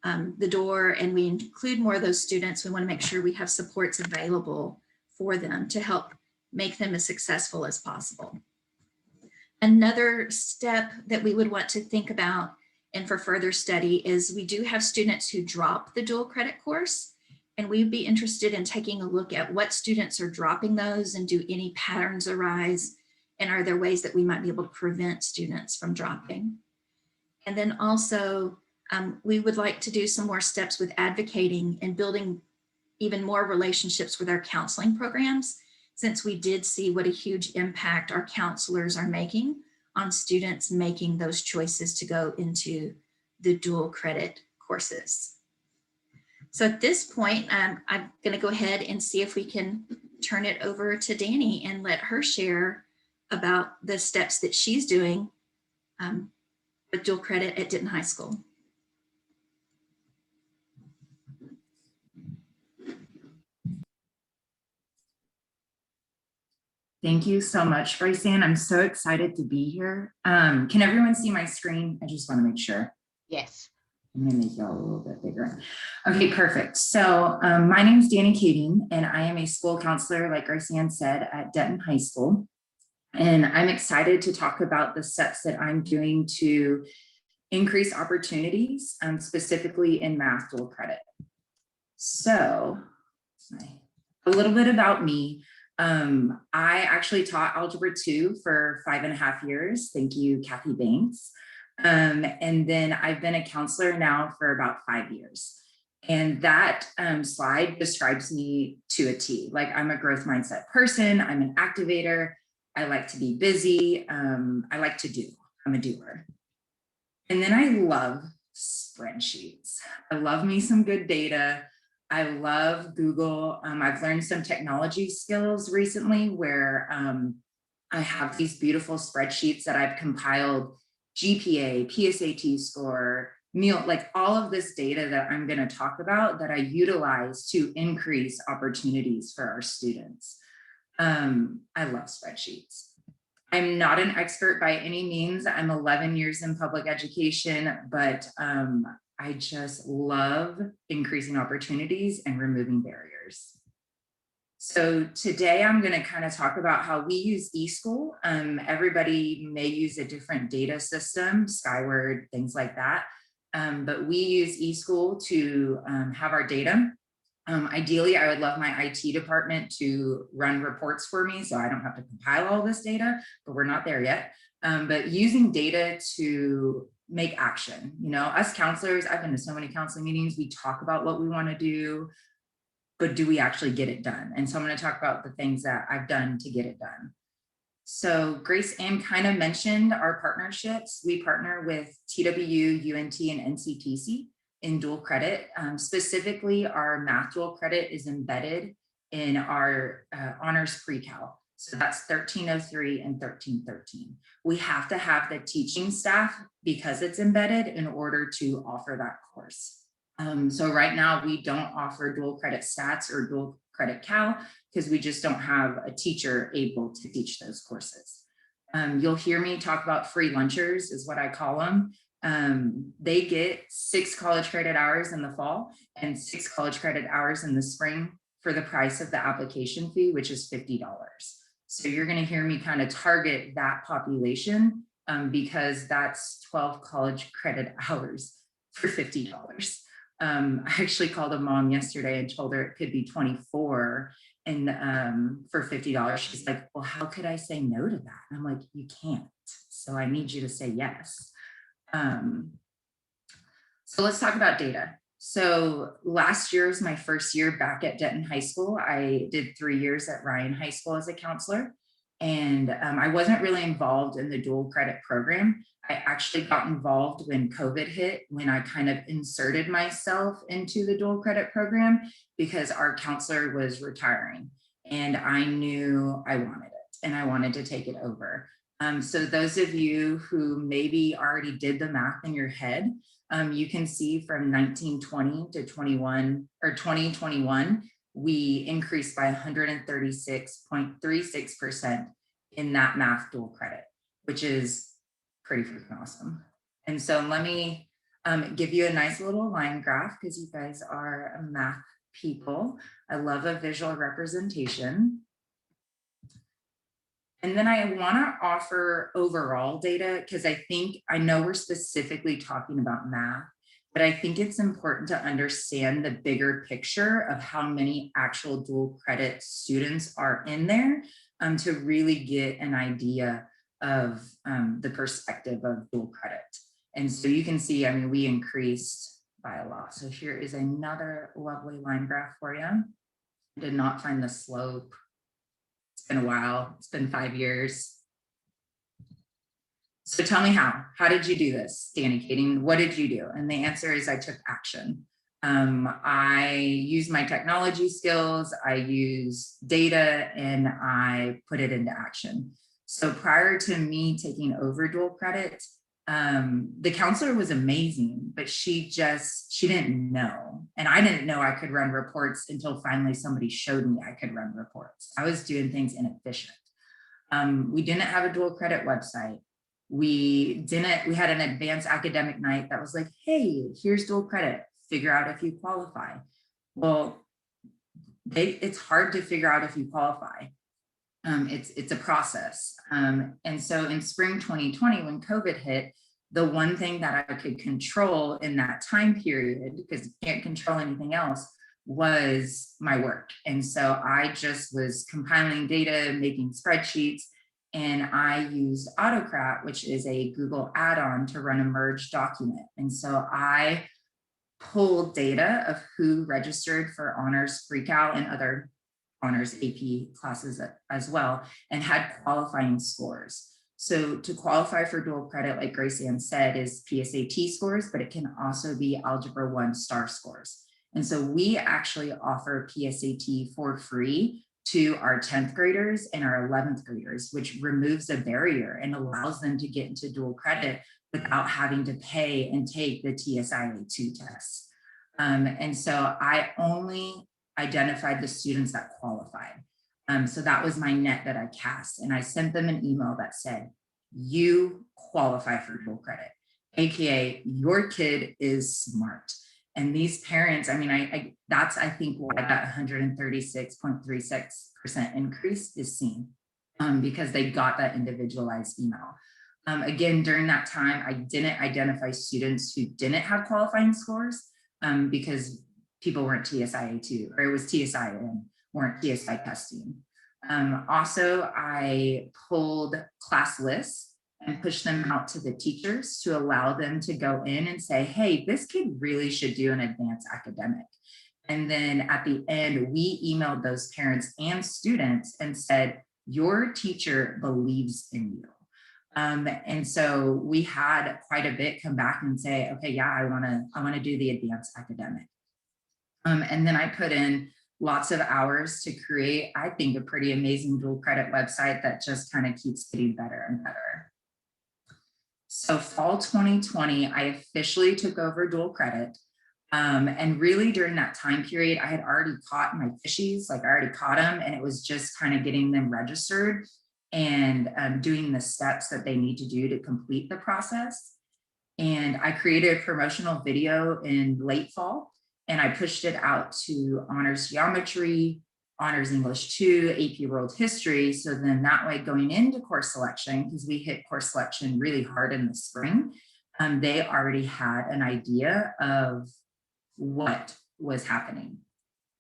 the door and we include more of those students, we want to make sure we have supports available for them to help make them as successful as possible. Another step that we would want to think about and for further study is we do have students who drop the dual credit course, and we'd be interested in taking a look at what students are dropping those and do any patterns arise, and are there ways that we might be able to prevent students from dropping. And then also we would like to do some more steps with advocating and building even more relationships with our counseling programs, since we did see what a huge impact our counselors are making on students making those choices to go into the dual credit courses. So at this point, I'm going to go ahead and see if we can turn it over to Danny and let her share about the steps that she's doing with dual credit at Denton High School. Thank you so much, Graceanne. I'm so excited to be here. Can everyone see my screen? I just want to make sure. Yes. I'm going to make y'all a little bit bigger. Okay, perfect. So my name is Danny Kading, and I am a school counselor, like Graceanne said, at Denton High School. And I'm excited to talk about the steps that I'm doing to increase opportunities, specifically in math dual credit. So a little bit about me. I actually taught Algebra 2 for 5.5 years. Thank you, Kathy Banks. And then I've been a counselor now for about 5 years. And that slide describes me to a T. Like, I'm a growth mindset person. I'm an activator. I like to be busy. I like to do. I'm a doer. And then I love spreadsheets. I love me some good data. I love Google. I've learned some technology skills recently where I have these beautiful spreadsheets that I've compiled: GPA, PSAT score, meal, like all of this data that I'm going to talk about that I utilize to increase opportunities for our students. I love spreadsheets. I'm not an expert by any means. I'm 11 years in public education, but I just love increasing opportunities and removing barriers. So today I'm going to kind of talk about how we use eSchool. Everybody may use a different data system, Skyward, things like that. But we use eSchool to have our data. Ideally, I would love my IT department to run reports for me so I don't have to compile all this data, but we're not there yet. But using data to make action, you know, us counselors, I've been to so many counseling meetings, we talk about what we want to do, but do we actually get it done? And so I'm going to talk about the things that I've done to get it done. So Grace Ann kind of mentioned our partnerships. We partner with TWU, UNT, and NCTC in dual credit. Specifically, our math dual credit is embedded in our honors pre-cal. So that's 1303 and 1313. We have to have the teaching staff because it's embedded in order to offer that course. So right now we don't offer dual credit stats or dual credit cal because we just don't have a teacher able to teach those courses. You'll hear me talk about free lunchers is what I call them. They get 6 college credit hours in the fall and 6 college credit hours in the spring for the price of the application fee, which is $50. So you're going to hear me kind of target that population because that's 12 college credit hours for $50. I actually called a mom yesterday and told her it could be 24 and for $50. She's like, well, how could I say no to that? And I'm like, you can't. So I need you to say yes. So let's talk about data. So last year is my first year back at Denton High School. I did 3 years at Ryan High School as a counselor. And I wasn't really involved in the dual credit program. I actually got involved when COVID hit, when I kind of inserted myself into the dual credit program because our counselor was retiring and I knew I wanted it and I wanted to take it over. So those of you who maybe already did the math in your head, you can see from 1920 to 2021, we increased by 136.36% in that math dual credit, which is pretty freaking awesome. And so let me give you a nice little line graph because you guys are math people. I love a visual representation. And then I want to offer overall data because I know we're specifically talking about math, but I think it's important to understand the bigger picture of how many actual dual credit students are in there to really get an idea of the perspective of dual credit. And so you can see, I mean, we increased by a lot. So here is another lovely line graph for you. I did not find the slope. It's been a while. It's been 5 years. So tell me how did you do this, Danny Kading? What did you do? And the answer is I took action. I used my technology skills, I used data, and I put it into action. So prior to me taking over dual credit, the counselor was amazing, but she didn't know. And I didn't know I could run reports until finally somebody showed me I could run reports. I was doing things inefficient. We didn't have a dual credit website. We had an advanced academic night that was like, hey, here's dual credit, figure out if you qualify. Well, it's hard to figure out if you qualify. It's a process. And so in spring 2020, when COVID hit, the one thing that I could control in that time period, because you can't control anything else, was my work. And so I just was compiling data, making spreadsheets, and I used Autocrat, which is a Google add-on to run a merge document. And so I pulled data of who registered for honors pre-cal and other honors AP classes as well, and had qualifying scores. So to qualify for dual credit, like Grace Ann said, is PSAT scores, but it can also be Algebra 1 STAR scores. And so we actually offer PSAT for free to our 10th graders and our 11th graders, which removes a barrier and allows them to get into dual credit without having to pay and take the TSIA2 tests. And so I only identified the students that qualified. So that was my net that I cast. And I sent them an email that said, you qualify for dual credit, AKA your kid is smart. And these parents, I mean, that's, I think, why that 136.36% increase is seen, because they got that individualized email. Again, during that time, I didn't identify students who didn't have qualifying scores, because people weren't TSIA2, or it was TSI and weren't TSI testing. Also, I pulled class lists and pushed them out to the teachers to allow them to go in and say, hey, this kid really should do an advanced academic. And then at the end, we emailed those parents and students and said, your teacher believes in you. And so we had quite a bit come back and say, okay, yeah, I wanna do the advanced academic. And then I put in lots of hours to create, I think, a pretty amazing dual credit website that just kind of keeps getting better and better. So fall 2020, I officially took over dual credit. And really during that time period, I had already caught my fishies, like I already caught them, and it was just kind of getting them registered and doing the steps that they need to do to complete the process. And I created a promotional video in late fall, and I pushed it out to Honors Geometry, Honors English 2, AP World History. So then that way, going into course selection, because we hit course selection really hard in the spring, they already had an idea of what was happening.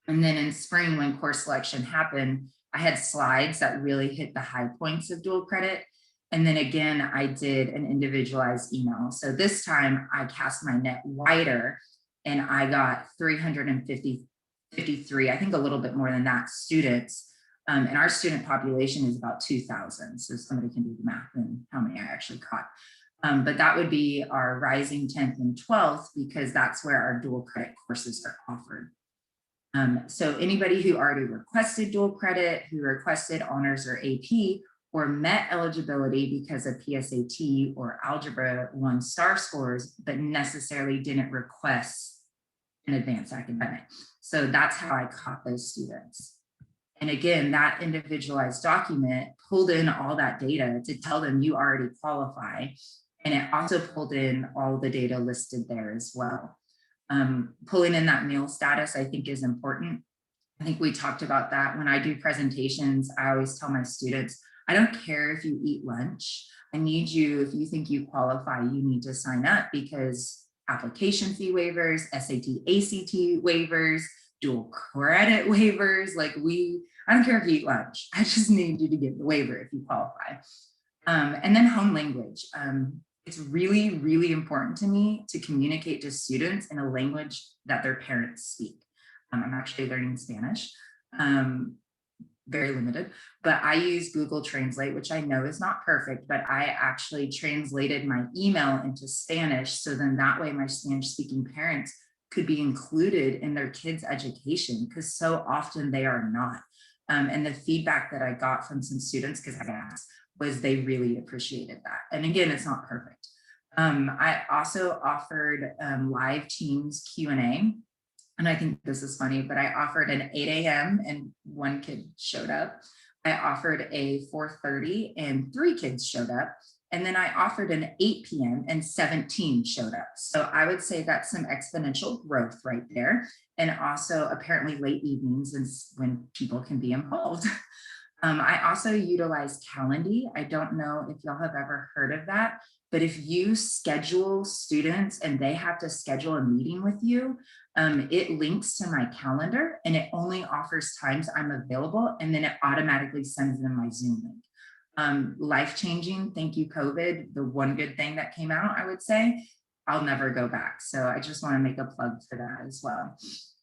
And then in spring, when course selection happened, I had slides that really hit the high points of dual credit. And then again, I did an individualized email. So this time I cast my net wider, and I got 353, I think a little bit more than that, students. And our student population is about 2,000. So somebody can do the math and how many I actually caught. But that would be our rising 10th and 12th, because that's where our dual credit courses are offered. So anybody who already requested dual credit, who requested honors or AP, or met eligibility because of PSAT or Algebra 1 star scores, but necessarily didn't request an advanced academic. So that's how I caught those students. And again, that individualized document pulled in all that data to tell them you already qualify. And it also pulled in all the data listed there as well. Pulling in that meal status, I think, is important. I think we talked about that. When I do presentations, I always tell my students, I don't care if you eat lunch. I need you, if you think you qualify, you need to sign up, because application fee waivers, SAT, ACT waivers, dual credit waivers, I don't care if you eat lunch. I just need you to get the waiver if you qualify. And then home language. It's really, really important to me to communicate to students in a language that their parents speak. I'm actually learning Spanish, very limited, but I use Google Translate, which I know is not perfect, but I actually translated my email into Spanish. So then that way my Spanish speaking parents could be included in their kids' education, because so often they are not. And the feedback that I got from some students, because I asked, was they really appreciated that. And again, it's not perfect. I also offered live Teams Q&A. And I think this is funny, but I offered an 8 a.m. and 1 kid showed up. I offered a 4:30 and 3 kids showed up. And then I offered an 8 p.m. and 17 showed up. So I would say that's some exponential growth right there. And also apparently late evenings is when people can be involved. I also utilize Calendly. I don't know if y'all have ever heard of that, but if you schedule students and they have to schedule a meeting with you, it links to my calendar and it only offers times I'm available, and then it automatically sends them my Zoom link. Life-changing, thank you, COVID. The one good thing that came out, I would say, I'll never go back. So I just want to make a plug for that as well.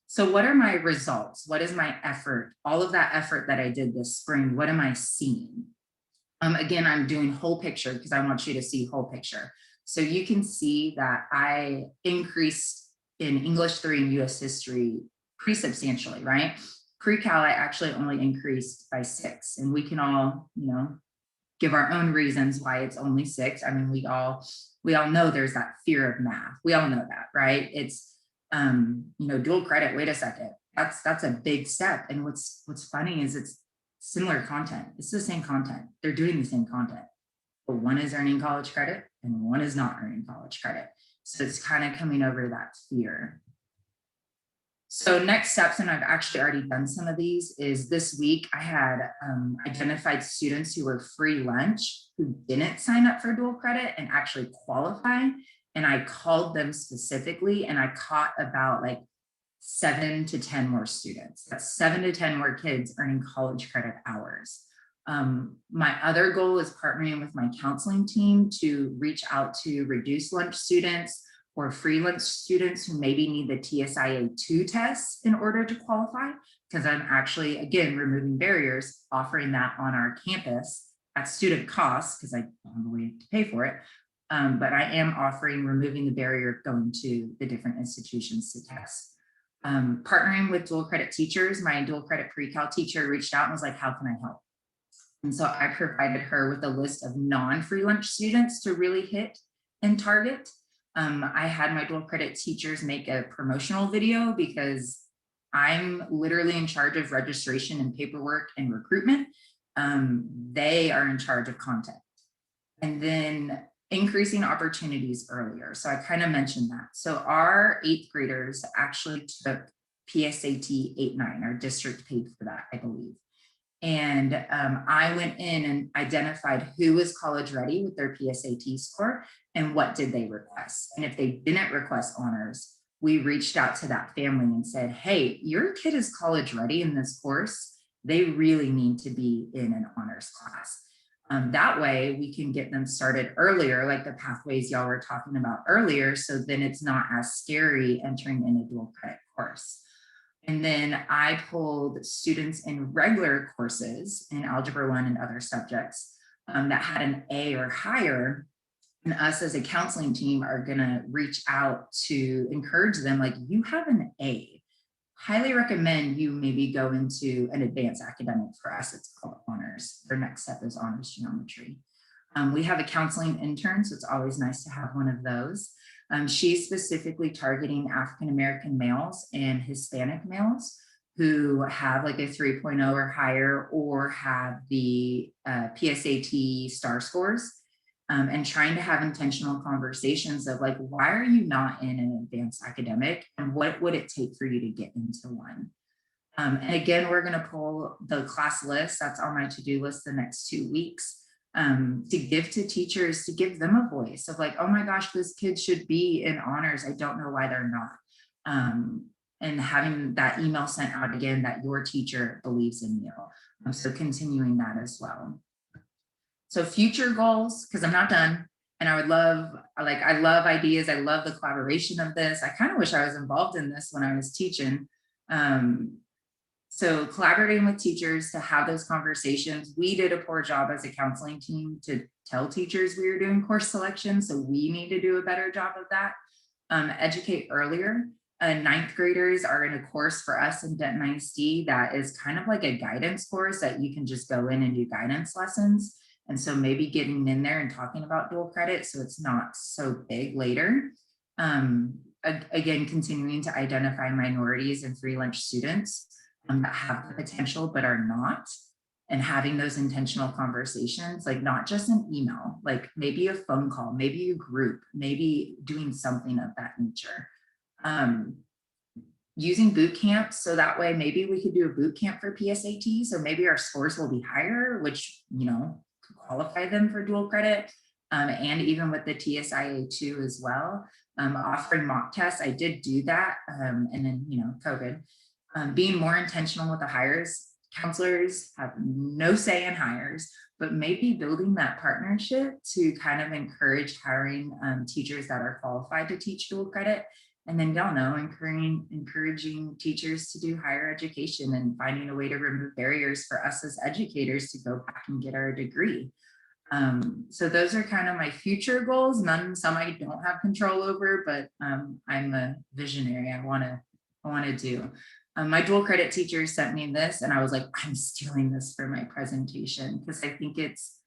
So what are my results? What is my effort? All of that effort that I did this spring, what am I seeing? Again, I'm doing whole picture because I want you to see whole picture. So you can see that I increased in English 3 and US history pretty substantially, right? Pre-Cal, I actually only increased by 6, and we can all, give our own reasons why it's only 6. I mean, we all know there's that fear of math. We all know that, right? It's, dual credit, wait a second, that's a big step. And what's funny is it's similar content. It's the same content. They're doing the same content, but one is earning college credit and one is not earning college credit. So it's kind of coming over that fear. So next steps, and I've actually already done some of these, is this week I had identified students who were free lunch who didn't sign up for dual credit and actually qualify. And I called them specifically and I caught about like 7 to 10 more students. That's 7 to 10 more kids earning college credit hours. My other goal is partnering with my counseling team to reach out to reduced lunch students or free lunch students who maybe need the TSIA-2 test in order to qualify, because I'm actually, again, removing barriers, offering that on our campus at student cost, because I don't have a way to pay for it. But I am offering removing the barrier of going to the different institutions to test. Partnering with dual credit teachers, my dual credit pre-cal teacher reached out and was like, how can I help? And so I provided her with a list of non-free lunch students to really hit and target. I had my dual credit teachers make a promotional video because I'm literally in charge of registration and paperwork and recruitment. They are in charge of content. And then increasing opportunities earlier. So I kind of mentioned that. So our 8th graders actually took PSAT 8-9, our district paid for that, I believe. And I went in and identified who was college ready with their PSAT score and what did they request. And if they didn't request honors, we reached out to that family and said, hey, your kid is college ready in this course. They really need to be in an honors class. That way we can get them started earlier, like the pathways y'all were talking about earlier. So then it's not as scary entering in a dual credit course. And then I pulled students in regular courses in Algebra 1 and other subjects that had an A or higher. And us as a counseling team are gonna reach out to encourage them, like, you have an A. Highly recommend you maybe go into an advanced academic. For us, it's called honors. Their next step is honors geometry. We have a counseling intern, so it's always nice to have one of those. She's specifically targeting African-American males and Hispanic males who have like a 3.0 or higher or have the PSAT star scores, and trying to have intentional conversations of like, why are you not in an advanced academic and what would it take for you to get into one? And again, we're gonna pull the class list that's on my to-do list the next 2 weeks. To give to teachers, to give them a voice of like, oh my gosh, this kid should be in honors. I don't know why they're not. And having that email sent out again that your teacher believes in you. So continuing that as well. So future goals, because I'm not done. And I would love, like, I love ideas. I love the collaboration of this. I kind of wish I was involved in this when I was teaching. So collaborating with teachers to have those conversations. We did a poor job as a counseling team to tell teachers we were doing course selection. So we need to do a better job of that. Educate earlier. 9th graders are in a course for us in Denton ISD that is kind of like a guidance course that you can just go in and do guidance lessons. And so maybe getting in there and talking about dual credit so it's not so big later. Again, continuing to identify minorities and free lunch students that have the potential but are not, and having those intentional conversations, like not just an email, like maybe a phone call, maybe a group, maybe doing something of that nature. Using boot camps, so that way maybe we could do a boot camp for PSAT, so maybe our scores will be higher, which, you know, could qualify them for dual credit, and even with the TSIA-2 as well. Offering mock tests, I did do that, and then, you know, COVID. Being more intentional with the hires. Counselors have no say in hires, but maybe building that partnership to kind of encourage hiring teachers that are qualified to teach dual credit. And then, y'all know, encouraging teachers to do higher education and finding a way to remove barriers for us as educators to go back and get our degree. So those are kind of my future goals. Some I don't have control over, but I'm a visionary. I want to do. My dual credit teacher sent me this and I was like, I'm stealing this for my presentation because I think it's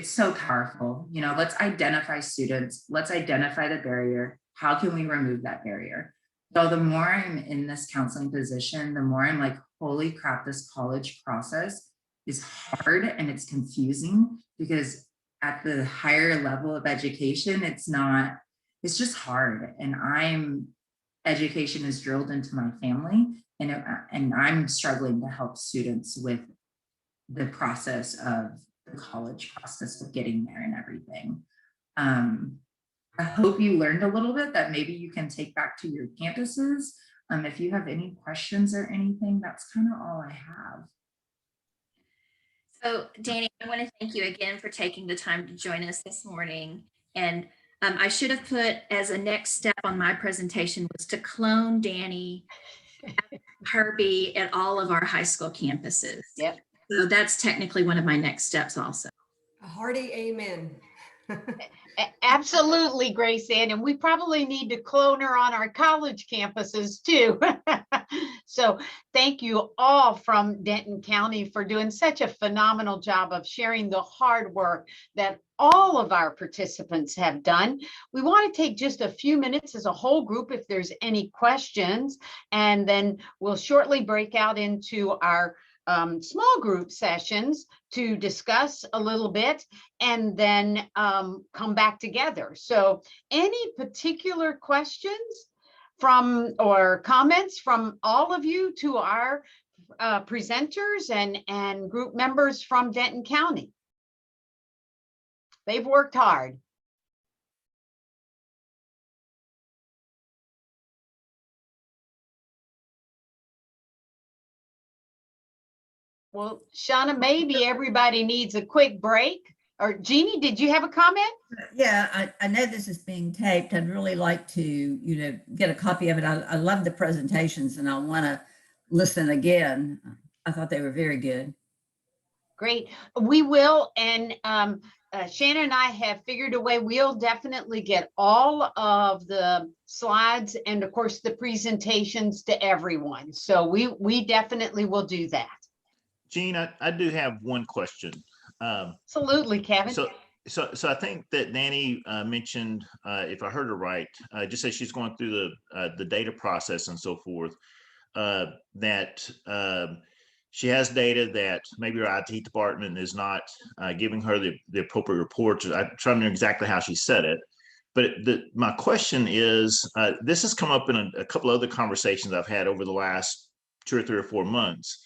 so powerful. You know, let's identify students, let's identify the barrier. How can we remove that barrier? So the more I'm in this counseling position, the more I'm like, holy crap, this college process is hard and it's confusing because at the higher level of education, it's just hard. And education is drilled into my family, and I'm struggling to help students with the process of the college process of getting there and everything. I hope you learned a little bit that maybe you can take back to your campuses. If you have any questions or anything, that's kind of all I have. So Danny, I want to thank you again for taking the time to join us this morning. And I should have put as a next step on my presentation was to clone Danny Herbie at all of our high school campuses. Yep. So that's technically one of my next steps also. A hearty amen. Absolutely, Grace Ann, and we probably need to clone her on our college campuses too. So thank you all from Denton County for doing such a phenomenal job of sharing the hard work that all of our participants have done. We want to take just a few minutes as a whole group if there's any questions, and then we'll shortly break out into our small group sessions to discuss a little bit and then come back together. So any particular questions from or comments from all of you to our presenters and group members from Denton County? They've worked hard. Well, Shauna, maybe everybody needs a quick break. Or Jeannie, did you have a comment? Yeah, I know this is being taped. I'd really like to, get a copy of it. I love the presentations and I want to listen again. I thought they were very good. Great. We will. And Shannon and I have figured a way. We'll definitely get all of the slides and of course the presentations to everyone. So we definitely will do that. Jean, I do have one question. Absolutely, Kevin. So I think that Danny mentioned, if I heard her right, just as she's going through the data process and so forth, that she has data that maybe her IT department is not giving her the appropriate reports. I'm trying to remember exactly how she said it. But my question is, this has come up in a couple other conversations I've had over the last 2 or 3 or 4 months,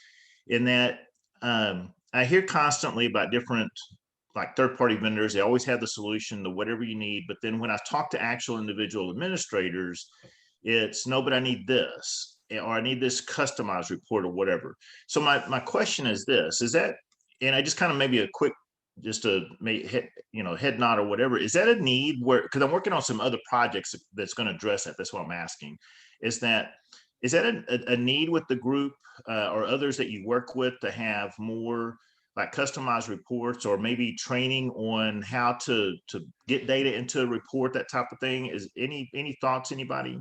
in that I hear constantly about different like third-party vendors. They always have the solution to whatever you need. But then when I talk to actual individual administrators, it's no, but I need this, or I need this customized report or whatever. So my question is this, is that, and I just kind of maybe a quick, just a head nod or whatever, is that a need where, because I'm working on some other projects that's going to address that. That's what I'm asking. Is that a need with the group or others that you work with to have more like customized reports, or maybe training on how to get data into a report, that type of thing? Is any thoughts, anybody?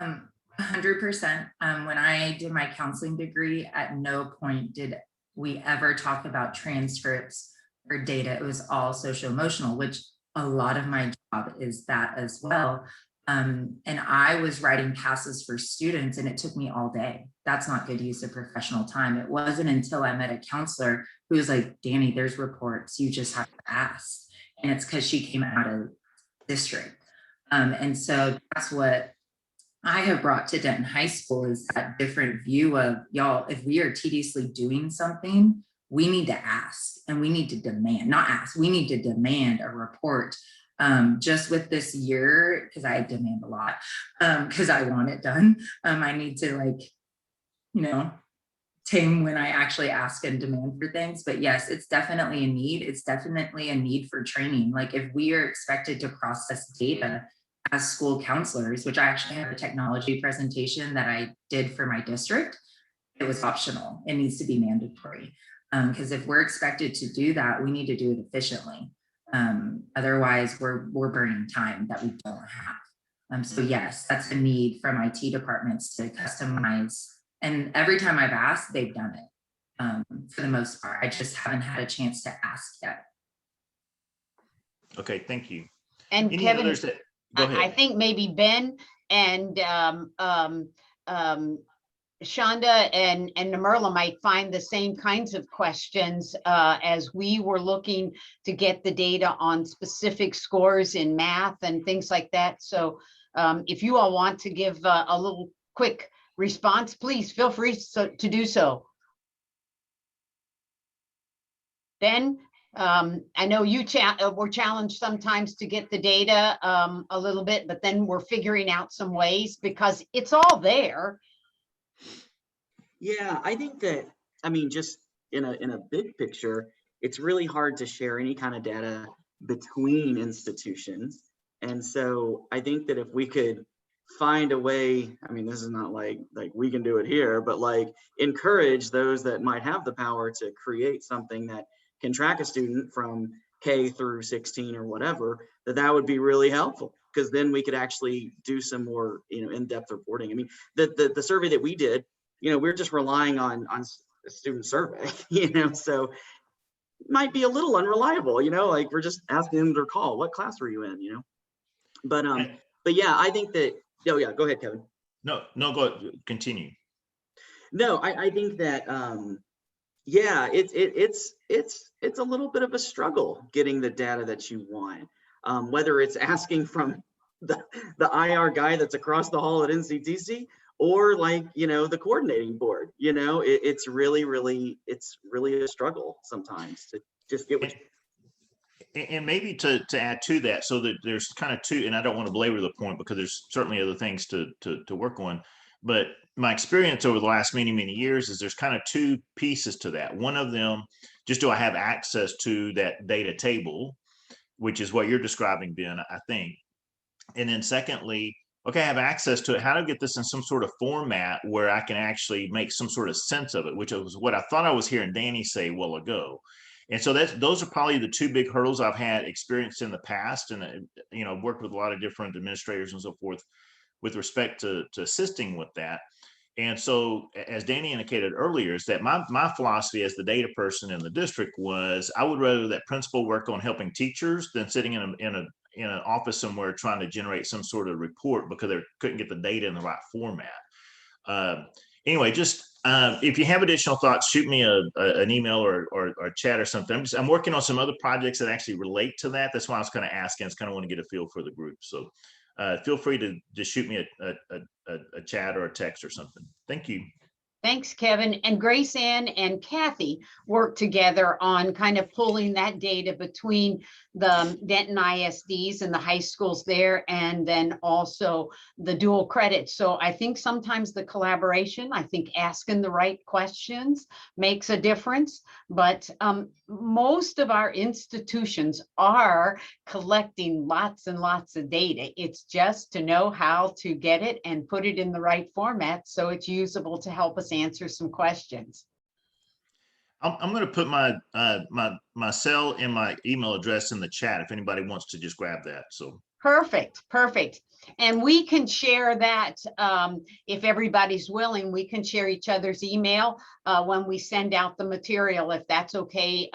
100%. When I did my counseling degree, at no point did we ever talk about transcripts or data. It was all social emotional, which a lot of my job is that as well. And I was writing passes for students and it took me all day. That's not good use of professional time. It wasn't until I met a counselor who was like, Danny, there's reports, you just have to ask. And it's because she came out of district. And so that's what I have brought to Denton High School, is that different view of, y'all, if we are tediously doing something, we need to ask and we need to demand, not ask, we need to demand a report. Just with this year, because I demand a lot, because I want it done. I need to tame when I actually ask and demand for things. But yes, it's definitely a need. It's definitely a need for training. Like if we are expected to process data as school counselors, which I actually have a technology presentation that I did for my district, it was optional. It needs to be mandatory. Because if we're expected to do that, we need to do it efficiently. Otherwise we're burning time that we don't have. So yes, that's a need from IT departments to customize. And every time I've asked, they've done it for the most part. I just haven't had a chance to ask yet. Okay, thank you. And Any Kevin, others go ahead. I think maybe Ben and Shonda and Namerla might find the same kinds of questions as we were looking to get the data on specific scores in math and things like that. So if you all want to give a little quick response, please feel free to do so. Ben, I know you were challenged sometimes to get the data a little bit, but then we're figuring out some ways because it's all there. Yeah, I think that, I mean, just in a big picture, it's really hard to share any kind of data between institutions. And so I think that if we could find a way, I mean, this is not like we can do it here, but like encourage those that might have the power to create something that can track a student from K through 16 or whatever, that would be really helpful, because then we could actually do some more, in-depth reporting. I mean, the survey that we did, we're just relying on a student survey, so it might be a little unreliable, like we're just asking them to call, what class were you in, but yeah, I think that, oh yeah, go ahead, Kevin. No, go continue. No, I think that, yeah, it's a little bit of a struggle getting the data that you want, whether it's asking from the IR guy that's across the hall at NCTC, or like, the coordinating board, it's really a struggle sometimes to just get what and maybe to add to that, so that there's kind of two, and I don't want to belabor the point because there's certainly other things to work on, but my experience over the last many years is there's kind of two pieces to that. One of them, just do I have access to that data table, which is what you're describing, Ben, I think. And then secondly, okay, I have access to it. How do I get this in some sort of format where I can actually make some sort of sense of it, which was what I thought I was hearing Danny say a while ago. And so those are probably the two big hurdles I've had experience in the past. And, worked with a lot of different administrators and so forth with respect to assisting with that. And so, as Danny indicated earlier, is that my philosophy as the data person in the district was I would rather that principal work on helping teachers than sitting in an office somewhere trying to generate some sort of report because they couldn't get the data in the right format. Anyway, just if you have additional thoughts, shoot me an email or a chat or something. I'm working on some other projects that actually relate to that. That's why I was kind of asking. I just kind of want to get a feel for the group. So feel free to just shoot me a chat or a text or something. Thank you. Thanks, Kevin. And Grace Ann and Kathy worked together on kind of pulling that data between the Denton ISDs and the high schools there, and then also the dual credit. So I think sometimes the collaboration, I think asking the right questions makes a difference. But most of our institutions are collecting lots and lots of data. It's just to know how to get it and put it in the right format so it's usable to help us answer some questions. I'm going to put my cell and my email address in the chat if anybody wants to just grab that. So perfect. And we can share that if everybody's willing. We can share each other's email when we send out the material, if that's okay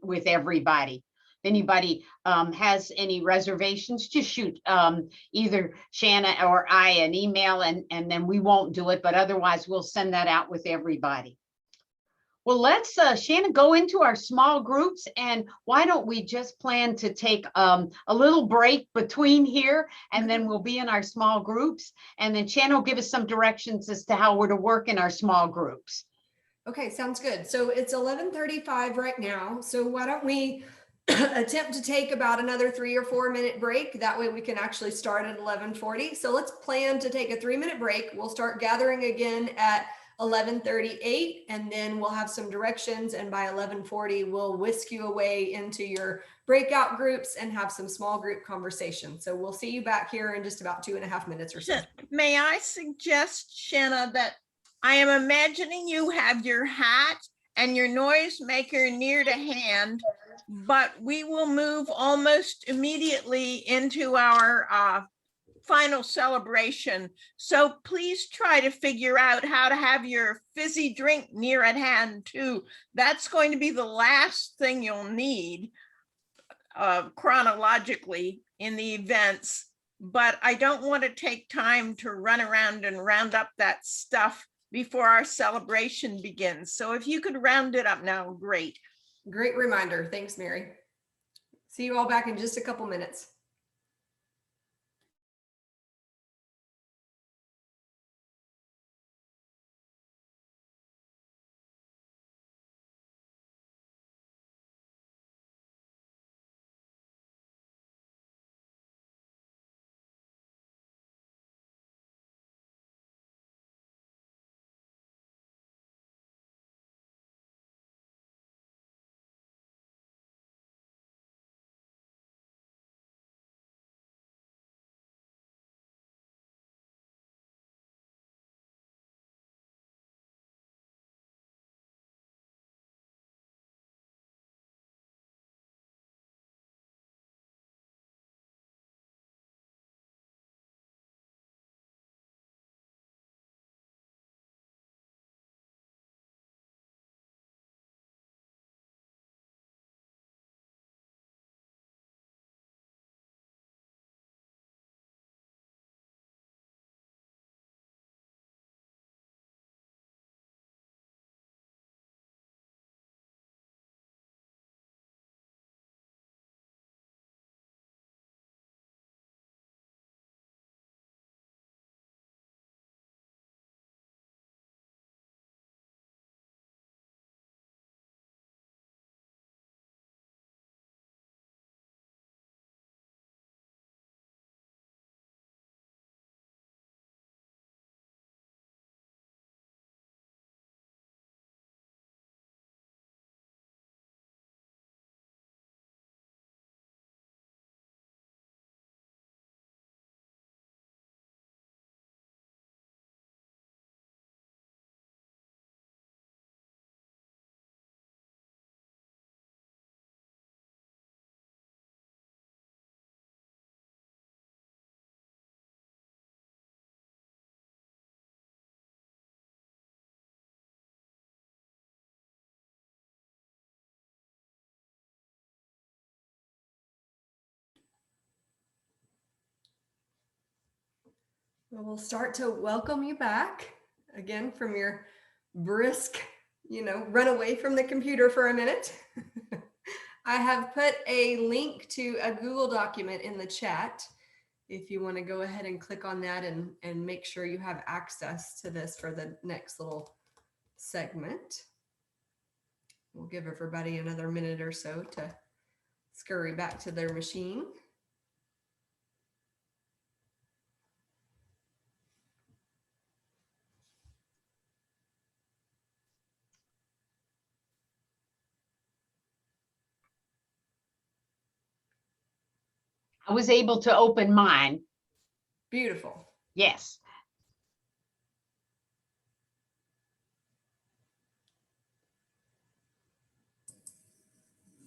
with everybody. If anybody has any reservations, just shoot either Shanna or I an email, and then we won't do it, but otherwise we'll send that out with everybody. Well, let's, Shanna, go into our small groups, and why don't we just plan to take a little break between here, and then we'll be in our small groups, and then Shanna will give us some directions as to how we're to work in our small groups. Okay, sounds good. So it's 11:35 right now. So why don't we attempt to take about another 3 or 4 minute break. That way we can actually start at 11:40. So let's plan to take a 3-minute break. We'll start gathering again at 11:38, and then we'll have some directions. And by 11:40, we'll whisk you away into your breakout groups and have some small group conversation. So we'll see you back here in just about 2.5 minutes or so. May I suggest, Shanna, that I am imagining you have your hat and your noisemaker near to hand, but we will move almost immediately into our final celebration. So please try to figure out how to have your fizzy drink near at hand too. That's going to be the last thing you'll need chronologically in the events, but I don't want to take time to run around and round up that stuff before our celebration begins. So if you could round it up now, great. Great reminder. Thanks, Mary. See you all back in just a couple minutes. We'll start to welcome you back again from your brisk, run away from the computer for a minute. I have put a link to a Google document in the chat. If you want to go ahead and click on that and make sure you have access to this for the next little segment. We'll give everybody another minute or so to scurry back to their machine. I was able to open mine. Beautiful. Yes.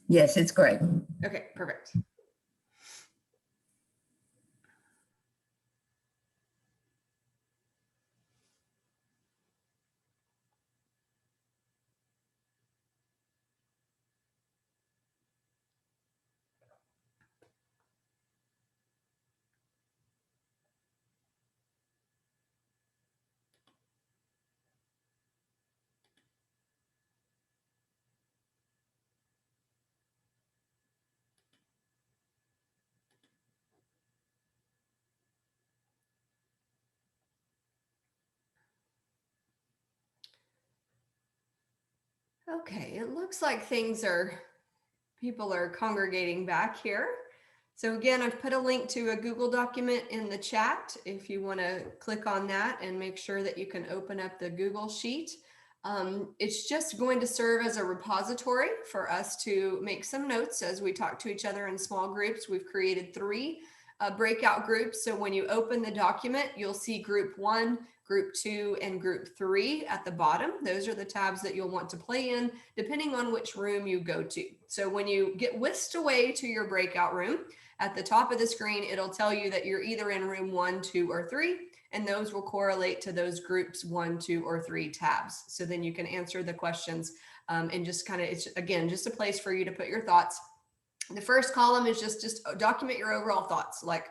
Yes, it's great. Okay, perfect. Okay, it looks like people are congregating back here. So again, I've put a link to a Google document in the chat if you want to click on that and make sure that you can open up the Google Sheet. It's just going to serve as a repository for us to make some notes as we talk to each other in small groups. We've created 3 breakout groups. So when you open the document, you'll see group 1, group 2, and group 3 at the bottom. Those are the tabs that you'll want to play in depending on which room you go to. So when you get whisked away to your breakout room, at the top of the screen, it'll tell you that you're either in room 1, 2, or 3, and those will correlate to those groups 1, 2, or 3 tabs. So then you can answer the questions and just kind of, it's again, just a place for you to put your thoughts. The first column is just document your overall thoughts, like,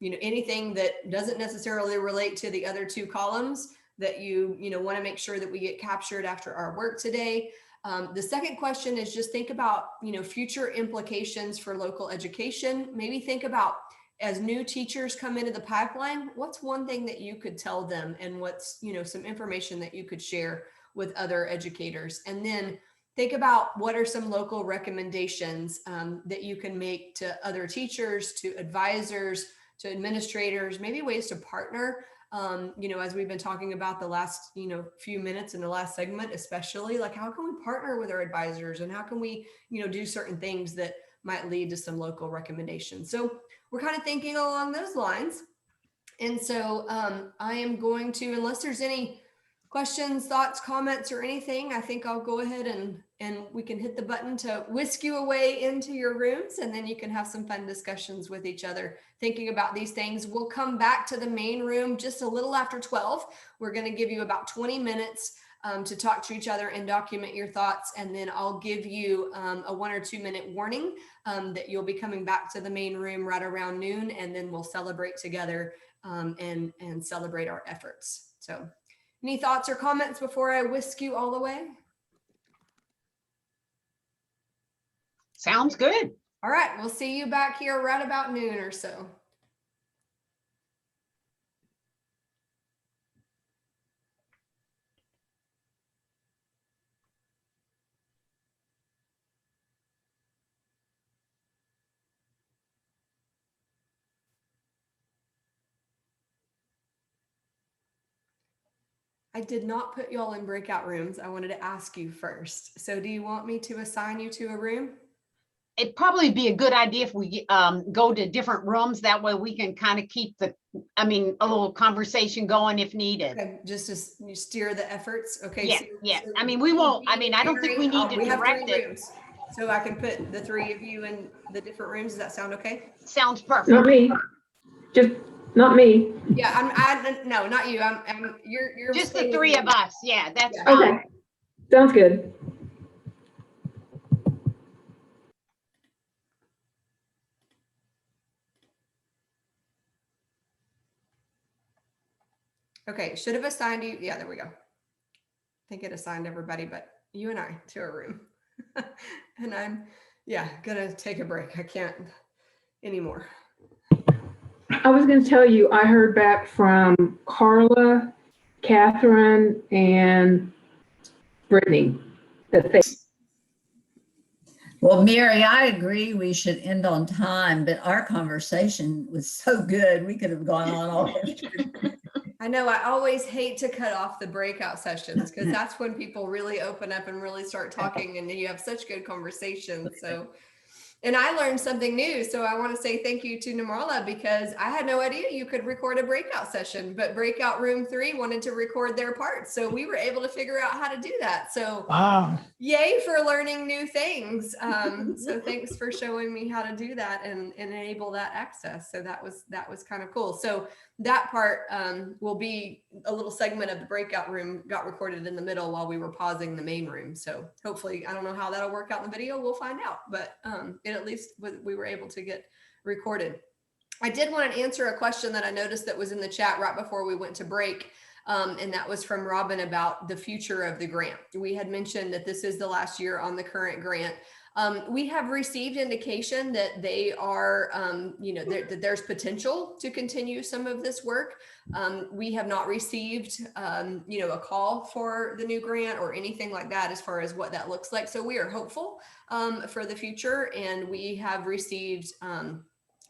anything that doesn't necessarily relate to the other 2 columns that you want to make sure that we get captured after our work today. The second question is just think about, future implications for local education. Maybe think about, as new teachers come into the pipeline, what's one thing that you could tell them, and what's, some information that you could share with other educators. And then think about what are some local recommendations that you can make to other teachers, to advisors, to administrators, maybe ways to partner. As we've been talking about the last, few minutes in the last segment, especially, like, how can we partner with our advisors, and how can we, do certain things that might lead to some local recommendations. So we're kind of thinking along those lines. And so I am going to, unless there's any questions, thoughts, comments, or anything, I think I'll go ahead and we can hit the button to whisk you away into your rooms, and then you can have some fun discussions with each other thinking about these things. We'll come back to the main room just a little after 12. We're going to give you about 20 minutes to talk to each other and document your thoughts, and then I'll give you a 1 or 2 minute warning that you'll be coming back to the main room right around noon, and then we'll celebrate together and celebrate our efforts. So any thoughts or comments before I whisk you all away? Sounds good. All right, we'll see you back here right about noon or so. I did not put y'all in breakout rooms. I wanted to ask you first. So do you want me to assign you to a room? It'd probably be a good idea if we go to different rooms. That way we can kind of keep a little conversation going if needed. Okay, just to you steer the efforts. Okay. Yeah, so, yeah. So we won't. I don't think we need to we have direct 3 it. rooms. So I can put the 3 of you in the different rooms. Does that sound okay? Sounds perfect. Not me. Just not me. Yeah, no, not you. You're just the 3 of us. Yeah, that's Yeah. fine. Okay. Sounds good. Okay, should have assigned you. Yeah, there we go. I think it assigned everybody, but you and I to a room. And I'm, yeah, gonna take a break. I can't anymore. I was going to tell you, I heard back from Carla, Catherine, and Brittany that they. Well, Mary, I agree we should end on time, but our conversation was so good. We could have gone on all afternoon. I know I always hate to cut off the breakout sessions because that's when people really open up and really start talking and you have such good conversations. So, and I learned something new. So I want to say thank you to Nirmala because I had no idea you could record a breakout session, but breakout room 3 wanted to record their part. So we were able to figure out how to do that. So Wow. yay for learning new things. So thanks for showing me how to do that and enable that access. So that was kind of cool. So that part will be a little segment of the breakout room got recorded in the middle while we were pausing the main room. So hopefully, I don't know how that'll work out in the video. We'll find out, but it at least we were able to get recorded. I did want to answer a question that I noticed that was in the chat right before we went to break. And that was from Robin about the future of the grant. We had mentioned that this is the last year on the current grant. We have received indication that they are, that there's potential to continue some of this work. We have not received, a call for the new grant or anything like that as far as what that looks like. So we are hopeful for the future, and we have received,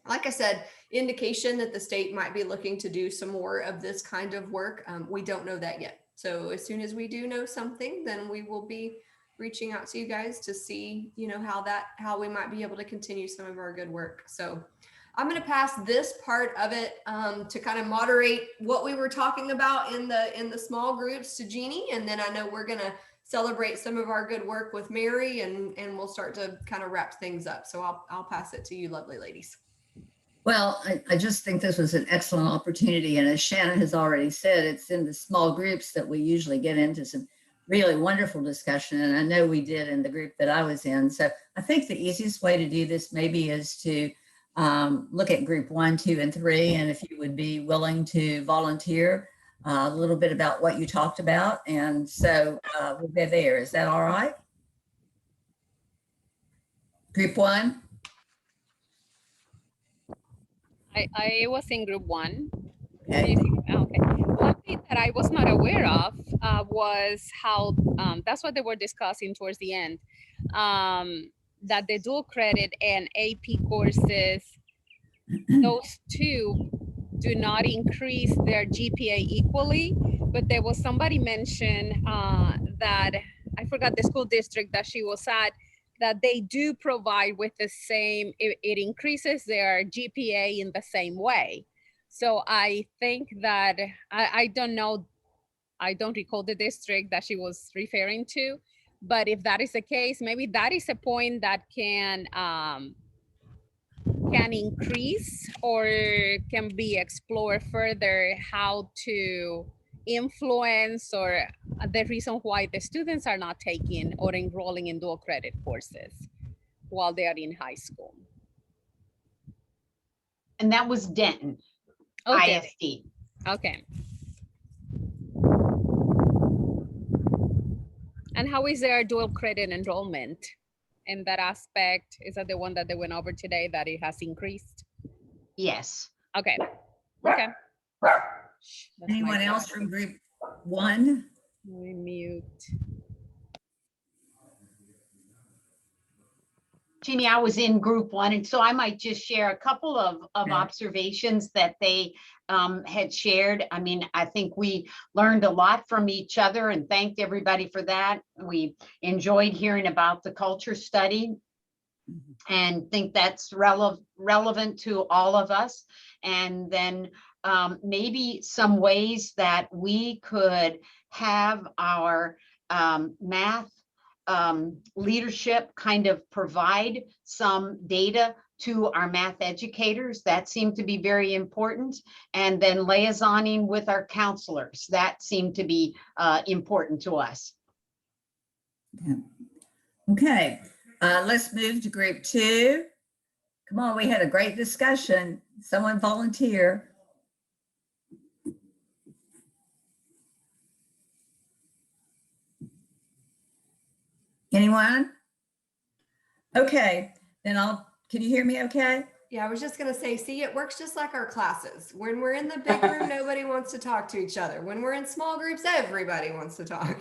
like I said, indication that the state might be looking to do some more of this kind of work. We don't know that yet. So as soon as we do know something, then we will be reaching out to you guys to see, how we might be able to continue some of our good work. So I'm going to pass this part of it to kind of moderate what we were talking about in the small groups to Jeannie. And then I know we're going to celebrate some of our good work with Mary and we'll start to kind of wrap things up. So I'll pass it to you, lovely ladies. Well, I just think this was an excellent opportunity. And as Shannon has already said, it's in the small groups that we usually get into some really wonderful discussion. And I know we did in the group that I was in. So I think the easiest way to do this maybe is to look at group 1, 2, and 3. And if you would be willing to volunteer a little bit about what you talked about. And so we'll be there. Is that all right? Group 1? I was in group 1. Okay. Okay. One thing that I was not aware of was how, that's what they were discussing towards the end, that the dual credit and AP courses, those two do not increase their GPA equally, but there was somebody mentioned that, I forgot the school district that she was at, that they do provide with the same, it increases their GPA in the same way. So I think that, I don't know, I don't recall the district that she was referring to, but if that is the case, maybe that is a point that can increase or can be explored further, how to influence or the reason why the students are not taking or enrolling in dual credit courses while they are in high school. And that was Denton, Okay. ISD. Okay. And how is their dual credit enrollment in that aspect? Is that the one that they went over today, that it has increased? Yes. Okay. Okay. That's Anyone my else thought. from group 1? Let me mute. Jeannie, I was in group 1, and so I might just share a couple of observations that they had shared. I mean, I think we learned a lot from each other and thanked everybody for that. We enjoyed hearing about the culture study and think that's relevant to all of us. And then maybe some ways that we could have our math leadership kind of provide some data to our math educators. That seemed to be very important. And then liaisoning with our counselors, that seemed to be important to us. Yeah. Okay, let's move to group 2. Come on, we had a great discussion. Someone volunteer. Anyone? Okay, then can you hear me okay? Yeah, I was just gonna say, see, it works just like our classes. When we're in the big room, nobody wants to talk to each other. When we're in small groups, everybody wants to talk.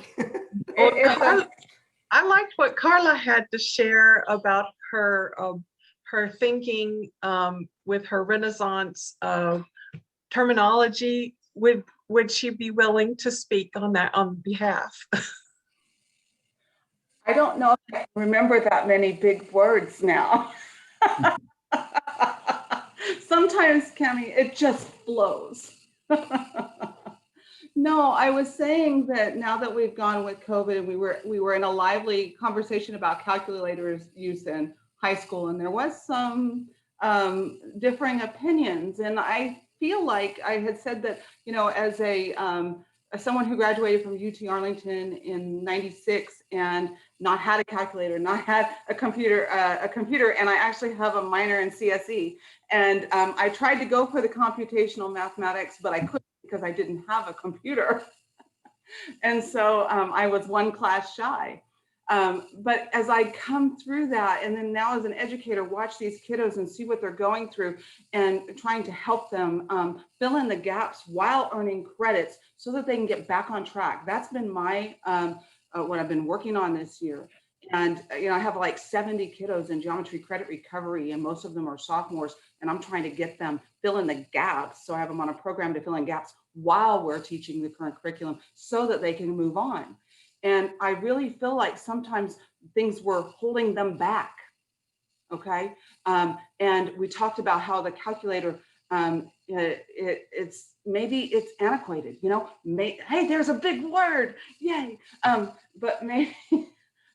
I liked what Carla had to share about her her thinking with her Renaissance terminology. Would she be willing to speak on that on behalf? I don't know if I remember that many big words now. Sometimes, Cami, it just flows. No, I was saying that now that we've gone with COVID, we were in a lively conversation about calculators use in high school, and there was some differing opinions. And I feel like I had said that, you know, as someone who graduated from UT Arlington in '96 and not had a calculator, not had a computer, and I actually have a minor in CSE. And I tried to go for the computational mathematics, but I couldn't because I didn't have a computer. And so I was one class shy. But as I come through that, and then now as an educator, watch these kiddos and see what they're going through and trying to help them fill in the gaps while earning credits so that they can get back on track. That's been my, what I've been working on this year. And, you know, I have like 70 kiddos in geometry credit recovery, and most of them are sophomores, and I'm trying to get them fill in the gaps. So I have them on a program to fill in gaps while we're teaching the current curriculum so that they can move on. And I really feel like sometimes things were holding them back, okay? And we talked about how the calculator, it's maybe it's antiquated, you know? Hey, there's a big word, yay! But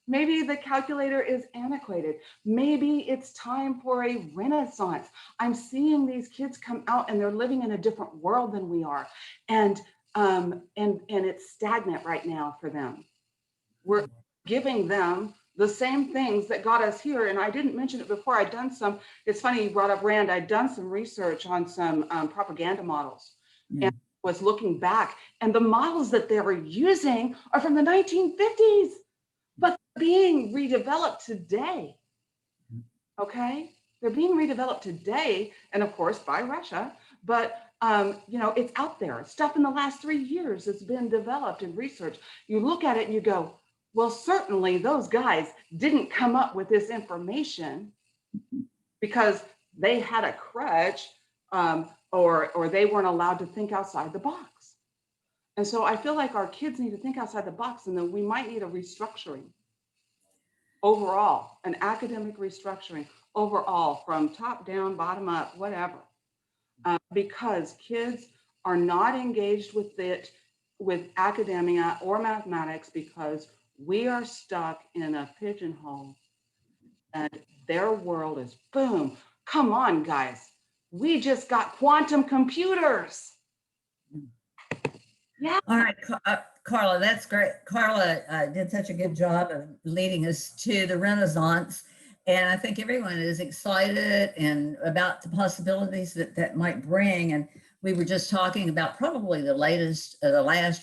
maybe the calculator is antiquated. Maybe it's time for a renaissance. I'm seeing these kids come out and they're living in a different world than we are. And it's stagnant right now for them. We're giving them the same things that got us here. And I didn't mention it before. I'd done some, it's funny you brought up Rand, I'd done some research on some propaganda models and was looking back, and the models that they were using are from the 1950s, but being redeveloped today, okay? They're being redeveloped today, and of course by Russia, but you know, it's out there. Stuff in the last 3 years has been developed and researched. You look at it and you go, well, certainly those guys didn't come up with this information because they had a crutch or they weren't allowed to think outside the box. And so I feel like our kids need to think outside the box, and then we might need a restructuring overall, an academic restructuring overall, from top down, bottom up, whatever. Because kids are not engaged with it, with academia or mathematics, because we are stuck in a pigeonhole and their world is boom. Come on, guys. We just got quantum computers. Yeah. All right, Carla, that's great. Carla did such a good job of leading us to the Renaissance. And I think everyone is excited and about the possibilities that might bring. And we were just talking about probably the last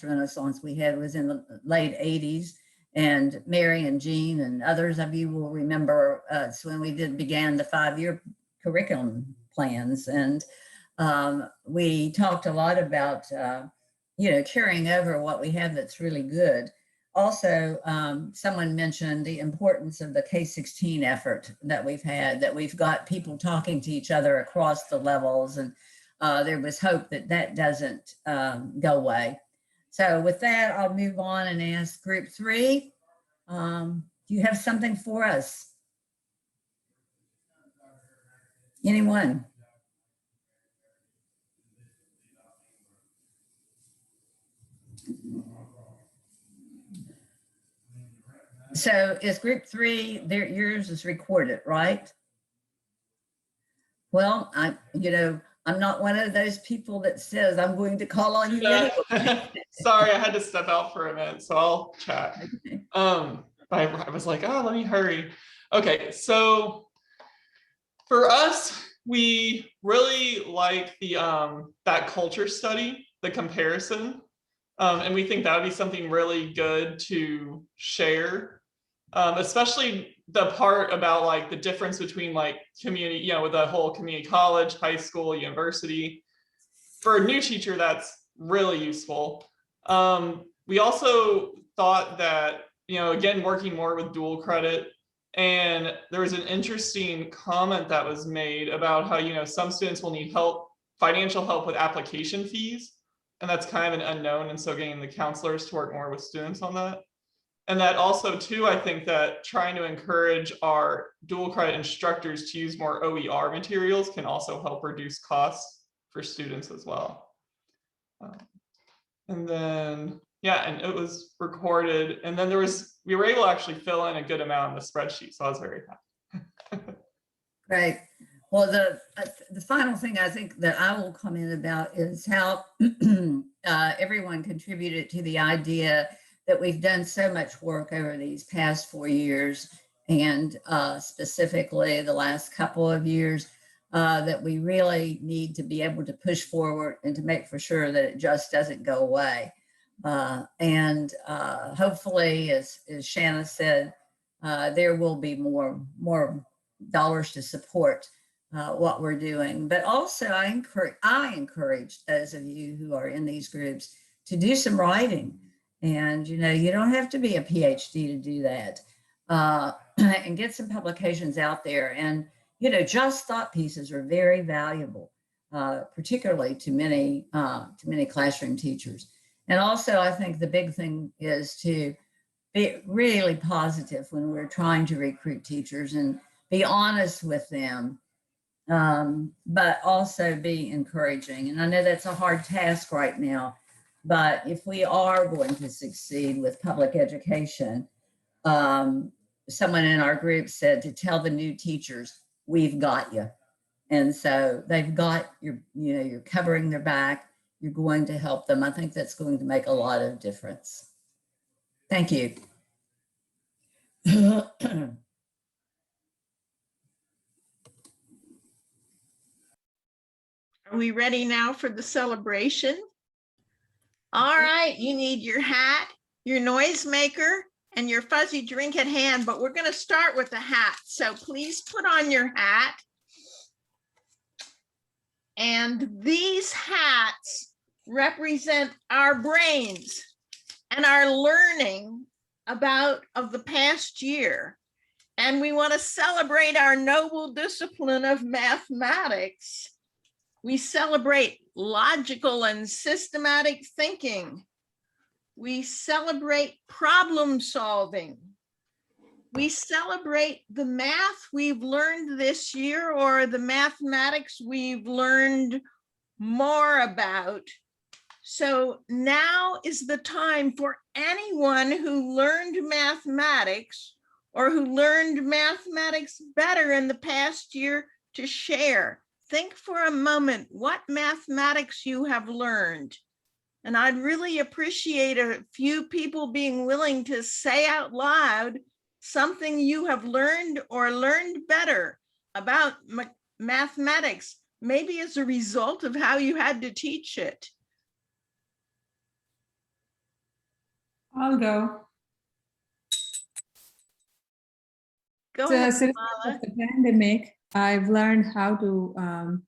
Renaissance we had was in the late 80s. And Mary and Jean and others of you will remember it's when we began the 5-year curriculum plans. And we talked a lot about, you know, carrying over what we have that's really good. Also, someone mentioned the importance of the K-16 effort that we've had, that we've got people talking to each other across the levels, and there was hope that that doesn't go away. So with that, I'll move on and ask group 3. Do you have something for us? Anyone? So is group 3, yours is recorded, right? Well, I'm not one of those people that says I'm going to call on you anyway. Sorry, I had to step out for a minute, so I'll chat. I was like, oh, let me hurry. Okay, so for us, we really like the that culture study, the comparison, and we think that would be something really good to share especially the part about like the difference between like community, you know, with the whole community college, high school, university. For a new teacher, that's really useful. We also thought that, you know, again, working more with dual credit, and there was an interesting comment that was made about how, you know, some students will need help, financial help with application fees, and that's kind of an unknown. And so getting the counselors to work more with students on that. And that also too, I think that trying to encourage our dual credit instructors to use more OER materials can also help reduce costs for students as well. And then, yeah, and it was recorded. And then we were able to actually fill in a good amount in the spreadsheet. So I was very happy. Great. Well, the final thing I think that I will comment about is how everyone contributed to the idea that we've done so much work over these past 4 years, and specifically the last couple of years, that we really need to be able to push forward and to make for sure that it just doesn't go away. And hopefully, as Shanna said, there will be more dollars to support what we're doing. But also I encourage those of you who are in these groups to do some writing. And, you know, you don't have to be a PhD to do that, and get some publications out there. And, you know, just thought pieces are very valuable, particularly to many classroom teachers. And also, I think the big thing is to be really positive when we're trying to recruit teachers and be honest with them, but also be encouraging. And I know that's a hard task right now, but if we are going to succeed with public education, someone in our group said to tell the new teachers, we've got you. And so they've got your, you know, you're covering their back, you're going to help them. I think that's going to make a lot of difference. Thank you. Are we ready now for the celebration? All right, you need your hat, your noisemaker, and your fuzzy drink at hand, but we're going to start with the hat. So please put on your hat. And these hats represent our brains and our learning of the past year. And we want to celebrate our noble discipline of mathematics. We celebrate logical and systematic thinking. We celebrate problem solving. We celebrate the math we've learned this year, or the mathematics we've learned more about. So now is the time for anyone who learned mathematics or who learned mathematics better in the past year to share. Think for a moment what mathematics you have learned. And I'd really appreciate a few people being willing to say out loud something you have learned or learned better about mathematics, maybe as a result of how you had to teach it. I'll go. Go So, ahead, since Mala. the pandemic, I've learned how to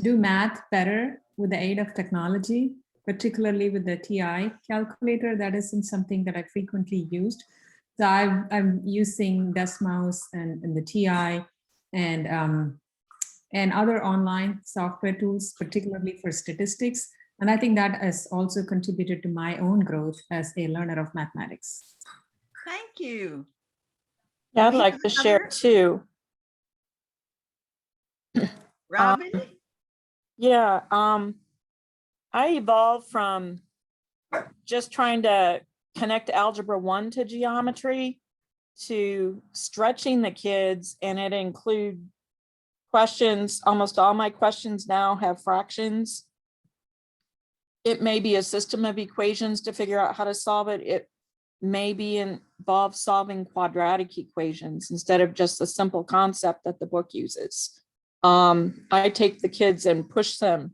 do math better with the aid of technology, particularly with the TI calculator. That isn't something that I frequently used. So I'm using Desmos and the TI and other online software tools, particularly for statistics. And I think that has also contributed to my own growth as a learner of mathematics. Thank you. Yeah, I'd like to share too. Robin? Yeah, I evolved from just trying to connect Algebra 1 to geometry to stretching the kids, and it include questions. Almost all my questions now have fractions. It may be a system of equations to figure out how to solve it. It may involve solving quadratic equations instead of just a simple concept that the book uses. I take the kids and push them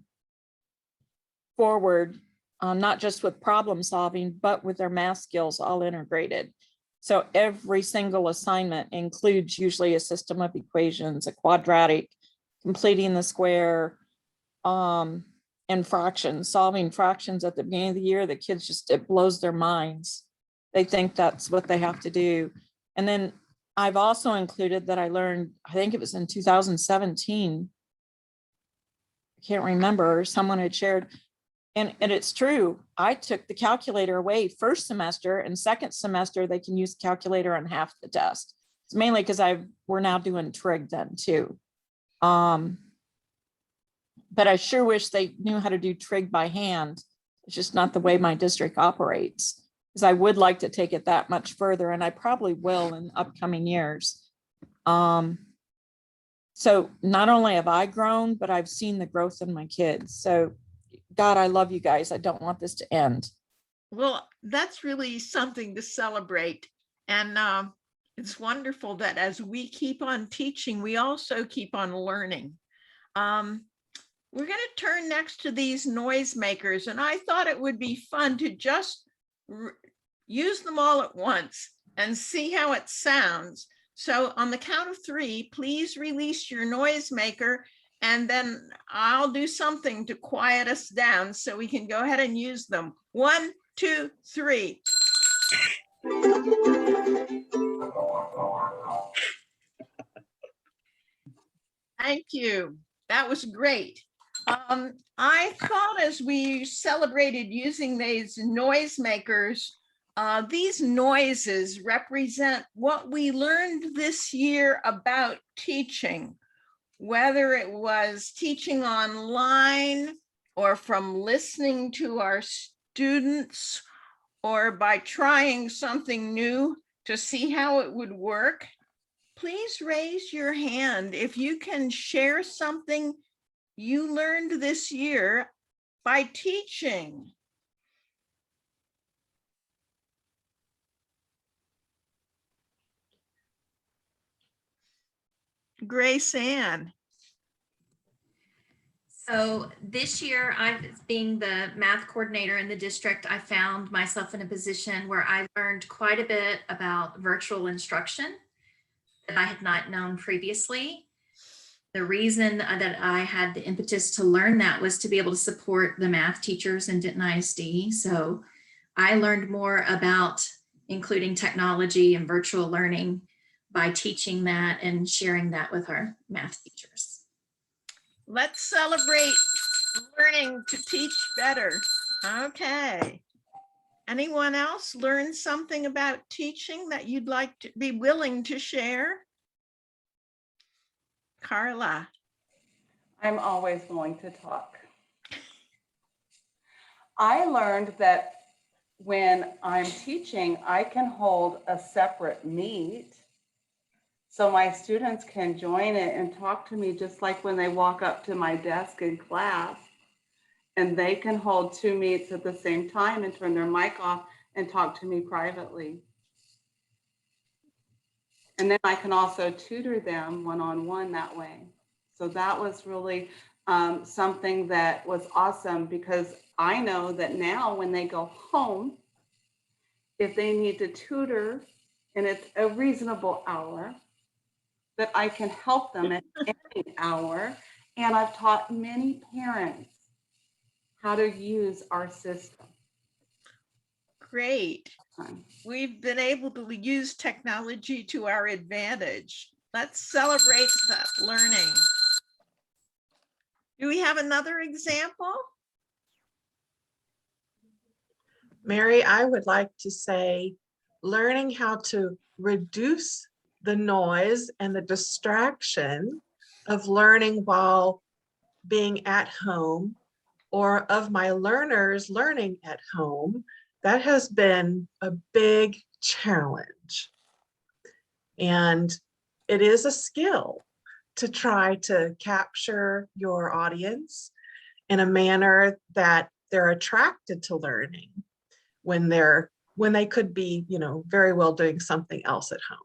forward, not just with problem solving, but with their math skills all integrated. So every single assignment includes usually a system of equations, a quadratic, completing the square, and fractions, solving fractions at the beginning of the year. The kids just, it blows their minds. They think that's what they have to do. And then I've also included that I learned, I think it was in 2017. I can't remember, someone had shared, and it's true. I took the calculator away first semester, and second semester, they can use the calculator on half the test. It's mainly because we're now doing trig then too. But I sure wish they knew how to do trig by hand. It's just not the way my district operates. Because I would like to take it that much further, and I probably will in upcoming years. So not only have I grown, but I've seen the growth in my kids. So God, I love you guys. I don't want this to end. Well, that's really something to celebrate. And it's wonderful that as we keep on teaching, we also keep on learning. We're going to turn next to these noisemakers, and I thought it would be fun to just use them all at once and see how it sounds. So on the count of 3, please release your noisemaker, and then I'll do something to quiet us down so we can go ahead and use them. 1, 2, 3. Thank you. That was great. I thought as we celebrated using these noisemakers, these noises represent what we learned this year about teaching, whether it was teaching online or from listening to our students or by trying something new to see how it would work. Please raise your hand if you can share something you learned this year by teaching. Grace Ann. So this year, being the math coordinator in the district, I found myself in a position where I learned quite a bit about virtual instruction that I had not known previously. The reason that I had the impetus to learn that was to be able to support the math teachers in Denton ISD. So I learned more about including technology and virtual learning by teaching that and sharing that with our math teachers. Let's celebrate learning to teach better. Okay. Anyone else learn something about teaching that you'd like to be willing to share? Carla. I'm always willing to talk. I learned that when I'm teaching, I can hold a separate meet so my students can join it and talk to me just like when they walk up to my desk in class, and they can hold 2 meets at the same time and turn their mic off and talk to me privately. And then I can also tutor them one-on-one that way. So that was really something that was awesome, because I know that now when they go home, if they need to tutor and it's a reasonable hour, that I can help them at any hour. And I've taught many parents how to use our system. Great. We've been able to use technology to our advantage. Let's celebrate that learning. Do we have another example? Mary, I would like to say learning how to reduce the noise and the distraction of learning while being at home, or of my learners learning at home. That has been a big challenge. And it is a skill to try to capture your audience in a manner that they're attracted to learning when they could be, very well doing something else at home.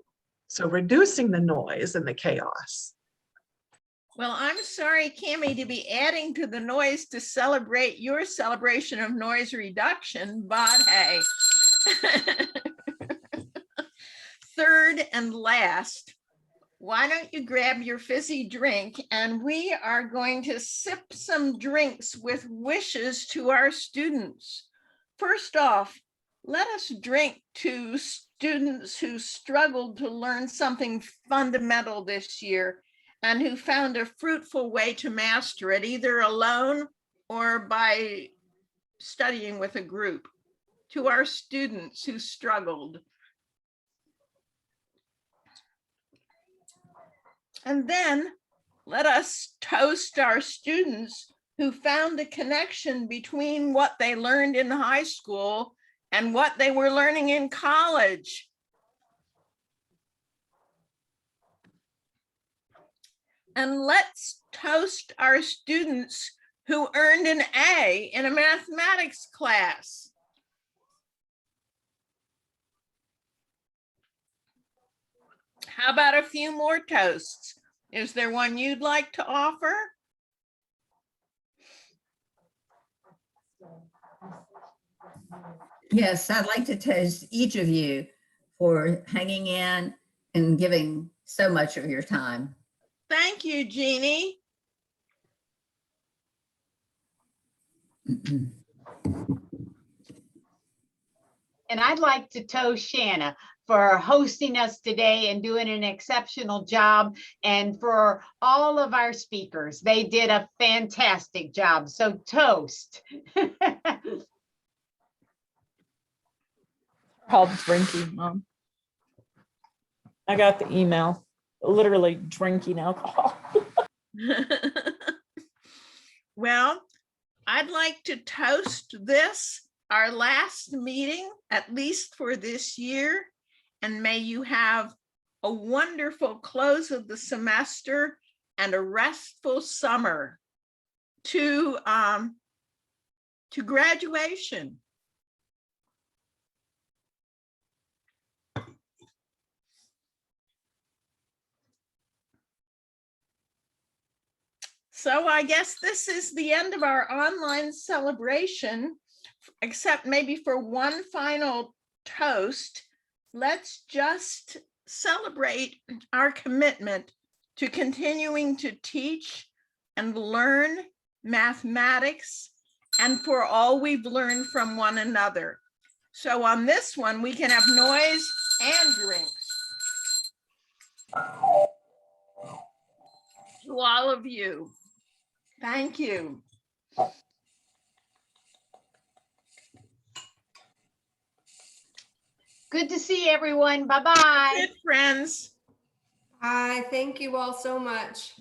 So reducing the noise and the chaos. Well, I'm sorry, Cammie, to be adding to the noise to celebrate your celebration of noise reduction, but hey. third and last, why don't you grab your fizzy drink and we are going to sip some drinks with wishes to our students. First off, let us drink to students who struggled to learn something fundamental this year and who found a fruitful way to master it, either alone or by studying with a group. To our students who struggled. And then let us toast our students who found a connection between what they learned in high school and what they were learning in college. And let's toast our students who earned an A in a mathematics class. How about a few more toasts? Is there one you'd like to offer? Yes, I'd like to toast each of you for hanging in and giving so much of your time. Thank you, Jeannie. And I'd like to toast Shanna for hosting us today and doing an exceptional job, and for all of our speakers. They did a fantastic job, so toast. All drinking, Mom. I got the email, literally drinking alcohol. Well, I'd like to toast this, our last meeting, at least for this year. And may you have a wonderful close of the semester and a restful summer to graduation. So I guess this is the end of our online celebration, except maybe for one final toast. Let's just celebrate our commitment to continuing to teach and learn mathematics, and for all we've learned from one another. So on this one, we can have noise and drinks. To all of you, thank you. Good to see everyone. Bye-bye. Good friends. Bye. Thank you all so much.